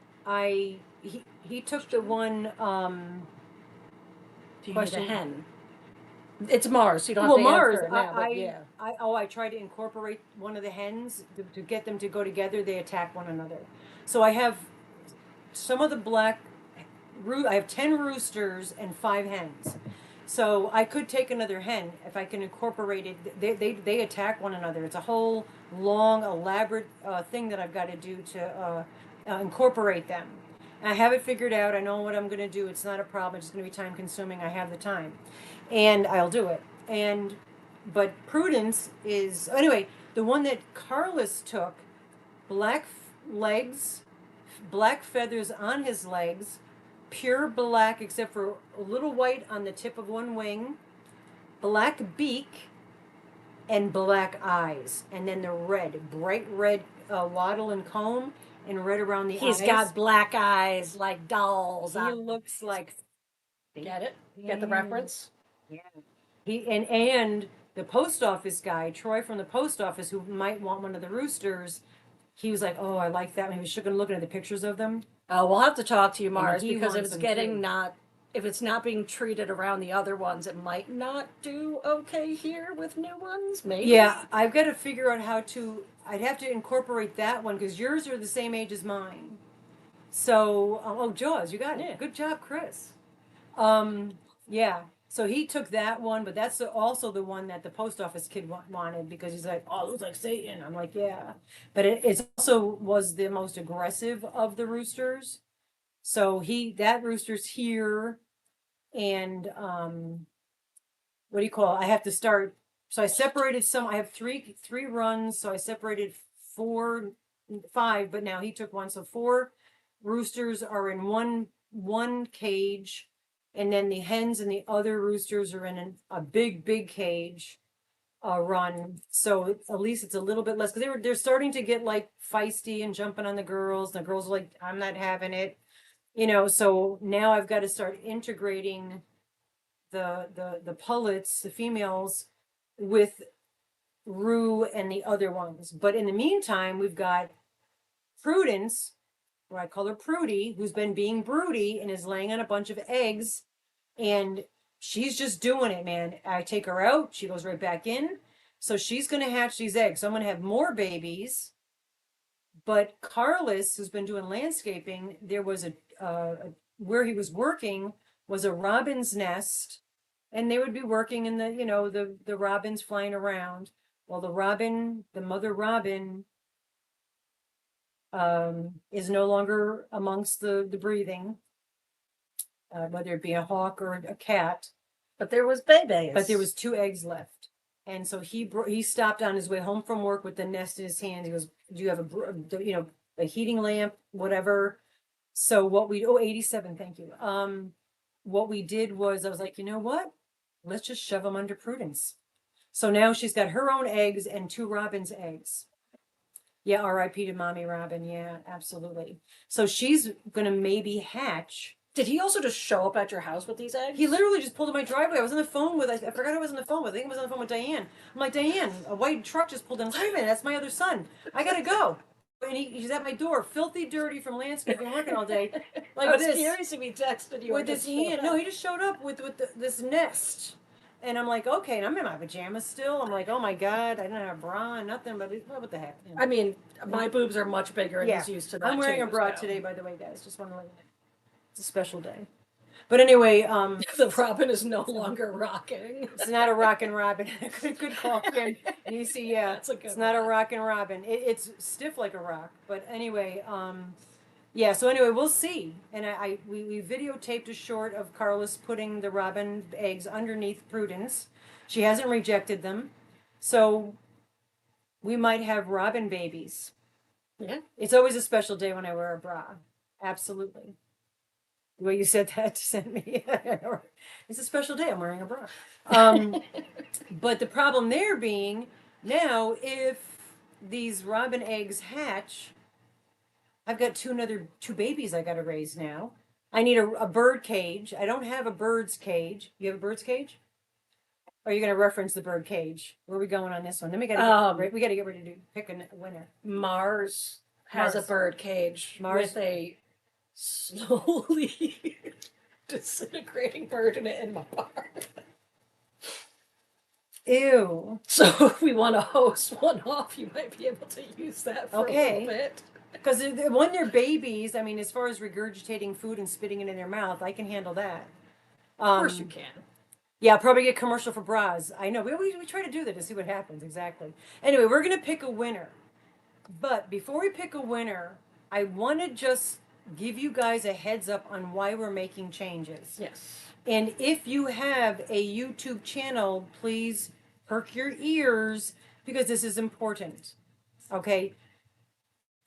he took the one Do you need a question. hen? It's Mars. You don't Well, have to Mars, answer it now, but yeah. I tried to incorporate one of the hens to get them to go together. They attack one another. So I have some of the black, I have 10 roosters and 5 hens. So I could take another hen if I can incorporate it. They attack one another. It's a whole long, elaborate thing that I've got to do to incorporate them. And I have it figured out. I know what I'm going to do. It's not a problem. It's just going to be time consuming. I have the time, and I'll do it. And but Prudence is anyway. The one that Carlos took, black legs, black feathers on his legs, pure black except for a little white on the tip of one wing, black beak, and black eyes, and then the red, bright red wattle and comb, and red around the He's eyes. got black eyes like dolls. He looks like. Get it? Get the reference? Yeah. And the post office guy, Troy from the post office, who might want one of the roosters, he was like, "Oh, I like that." And he was looking at the pictures of them. Oh, we'll have to talk to you, Mars, he because if wants it's them getting too. not, if it's not being treated around the other ones, it might not do okay here with new ones. Maybe. Yeah, I've got to figure out how to. I'd have to incorporate that one because yours are the same age as mine. So, oh, Jaws, you got it. Yeah. Good job, Chris. Yeah. So he took that one, but that's also the one that the post office kid wanted because he's like, "Oh, it looks like Satan." I'm like, "Yeah," but it also was the most aggressive of the roosters. So that rooster's here, and what do you call it? I have to start. So I separated some. I have three runs. So I separated 4, 5, but now he took one. So 4 roosters are in one cage, and then the hens and the other roosters are in a big cage. Run. So at least it's a little bit less because they're starting to get like feisty and jumping on the girls. The girls are like, "I'm not having it," So now I've got to start integrating the pullets, the females, with Rue and the other ones. But in the meantime, we've got Prudence, or I call her Prudy, who's been being broody and is laying on a bunch of eggs, and she's just doing it, man. I take her out, she goes right back in. So she's gonna hatch these eggs. So I'm gonna have more babies. But Carlos, who's been doing landscaping, there was where he was working was a robin's nest, and they would be working in the robins flying around. Well, the mother robin, is no longer amongst the breathing, whether it be a hawk or a cat. But there was babies. But there was 2 eggs left, and so he stopped on his way home from work with the nest in his hands. He goes, "Do you have a heating lamp, whatever?" So 87, thank you. What we did was I was like, you know what? Let's just shove them under Prudence. So now she's got her own eggs and 2 robin's eggs. Yeah, R.I.P. to Mommy Robin. Yeah, absolutely. So she's gonna maybe hatch. Did he also just show up at your house with these eggs? He literally just pulled in my driveway. I was on the phone with, I forgot I was on the phone with, I think I was on the phone with Diane. I'm like, "Diane, a white truck just pulled in." Wait a minute, that's my other son. I gotta go. And he's at my door, filthy, dirty from landscaping, working all day. Like I was this. curious if he texted you With his hand. No, he just showed up with this nest. And I'm like, okay, and I'm in my pajamas still. I'm like, oh my God, I didn't have a bra, nothing, but what the heck? I mean, my boobs are much bigger and he's used to that. I'm wearing a bra so. today, by the way, guys. Just want to let you know. It's a special day. But anyway, the Robin is no longer rocking. It's not a rockin' robin. good call, Kim. And you see, yeah, it's not a rockin' robin. It's stiff like a rock. But anyway, yeah. So anyway, we'll see. And we videotaped a short of Carlos putting the robin eggs underneath Prudence. She hasn't rejected them, so we might have robin babies. Yeah. It's always a special day when I wear a bra. Absolutely. The way you said that sent me. It's a special day. I'm wearing a bra. But the problem there being now, if these robin eggs hatch, I've got two babies I got to raise now. I need a bird cage. I don't have a bird's cage. You have a bird's cage? Or are you going to reference the bird cage? Where are we going on this one? Then we got to get ready to pick a winner. Mars has a bird cage with a slowly disintegrating bird in it in my bar. Ew. So if we want to host one off, you might be able to use that for a Okay. little bit. Because when they're babies, I mean, as far as regurgitating food and spitting it in their mouth, I can handle that. Of course you can. Yeah, I'll probably get commercial for bras. I know. We try to do that to see what happens. Exactly. Anyway, we're going to pick a winner. But before we pick a winner, I want to just give you guys a heads up on why we're making changes. Yes. And if you have a YouTube channel, please perk your ears because this is important. Okay.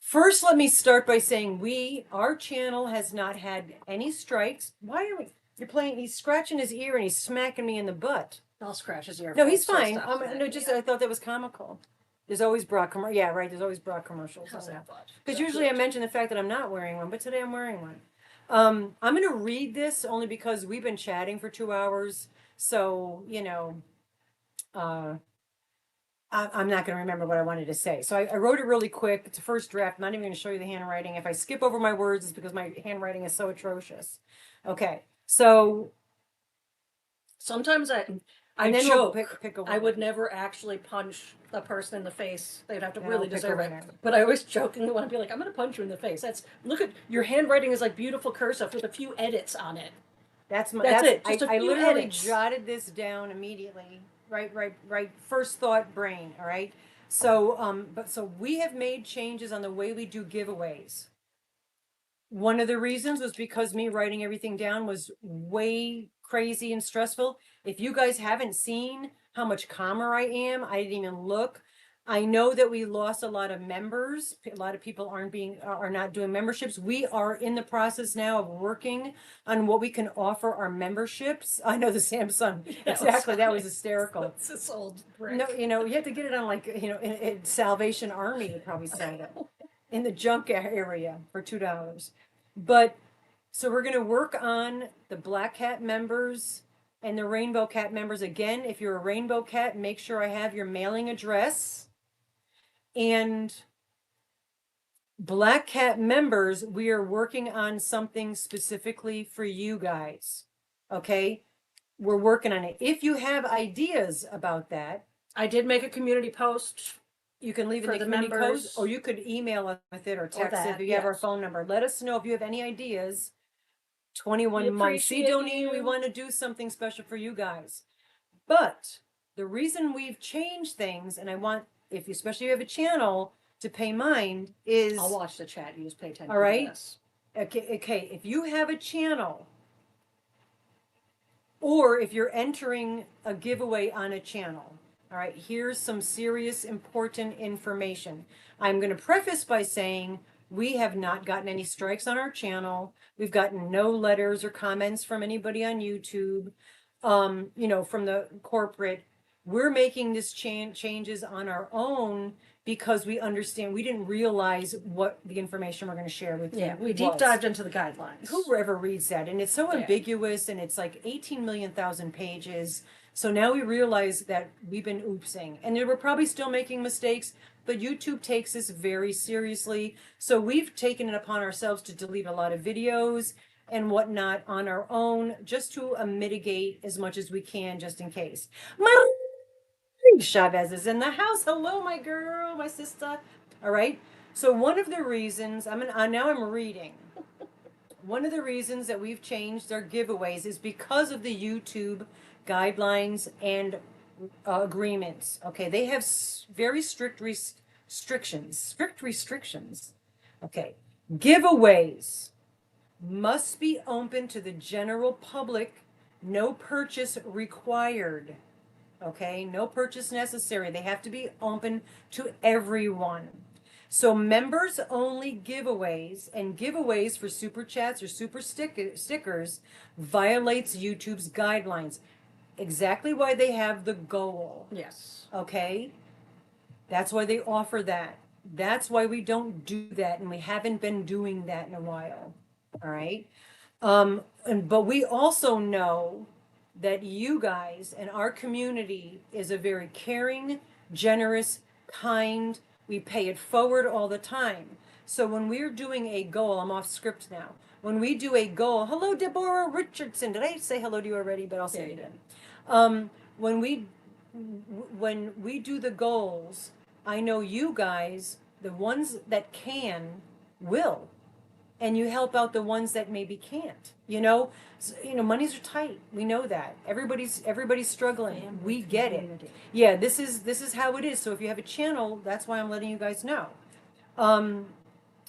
First, let me start by saying our channel has not had any strikes. Why are you're playing? He's scratching his ear and he's smacking me in the butt. I'll scratch his ear. No, he's so fine. stop No, smacking just me. I thought that was comical. There's always bra Yeah, right. There's always bra commercials. How's that, bud? Because usually I mention the fact that I'm not wearing one, but today I'm wearing one. I'm going to read this only because we've been chatting for 2 hours. So, I'm not going to remember what I wanted to say. So I wrote it really quick. It's a first draft. I'm not even going to show you the handwriting. If I skip over my words, it's because my handwriting is so atrocious. Okay. So sometimes I and then joke. We'll pick a I would never actually punch a person in the face. They'd have to Then really I'll pick deserve a it. winner. But I always jokingly want to be like, I'm going to punch you in the face. Look at your handwriting is like beautiful cursive with a few edits on it. That's it. Just a I few literally edits. jotted this down immediately. Right. First thought, brain. All right. So, so we have made changes on the way we do giveaways. One of the reasons was because me writing everything down was way crazy and stressful. If you guys haven't seen how much calmer I am, I didn't even look. I know that we lost a lot of members. A lot of people are not doing memberships. We are in the process now of working on what we can offer our memberships. I know the Samsung. Exactly. That was hysterical. It's this old brick. No, you have to get it on in Salvation Army would probably sell it in the junk area for $2. But so we're going to work on the Black Cat members and the Rainbow Cat members. Again, if you're a Rainbow Cat, make sure I have your mailing address. And Black Cat members, we are working on something specifically for you guys. Okay? We're working on it. If you have ideas about that, I did make a community post. you can leave it in the the community members. post, or you could email us with it or text it if you have our yes. phone number. Let us know if you have any ideas. 21 We months. See, Doneen, we you. want to do something special for you guys. But the reason we've changed things, and I want, especially if you have a channel, to pay mind is. I'll watch the chat. You just pay attention. All right. To this. Okay. If you have a channel, or if you're entering a giveaway on a channel, all right, here's some serious, important information. I'm going to preface by saying we have not gotten any strikes on our channel. We've gotten no letters or comments from anybody on YouTube, from the corporate. We're making this changes on our own because we understand we didn't realize what the information we're going to share with you. Yeah, we deep dived into the guidelines. Whoever reads that, and it's so ambiguous, and it's like 18 million thousand pages. So now we realize that we've been oopsing, and we're probably still making mistakes, but YouTube takes this very seriously. So we've taken it upon ourselves to delete a lot of videos and whatnot on our own, just to mitigate as much as we can, just in case. Chavez is in the house. Hello, my girl, my sister. All right. So one of the reasons now I'm reading. One of the reasons that we've changed our giveaways is because of the YouTube guidelines and agreements. Okay, they have very strict restrictions. Okay, giveaways must be open to the general public. No purchase required. Okay, no purchase necessary. They have to be open to everyone. So members only giveaways and giveaways for super chats or super stickers violates YouTube's guidelines. Exactly why they have the goal. Yes. Okay? That's why they offer that. That's why we don't do that, and we haven't been doing that in a while. All right? But we also know that you guys and our community is a very caring, generous, kind. We pay it forward all the time. So when we're doing a goal, I'm off script now. When we do a goal, hello, Deborah Richardson. Did I say hello to you already? But I'll say it again. When we when we do the goals, I know you guys, the ones that can, will, and you help out the ones that maybe can't. Monies are tight. We know that. Everybody's struggling. We get it. Yeah, this is how it is. So if you have a channel, that's why I'm letting you guys know.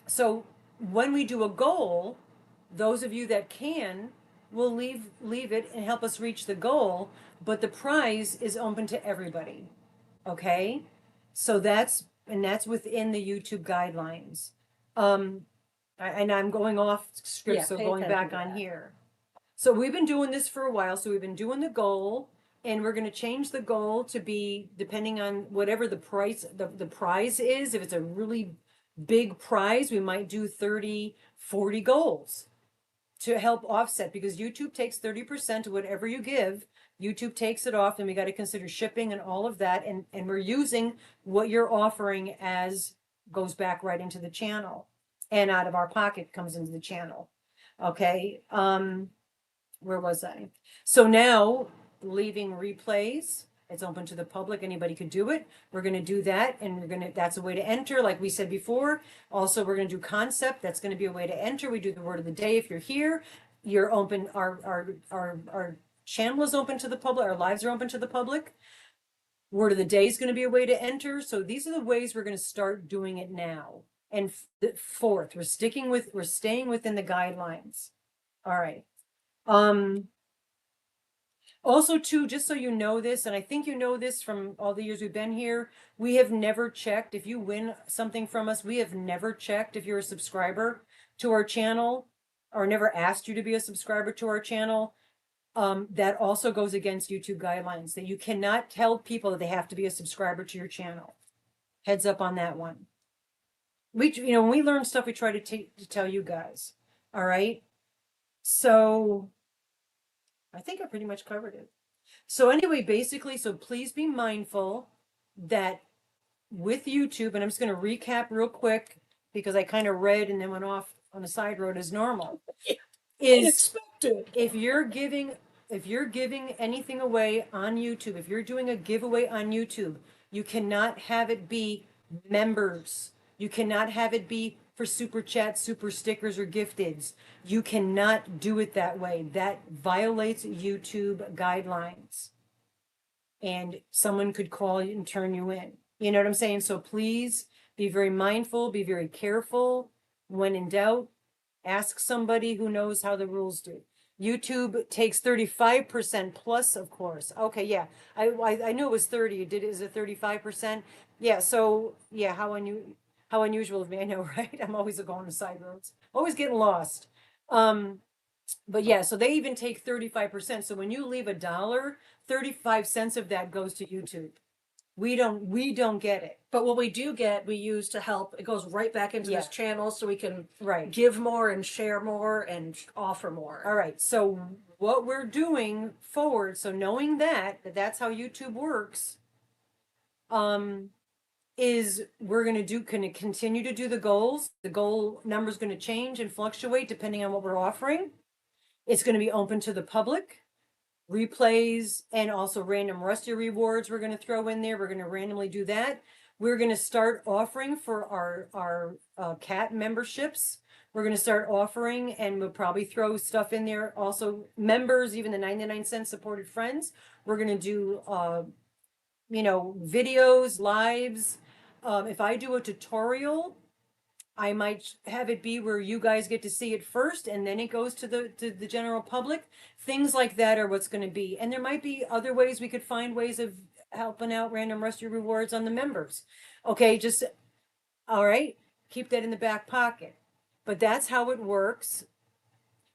So when we do a goal, those of you that can will leave it and help us reach the goal, but the prize is open to everybody. Okay? So that's within the YouTube guidelines. And I'm going off script, Yeah, so pay going attention back to on that. here. So we've been doing this for a while. So we've been doing the goal, and we're going to change the goal to be depending on whatever the prize is. If it's a really big prize, we might do 30, 40 goals to help offset, because YouTube takes 30% of whatever you give. YouTube takes it off, and we got to consider shipping and all of that. And we're using what you're offering as goes back right into the channel, and out of our pocket comes into the channel. Okay. Where was I? So now, leaving replays, it's open to the public. Anybody could do it. We're going to do that, and that's a way to enter, like we said before. Also, we're going to do concept. That's going to be a way to enter. We do the word of the day. If you're here, you're open. Our channel is open to the public. Our lives are open to the public. Word of the day is going to be a way to enter. So these are the ways we're going to start doing it now. And fourth, we're staying within the guidelines. All right. Also, too, just so you know this, and I think you know this from all the years we've been here, we have never checked. If you win something from us, we have never checked if you're a subscriber to our channel, or never asked you to be a subscriber to our channel. That also goes against YouTube guidelines, that you cannot tell people that they have to be a subscriber to your channel. Heads up on that one. When we learn stuff, we try to tell you guys. All right. So I think I pretty much covered it. So anyway, basically, so please be mindful that with YouTube, and I'm just going to recap real quick because I kind of read and then went off on a side road as normal. Is Unexpected. if you're giving anything away on YouTube, if you're doing a giveaway on YouTube, you cannot have it be members. You cannot have it be for super chats, super stickers, or gifteds. You cannot do it that way. That violates YouTube guidelines. And someone could call you and turn you in. You know what I'm saying? So please be very mindful, be very careful. When in doubt, ask somebody who knows how the rules do. YouTube takes 35% plus, of course. Okay, yeah. I knew it was 30. Is it 35%? Yeah, so yeah, how unusual of me, I know, right? I'm always going to side roads. Always getting lost. But yeah, so they even take 35%. So when you leave $1, 35 cents of that goes to YouTube. We don't get it. But what we do get, we use to help. It goes right back into this Yeah. channel so we can Right. give more and share more and offer more. All right. So what we're doing forward, so knowing that that's how YouTube works, is we're going to continue to do the goals. The goal number is going to change and fluctuate depending on what we're offering. It's going to be open to the public. Replays and also random Rusty rewards we're going to throw in there. We're going to randomly do that. We're going to start offering for our cat memberships. We're going to start offering, and we'll probably throw stuff in there. Also, members, even the 99-cent supported friends. We're going to do videos, lives. If I do a tutorial, I might have it be where you guys get to see it first, and then it goes to the general public. Things like that are what's going to be. And there might be other ways we could find ways of helping out random Rusty rewards on the members. Okay, just all right. Keep that in the back pocket. But that's how it works.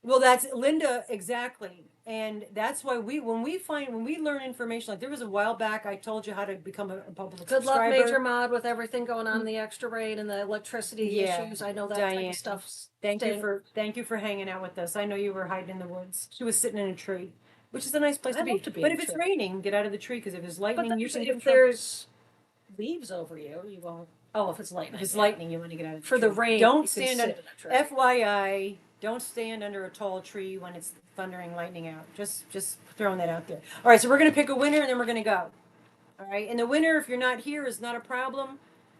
Well, that's Linda, exactly. And that's why when we learn information, like there was a while back, I told you how to become a public Good subscriber. luck, Major Mod, with everything going on in the extra rate and the electricity Yeah, issues. I know that type Diane, of stuff's Thank staying- you for hanging out with us. I know you were hiding in the woods. She was sitting in a tree, which is a nice place I to be. love to be But in if a it's tree. raining, get out of the tree, because if there's lightning, But you can get in if trouble. there's leaves over you, you won't. Oh, if it's lightning. If it's yeah. lightning, you want to get out of the For tree. the rain, Don't you can stand sit on. in a tree. FYI, don't stand under a tall tree when it's thundering lightning out. Just throwing that out there. All right, so we're gonna pick a winner and then we're gonna go. All right. In the winter, if you're not here, is not a problem.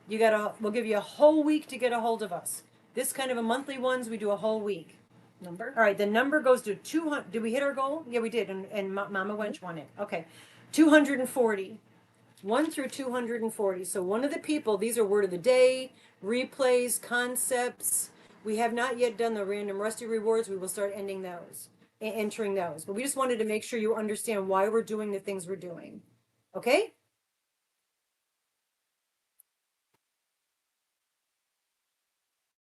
We'll give you a whole week to get a hold of us. This kind of a monthly ones, we do a whole week. Number? All right. The number goes to 200. Did we hit our goal? Yeah, we did. And Mama Wench won it. Okay. 240. 1 through 240. So one of the people, these are word of the day, replays, concepts. We have not yet done the random Rusty rewards. We will start ending those, entering those. But we just wanted to make sure you understand why we're doing the things we're doing. Okay?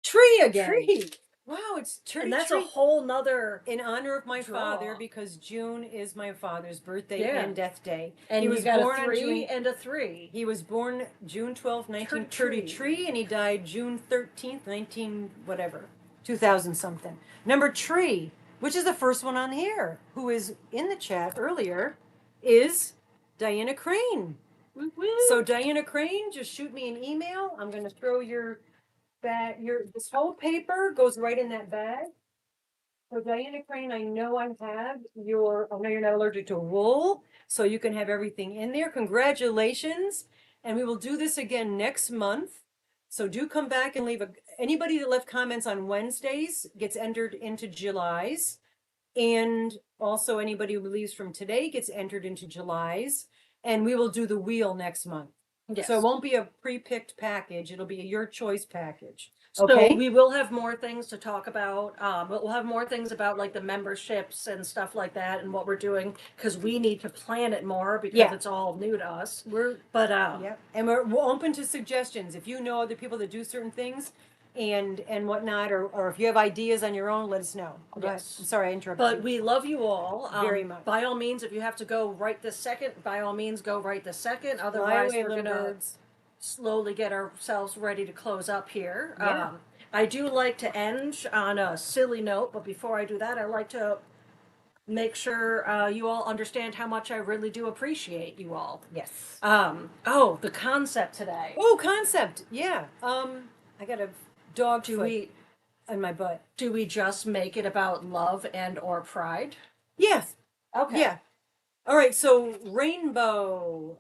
Tree again. Tree. Wow, it's tree. And that's tree. a whole nother. In honor of my draw. father, because June is my father's birthday Yeah. and death day. And he you was got born a on 3 June. and a 3. He was born June 12th, 1933, and he died June 13th, 19 whatever, 2000 something. Number tree, which is the first one on here, who is in the chat earlier, is Diana Crane. Woo-woo. So Diana Crane, just shoot me an email. I'm going to throw your this whole paper goes right in that bag. So Diana Crane, I know I have I know you're not allergic to wool, so you can have everything in there. Congratulations. And we will do this again next month. So do come back and anybody that left comments on Wednesdays gets entered into July's. And also anybody who leaves from today gets entered into July's. And we will do the wheel next month. Yes. So it won't be a pre-picked package. It'll be a your choice package. So Okay. we will have more things to talk about. But we'll have more things about like the memberships and stuff like that and what we're doing because we need to plan it more because Yeah. it's all new to us. We're and we're open to suggestions. If you know other people that do certain things and whatnot, or if you have ideas on your own, let us know. Go ahead. Yes. I'm sorry I interrupted But you. we love you all Very much. By all means, if you have to go right this second, by all means, go right this second. Fly Otherwise, away, we're little gonna birds. slowly get ourselves ready to close up here. Yeah. I do like to end on a silly note, but before I do that, I like to make sure you all understand how much I really do appreciate you all. Yes. The concept today. Oh, concept. Yeah. I got a dog Do foot we in my butt. do we just make it about love and or pride? Yes. Okay. Yeah. All right. So rainbow,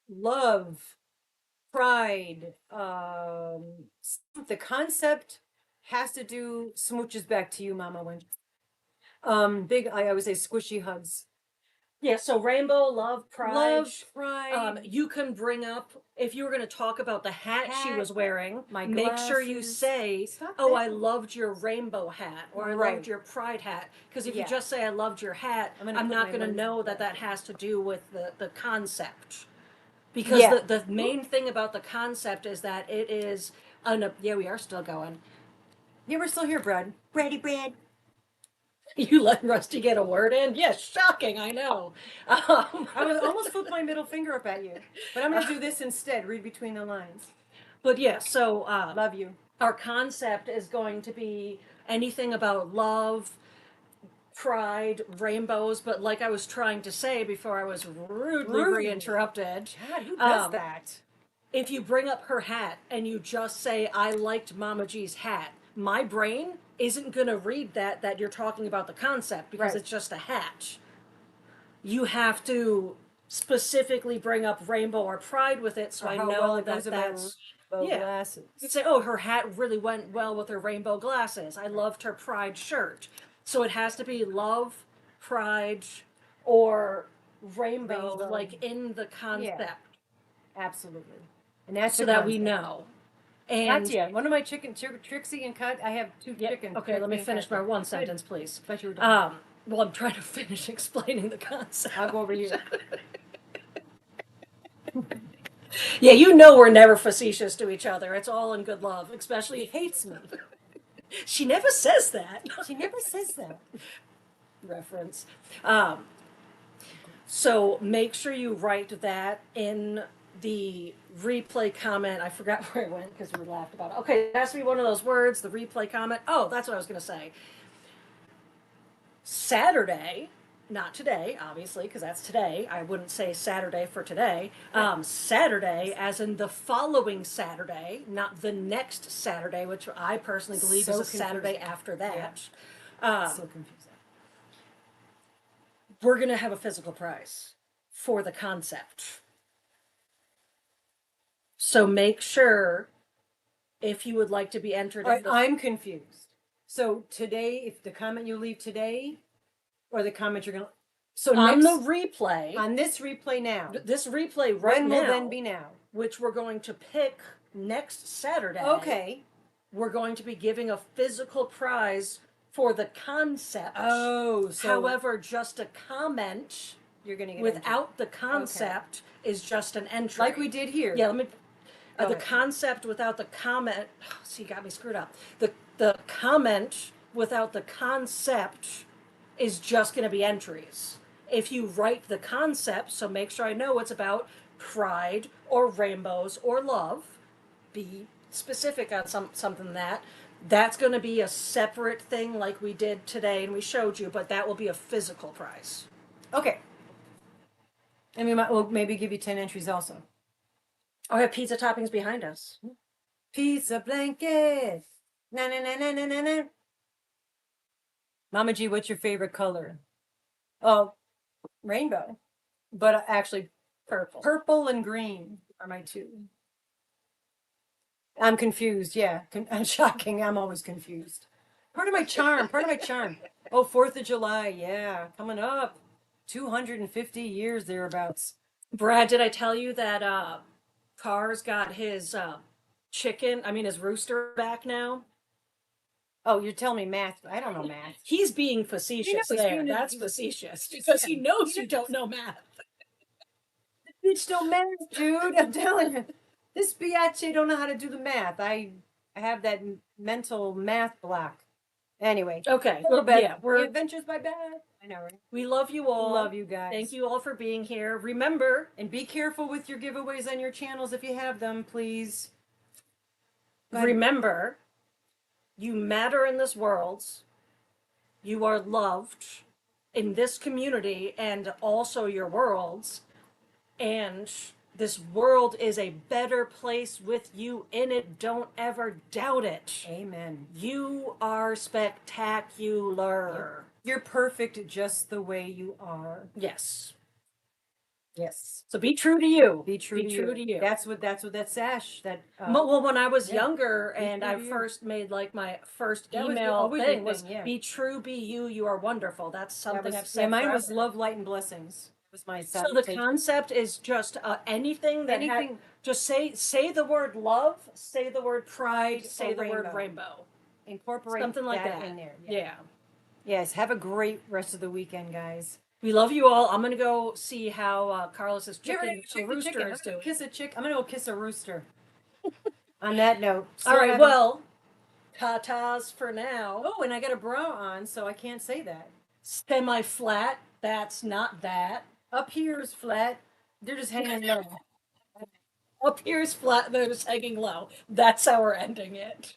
love, pride. The concept has to do smooches back to you, Mama. Big. I always say squishy hugs. Yeah, so rainbow, love, pride. Love, pride. You can bring up if you were going to talk about the hat she was wearing. My make sure you glasses. say, Stop "Oh, that. I loved your rainbow hat," or "I Right. loved your pride hat." Because if Yeah. you just say, "I loved your hat," I'm gonna I'm put not my going to lens know back. that that has to do with the concept. Because Yeah. the main thing about the concept is that it is yeah, we are still going. Yeah, we're still here, Brad. Brady Brad. You let Rusty get a word in? Yes, shocking, I know. I was almost flipped my middle finger up at you, but I'm gonna do this instead. Read between the lines. But yeah, so Love you. our concept is going to be anything about love, pride, rainbows, but like I was trying to say before I was rudely re-interrupted. God, who does that? If you bring up her hat and you just say, I liked Mama G's hat, my brain isn't going to read that you're talking about the concept because Right. it's just a hat. You have to specifically bring up rainbow or pride with it so Or I how know well it that goes with my that's... rainbow yeah. glasses. You'd say, oh, her hat really went well with her rainbow glasses. I loved her pride shirt. So it has to be love, pride, or rainbow. Like in the concept. Absolutely. And that's So the that we concept. know. And Katya, one of my Trixie and Kat, I have two yeah, chickens. okay, let me Trixie and finish my Katya. one Good. sentence, please. Thought you were done. Well, I'm trying to finish explaining the concept. I'll go over here. Yeah, you know we're never facetious to each other. It's all in good love, He especially hates me. she never says that. She never says that. Reference. So make sure you write that in the replay comment. I forgot where it went because we laughed about it. Okay, it has to be one of those words, the replay comment. Oh, that's what I was going to say. Saturday, not today, obviously, because that's today. I wouldn't say Saturday for today. Saturday, as in the following Saturday, not the next Saturday, which I personally believe So is a confusing. Saturday after that. So confusing. We're going to have a physical prize for the concept. So make sure if you would like to be entered All right, in the I'm confused. So today, if the comment you leave today, or the comment you're gonna, so on next the replay, on this replay now, this replay right when now, will then be now? which we're going to pick next Saturday. Okay. We're going to be giving a physical prize for the concept. Oh, so However, just a comment you're gonna get without the concept is just an entry. like we did here. Yeah, let me. Go The ahead. concept without the comment. See, you got me screwed up. The comment without the concept is just going to be entries. If you write the concept, so make sure I know it's about pride or rainbows or love. Be specific on something that's going to be a separate thing like we did today and we showed you, but that will be a physical prize. Okay. And we might well maybe give you 10 entries also. I have pizza toppings behind us. Pizza blanket. Na na na na na na na. Mama G, what's your favorite color? Oh, rainbow. But actually, Purple. purple and green are my two. I'm confused. Yeah, I'm shocking. I'm always confused. Part of my charm. Part of my charm. Oh, 4th of July. Yeah, coming up. 250 years thereabouts. Brad, did I tell you that Carr's got his his rooster back now? Oh, you're telling me math. I don't know math. He's being facetious he's there. being- That's facetious because he knows you don't know math. Bitch don't math, dude. I'm telling you. This biatch don't know how to do the math. I have that mental math block. Anyway, Okay. a little bit. Yeah, The Adventures by Beth. I know, right? we love you all. Love you guys. Thank you all for being here. Remember, And be careful with your giveaways on your channels if you have them, please. Go ahead. remember, you matter in this world. You are loved in this community and also your worlds. And this world is a better place with you in it. Don't ever doubt it. Amen. You are spectacular. You're perfect just the way you are. Yes. Yes. So be true to you. Be true to you. That's what that sash that Well, when I was yeah. younger Be and true I to you. first made like my first That was email always thing the was thing, yeah. be true, be you, you are wonderful. That's that something was, I've said mine was forever. love, light, and blessings. It was my So the salutation. concept is just anything that Anything- just say the word love, say the word pride, Or say the word rainbow. Incorporate Something like that. in there. Yeah. Yes. Have a great rest of the weekend, guys. We love you all. I'm gonna go see how Carlos's chicken rooster is doing. Kiss a chick. I'm gonna go kiss a rooster. On that note. All right. Well, tatas for now. Oh, and I got a bra on, so I can't say that. Semi flat. That's not that. Up here is flat. They're just hanging low. Up here is flat. They're just hanging low. That's how we're ending it.